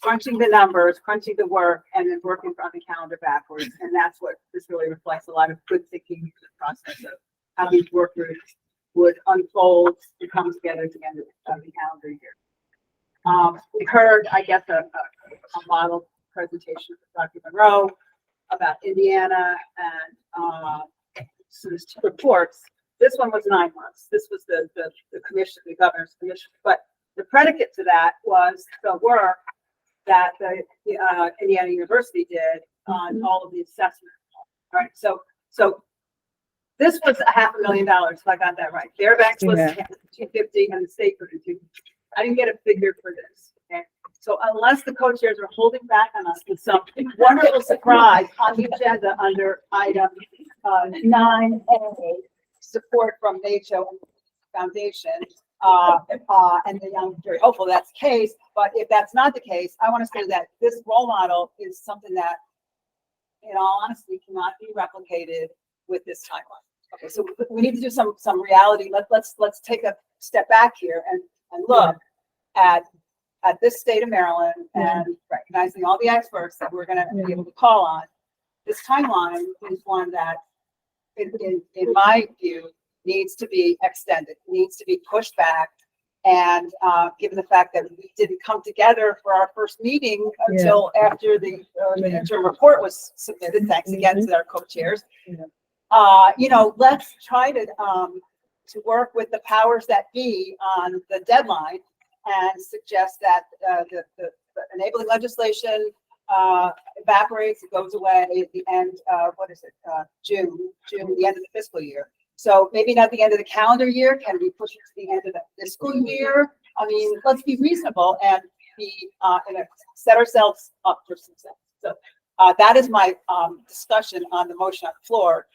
K: crunching the numbers, crunching the work, and then working on the calendar backwards. And that's what this really reflects, a lot of good thinking in the process of how these work groups would unfold to come together at the end of the calendar year. We heard, I guess, a model presentation from Dr. Monroe about Indiana and so there's two reports. This one was 9 months. This was the commission, the governor's commission. But the predicate to that was the work that the Indiana University did on all of the assessments. All right, so this was $500,000, if I got that right. Fairbanks was 250 and the state put in 250. I didn't get a figure for this. Okay, so unless the co-chairs are holding back on us with some wonderful surprise on the agenda under item 9A, support from NACCHO Foundation, and then I'm very hopeful that's the case. But if that's not the case, I want to say that this role model is something that, in all honesty, cannot be replicated with this timeline. Okay, so we need to do some reality. Let's take a step back here and look at this state of Maryland and recognizing all the experts that we're going to be able to call on. This timeline is one that, in my view, needs to be extended, needs to be pushed back. And given the fact that we didn't come together for our first meeting until after the interim report was submitted, thanks again to our co-chairs. Let's try to work with the powers that be on the deadline and suggest that the enabling legislation evaporates, it goes away at the end of, June, the end of the fiscal year. So maybe not the end of the calendar year, can we push it to the end of the fiscal year? I mean, let's be reasonable and be, set ourselves up for success. So that is my discussion on the motion on the floor.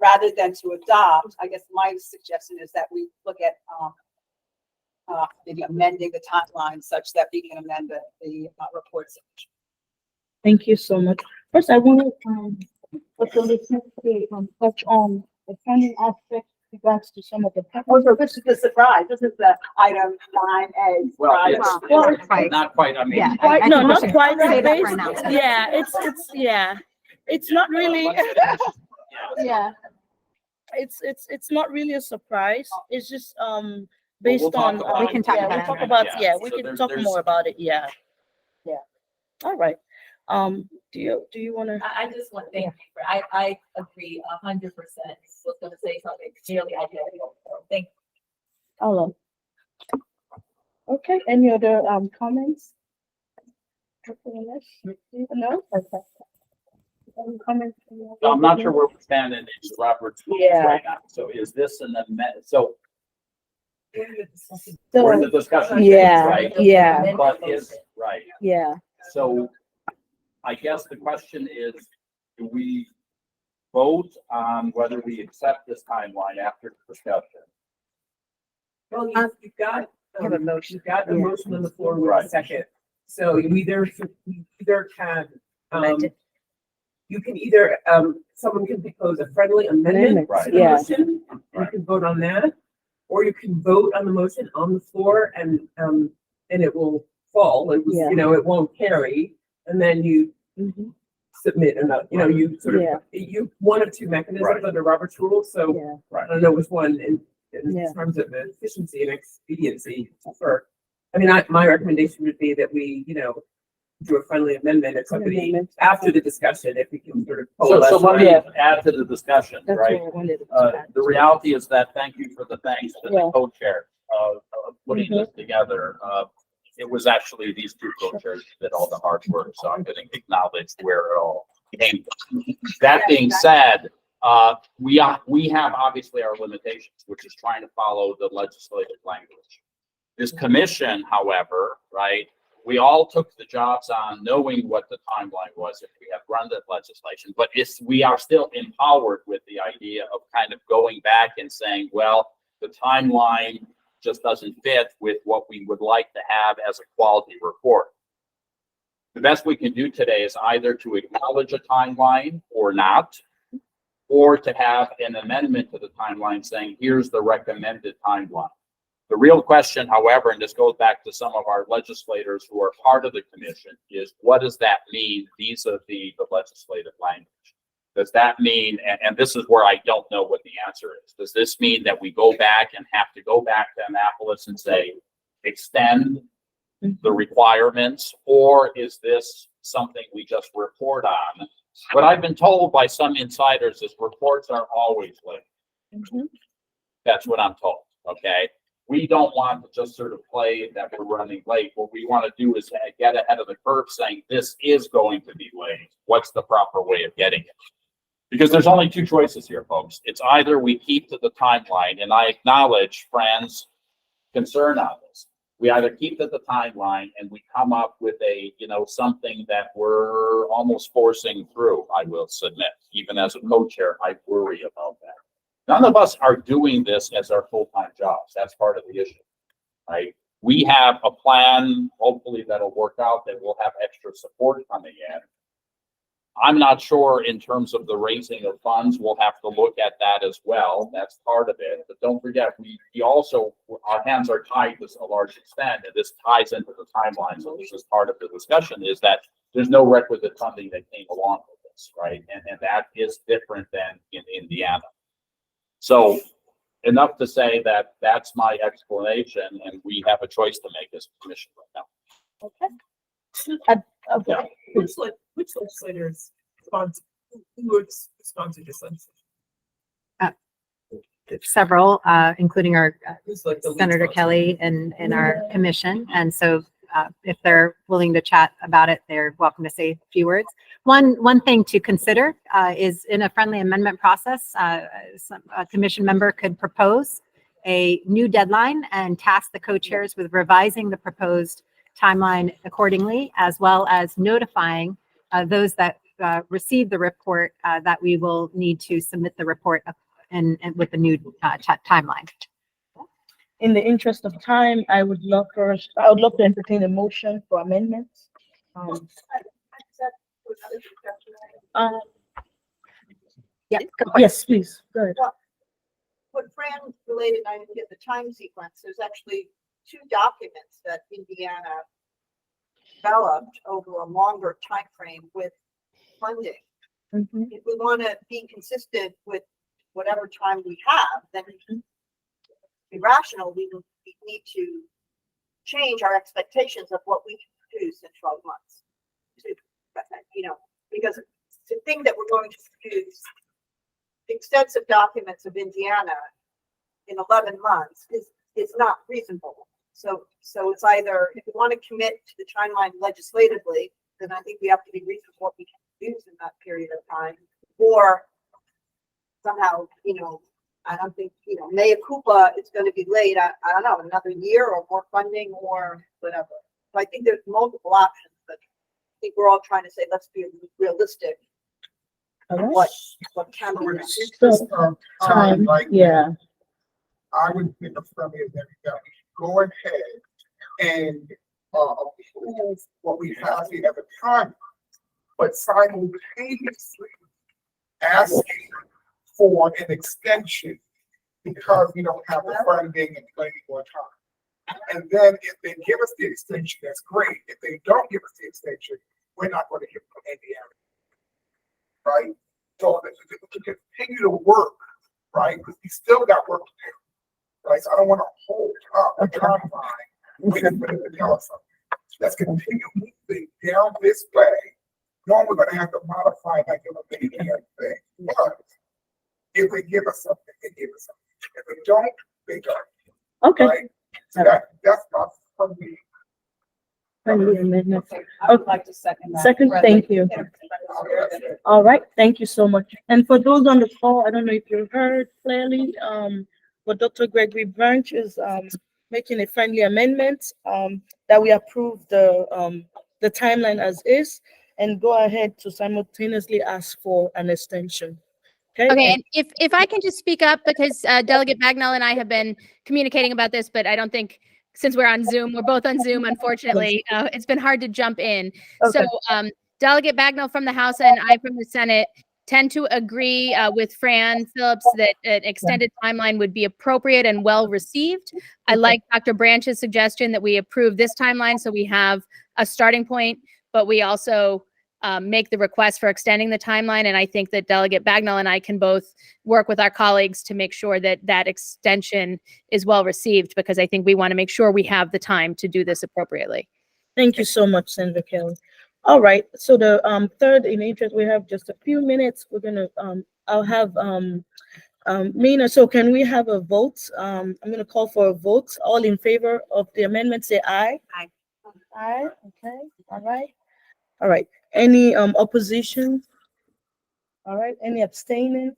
K: Rather than to adopt, I guess my suggestion is that we look at maybe amending the timeline such that we can amend the report.
A: Thank you so much. First, I want to touch on the funding aspect with regards to some of the.
K: So this is the surprise. This is the item 9A.
L: Well,
K: surprise.
L: it's not quite, I mean.
A: Quite, no, not quite.
D: Say that
A: It's
D: for announcement.
A: it's not really. It's not really a surprise. It's just based
L: We'll talk
A: on
L: about
D: We can talk
A: we'll
D: about it.
A: talk about we
L: So
A: can talk
L: there's-
A: more about it. Yeah. All right. Do you want to?
N: I just want to thank you for, I agree 100%. Was going to say something clearly identical. So thank you.
A: Hello. Okay. Any other comments? No. Okay. Any comments?
I: So I'm not sure where we stand in Robert's rules
A: Yeah.
I: right now. So is this an amendment? So we're in
A: So,
I: the discussion.
A: yeah,
I: Right?
A: yeah.
I: But right.
A: yeah.
I: So I guess the question is, do we vote on whether we accept this timeline after the discussion?
E: Well, you've got,
D: have a motion.
E: you've got the
A: Yeah.
E: motion on the floor with a
I: Right.
E: second. So you either can,
D: Amend it.
E: you can either, someone can propose a friendly amendment
I: Right.
E: to the
A: Yeah.
E: motion, and you
I: Right.
E: can vote on that. Or you can vote on the motion on the floor and it will fall. It was,
A: Yeah.
E: it won't carry. And then you
A: Mhm.
E: submit another, you sort of,
A: Yeah.
E: you, one of two mechanisms
I: Right.
E: under Robert's rules. So
A: Yeah.
E: I don't know which one in
A: Yeah.
E: terms of efficiency and expediency for. I mean, my recommendation would be that we, do a friendly amendment at somebody
A: Amendment.
E: after the discussion, if we can sort of.
I: So
E: coalesce
I: let me
E: around-
I: add to the discussion,
A: That's
I: right?
A: what I wanted to add.
I: The reality is that, thank you for the thanks to
A: Yeah.
I: the co-chair of putting this together. It was actually these two co-chairs that did all the hard work, so I'm going to acknowledge where it all came from. That being said, we have obviously our limitations, which is trying to follow the legislative language. This commission, however, right, we all took the jobs on knowing what the timeline was if we have run the legislation, but we are still empowered with the idea of kind of going back and saying, well, the timeline just doesn't fit with what we would like to have as a quality report. The best we can do today is either to acknowledge a timeline or not, or to have an amendment to the timeline saying, here's the recommended timeline. The real question, however, and this goes back to some of our legislators who are part of the commission, is what does that mean vis-a-vis the legislative language? Does that mean, and this is where I don't know what the answer is, does this mean that we go back and have to go back to Annapolis and say, extend the requirements, or is this something we just report on? What I've been told by some insiders is reports are always late. That's what I'm told, okay? We don't want to just sort of play that we're running late. What we want to do is get ahead of the curve saying this is going to be late. What's the proper way of getting it? Because there's only two choices here, folks. It's either we keep to the timeline, and I acknowledge Fran's concern on this. We either keep to the timeline and we come up with a, something that we're almost forcing through, I will submit. Even as a co-chair, I worry about that. None of us are doing this as our full-time jobs. That's part of the issue, right? We have a plan, hopefully that'll work out, that we'll have extra support coming in. I'm not sure in terms of the raising of funds, we'll have to look at that as well. That's part of it. But don't forget, we also, our hands are tied to a large extent, and this ties into the timeline. So this is part of the discussion, is that there's no requisite funding that came along with this, right? And that is different than in Indiana. So enough to say that that's my explanation, and we have a choice to make as a commission right now.
A: Okay.
E: Yeah. Which legislators sponsor, who would sponsor this legislation?
D: Several, including our
E: Who's like the lead
D: Senator
E: sponsor?
D: Kelly in our commission. And so if they're willing to chat about it, they're welcome to say a few words. One thing to consider is in a friendly amendment process, a commission member could propose a new deadline and task the co-chairs with revising the proposed timeline accordingly, as well as notifying those that receive the report that we will need to submit the report and with the new timeline.
A: In the interest of time, I would love to entertain a motion for amendments.
D: Yeah.
A: Yes, please, go ahead.
K: What Fran related, I didn't get the time sequence. There's actually 2 documents that Indiana developed over a longer time frame with funding. If we want to be consistent with whatever time we have, then be rational. We need to change our expectations of what we can produce in 12 months. Because to think that we're going to produce extensive documents of Indiana in 11 months is not reasonable. So it's either, if we want to commit to the timeline legislatively, then I think we have to be reasonable what we can produce in that period of time, or somehow, I don't think, Mea Culpa is going to be late. I don't know, another year or more funding or whatever. So I think there's multiple options, but I think we're all trying to say, let's be realistic. What can be done.
A: Time, yeah.
O: I would think of something that we go ahead and approve what we have here at the time, but simultaneously asking for an extension because we don't have the funding and plenty more time. And then if they give us the extension, that's great. If they don't give us the extension, we're not going to give them any area. Right? So to continue to work, right? Because we still got work to do. Right? So I don't want to hold up a timeline waiting for them to tell us something. Let's continue moving down this way. No, we're going to have to modify that give a baby thing. But if they give us something, they give us something. If they don't, they don't.
A: Okay.
O: Right? So that's not for me.
A: Friendly amendment.
N: I would like to second that.
A: Second, thank you. All right, thank you so much. And for those on the call, I don't know if you heard clearly, but Dr. Gregory Branch is making a friendly amendment that we approve the timeline as is, and go ahead to simultaneously ask for an extension.
P: Okay, and if I can just speak up, because Delegate Bagnall and I have been communicating about this, but I don't think, since we're on Zoom, we're both on Zoom, unfortunately, it's been hard to jump in.
A: Okay.
P: So Delegate Bagnall from the House and I from the Senate tend to agree with Fran Phillips that an extended timeline would be appropriate and well received. I like Dr. Branch's suggestion that we approve this timeline so we have a starting point, but we also make the request for extending the timeline. And I think that Delegate Bagnall and I can both work with our colleagues to make sure that that extension is well received, because I think we want to make sure we have the time to do this appropriately.
A: Thank you so much, Senator Kelly. All right, so the third in interest, we have just a few minutes. We're gonna I'll have Mina, so can we have a vote? I'm gonna call for a vote. All in favor of the amendment, say aye.
D: Aye.
A: Aye, okay, all right. All right, any opposition? All right, any abstaining?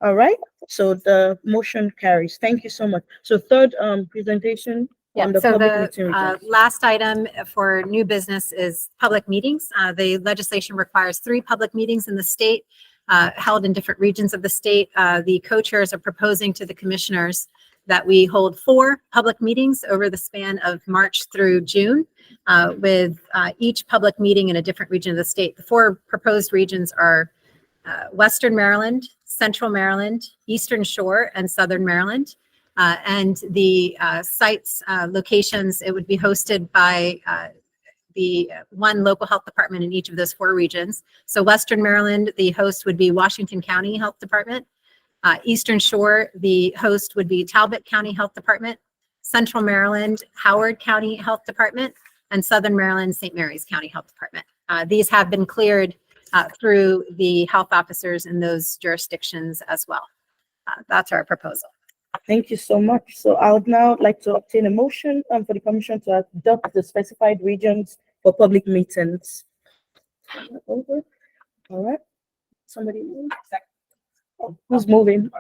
A: All right, so the motion carries. Thank you so much. So third presentation
D: Yeah,
A: on the
D: so
A: public
D: the
A: meeting request.
D: last item for new business is public meetings. The legislation requires 3 public meetings in the state held in different regions of the state. The co-chairs are proposing to the commissioners that we hold 4 public meetings over the span of March through June, with each public meeting in a different region of the state. The 4 proposed regions are Western Maryland, Central Maryland, Eastern Shore, and Southern Maryland. And the sites, locations, it would be hosted by the one local health department in each of those 4 regions. So Western Maryland, the host would be Washington County Health Department. Eastern Shore, the host would be Talbot County Health Department. Central Maryland, Howard County Health Department. And Southern Maryland, St. Mary's County Health Department. These have been cleared through the health officers in those jurisdictions as well. That's our proposal.
A: Thank you so much. So I would now like to obtain a motion for the commission to adopt the specified regions for public meetings. Over. All right. Somebody move. Oh, who's moving?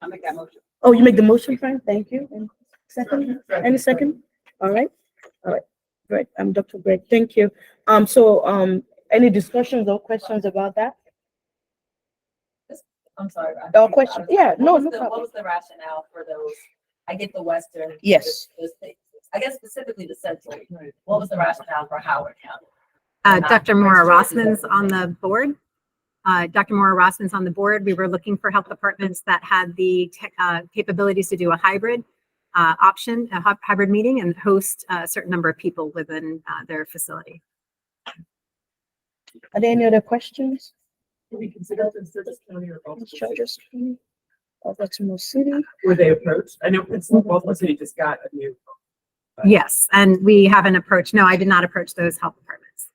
E: I'll make that motion.
A: Oh, you make the motion, Frank? Thank you. And second? Any second? All right. All right. Great. I'm Dr. Greg. Thank you. Any discussions or questions about that?
N: I'm sorry.
A: No question. Yeah, no, no
N: What
A: problem.
N: was the rationale for those? I get the Western.
A: Yes.
N: I guess specifically the Central. What was the rationale for Howard County?
D: Dr. Maura Rossman's on the board. Dr. Maura Rossman's on the board. We were looking for health departments that had the capabilities to do a hybrid option, a hybrid meeting, and host a certain number of people within their facility.
A: Are there any other questions?
E: Did we consider them Sturgis County or Baltimore City?
A: Sturgis County or Baltimore City?
E: Were they approached? I know Baltimore City just got a new.
D: Yes, and we haven't approached, no, I did not approach those health departments.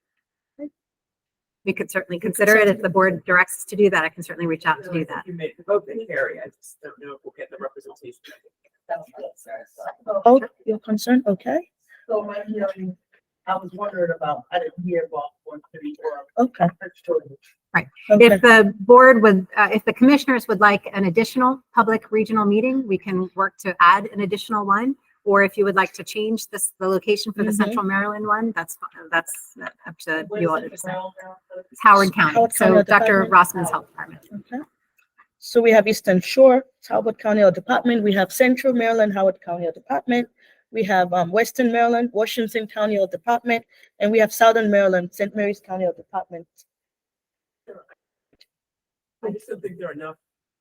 D: We could certainly consider it if the board directs us to do that. I can certainly reach out to do that.
E: You made the vote in carry. I just don't know if we'll get the representation.
A: Oh, your concern? Okay.
N: So my hearing, I was wondering about, I didn't hear Baltimore City or.
A: Okay.
D: Right.
A: Okay.
D: If the board would, if the commissioners would like an additional public regional meeting, we can work to add an additional one. Or if you would like to change the location for the Central Maryland one, that's up to you all to decide. It's Howard County.
A: Howard
D: So
A: County
D: Dr.
A: Department.
D: Rossman's health department.
A: Okay. So we have Eastern Shore, Talbot County Health Department. We have Central Maryland, Howard County Health Department. We have Western Maryland, Washington County Health Department, and we have Southern Maryland, St. Mary's County Health Department.
E: I just don't think there are enough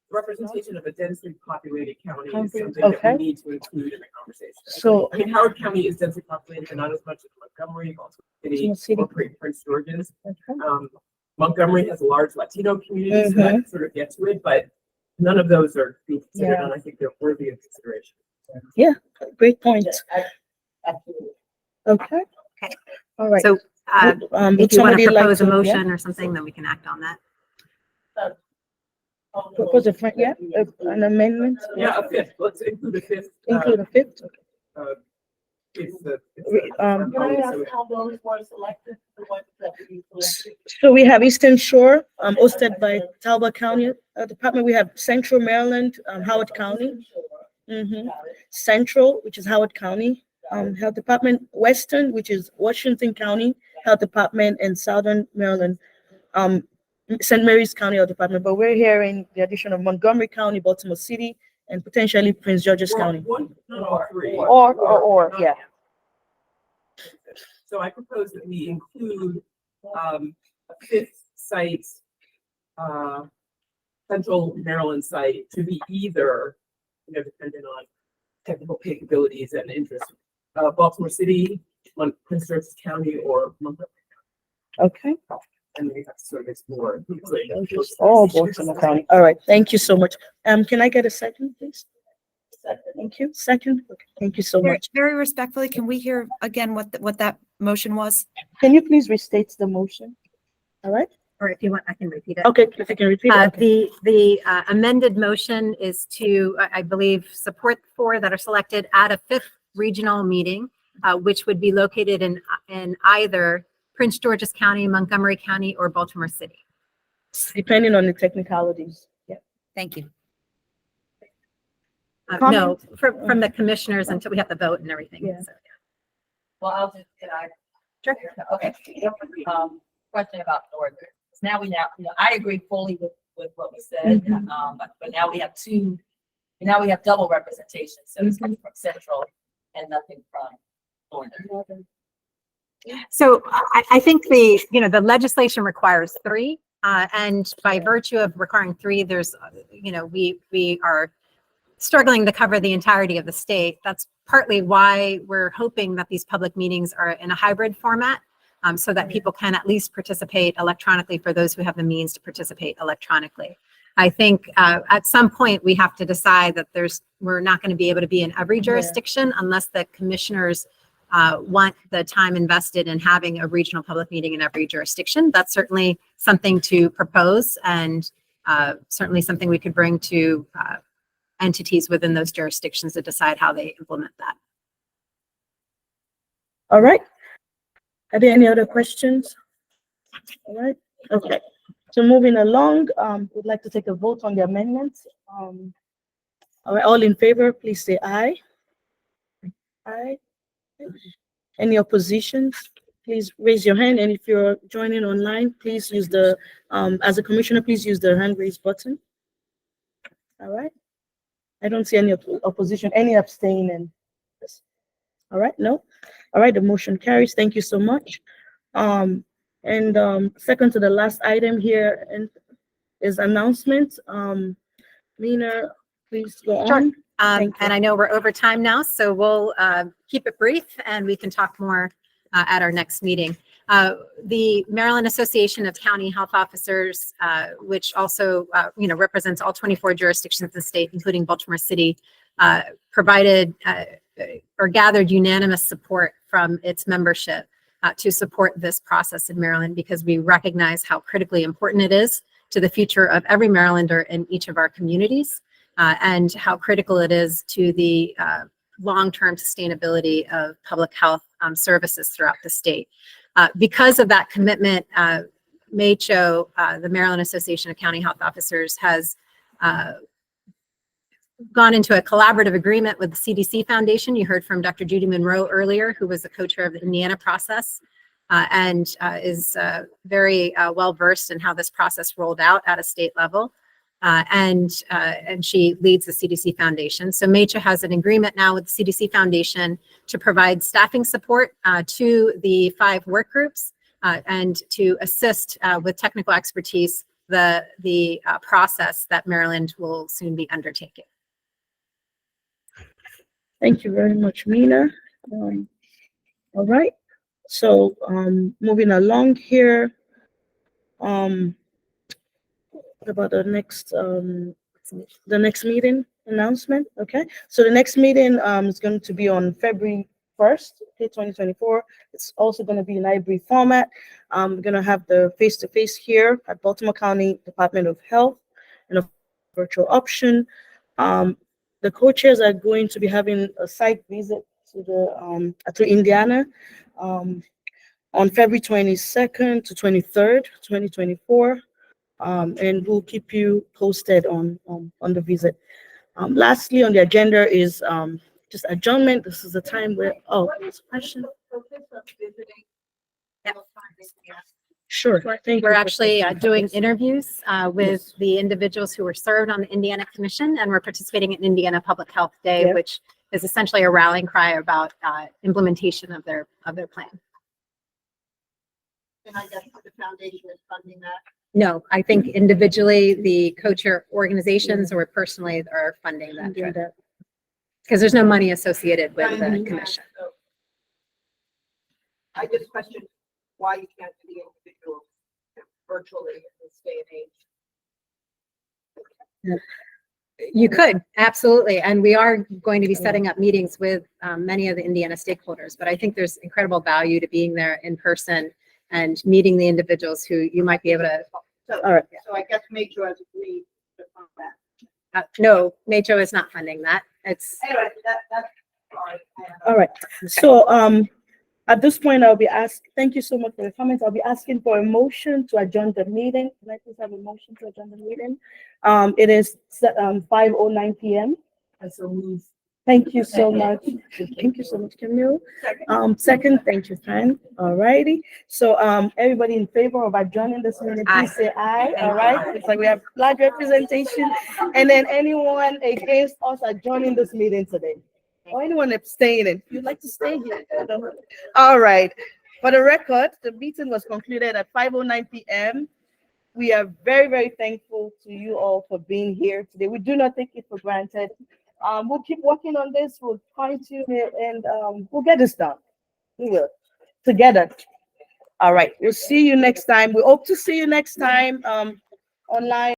E: representation of a densely populated county is
A: County,
E: something that
A: okay.
E: we need to include in the conversation.
A: So-
E: I mean, Howard County is densely populated, but not as much as Montgomery, Baltimore
A: Baltimore
E: City,
A: City.
E: or Prince George's.
A: Okay.
E: Montgomery has a large Latino community, so that sort of gets to it, but none of those are being considered,
A: Yeah.
E: and I think they're worthy of consideration.
A: Yeah, great point.
N: Absolutely.
A: Okay.
D: Okay.
A: All right.
D: So
A: Would
D: if you want to
A: somebody like
D: propose a
A: to- yeah?
D: motion or something, then we can act on that.
A: Propose a friend, yeah, an amendment?
E: Yeah, a fifth, let's include a fifth.
A: Include a fifth?
E: It's the.
A: Can
N: I ask how those were selected, the ones that we selected?
A: So we have Eastern Shore, hosted by Talbot County Department. We have Central Maryland, Howard County. Central, which is Howard County Health Department. Western, which is Washington County Health Department, and Southern Maryland, St. Mary's County Health Department. But we're hearing the addition of Montgomery County, Baltimore City, and potentially Prince George's County.
E: One, not all three.
A: Or, yeah.
E: So I propose that we include a fifth site Central Maryland site to be either, depending on technical capabilities and interest, Baltimore City, Prince George's County, or Montgomery.
A: Okay.
E: And we have to sort of explore.
A: Oh, Baltimore County. All right. Thank you so much. Can I get a second, please? Thank you. Second. Okay. Thank you so
Q: Very,
A: much.
Q: very respectfully, can we hear again what that motion was?
A: Can you please restate the motion? All right.
D: Or if you want, I can repeat it.
A: Okay. If you can repeat it. Okay.
D: The amended motion is to, I believe, support the 4 that are selected at a 5th regional meeting, which would be located in either Prince George's County, Montgomery County, or Baltimore City.
A: Depending on the technicalities. Yeah.
Q: Thank you.
D: No, from the commissioners until we have the vote and everything.
A: Yeah.
D: So,
N: Well, I'll just, can I?
D: Sure.
N: Okay. Question about Northern. Now I agree fully with what we said, but now we have double representation. So it's coming from Central and nothing from Northern.
D: So I think the legislation requires 3, and by virtue of requiring 3, there's, we are struggling to cover the entirety of the state. That's partly why we're hoping that these public meetings are in a hybrid format, so that people can at least participate electronically for those who have the means to participate electronically. I think at some point we have to decide that we're not going to be able to be in every jurisdiction unless the commissioners want the time invested in having a regional public meeting in every jurisdiction. That's certainly something to propose, and certainly something we could bring to entities within those jurisdictions to decide how they implement that.
A: All right. Are there any other questions? All right. Okay. So moving along, we'd like to take a vote on the amendments. All right. All in favor, please say aye. Aye. Any oppositions? Please raise your hand. And if you're joining online, please use the, as a commissioner, please use the hand raise button. All right. I don't see any opposition, any abstaining. All right, no. All right, the motion carries. Thank you so much. Second to the last item here is announcement. Mina, please go on.
D: And I know we're over time now, so we'll keep it brief and we can talk more at our next meeting. The Maryland Association of County Health Officers, which also represents all 24 jurisdictions of the state, including Baltimore City, provided or gathered unanimous support from its membership to support this process in Maryland, because we recognize how critically important it is to the future of every Marylander in each of our communities, and how critical it is to the long-term sustainability of public health services throughout the state. Because of that commitment, MACHO, the Maryland Association of County Health Officers, has gone into a collaborative agreement with the CDC Foundation. You heard from Dr. Judy Monroe earlier, who was the co-chair of the Indiana process, and is very well-versed in how this process rolled out at a state level. And she leads the CDC Foundation. So MACHO has an agreement now with the CDC Foundation to provide staffing support to the 5 work groups and to assist with technical expertise the process that Maryland will soon be undertaking.
A: Thank you very much, Mina. All right. So moving along here. What about the next meeting announcement? Okay. So the next meeting is going to be on February 1st, okay, 2024. It's also going to be in hybrid format. We're going to have the face-to-face here at Baltimore County Department of Health and a virtual option. The co-chairs are going to be having a site visit to Indiana on February 22nd to 23rd, 2024. And we'll keep you posted on the visit. Lastly, on the agenda is just adjournment. This is the time where, there's a question. Sure.
D: We're actually doing interviews with the individuals who were served on the Indiana Commission, and we're participating in Indiana Public Health Day, which is essentially a rallying cry about implementation of their plan.
K: And I guess the foundation is funding that.
D: No, I think individually, the co-chair organizations or personally are funding that trip. Because there's no money associated with the commission.
K: So I just question why you can't do the individual virtually in this day and age.
D: You could, absolutely. And we are going to be setting up meetings with many of the Indiana stakeholders, but I think there's incredible value to being there in person and meeting the individuals who you might be able to.
K: So,
D: All right.
K: so I guess Metro has agreed to fund that.
D: No, Metro is not funding that. It's,
K: Anyway, that's all right.
A: All right. So, at this point, I'll be thank you so much for the comments. I'll be asking for a motion to adjourn the meeting. Can I please have a motion to adjourn the meeting? It is 5:09 p.m. And so move. Thank you so much. Thank you so much, Camille. Second, thank you, Fran. All righty. So, everybody in favor of adjourning this meeting, please say aye. All right. It's like we have large representation. And then anyone against us adjourning this meeting today? Or anyone abstaining? You'd like to stay here? All right. For the record, the meeting was concluded at 5:09 p.m. We are very, very thankful to you all for being here today. We do not take it for granted. We'll keep working on this. We'll fine tune it and we'll get this done. We will together. All right. We'll see you next time. We hope to see you next time online.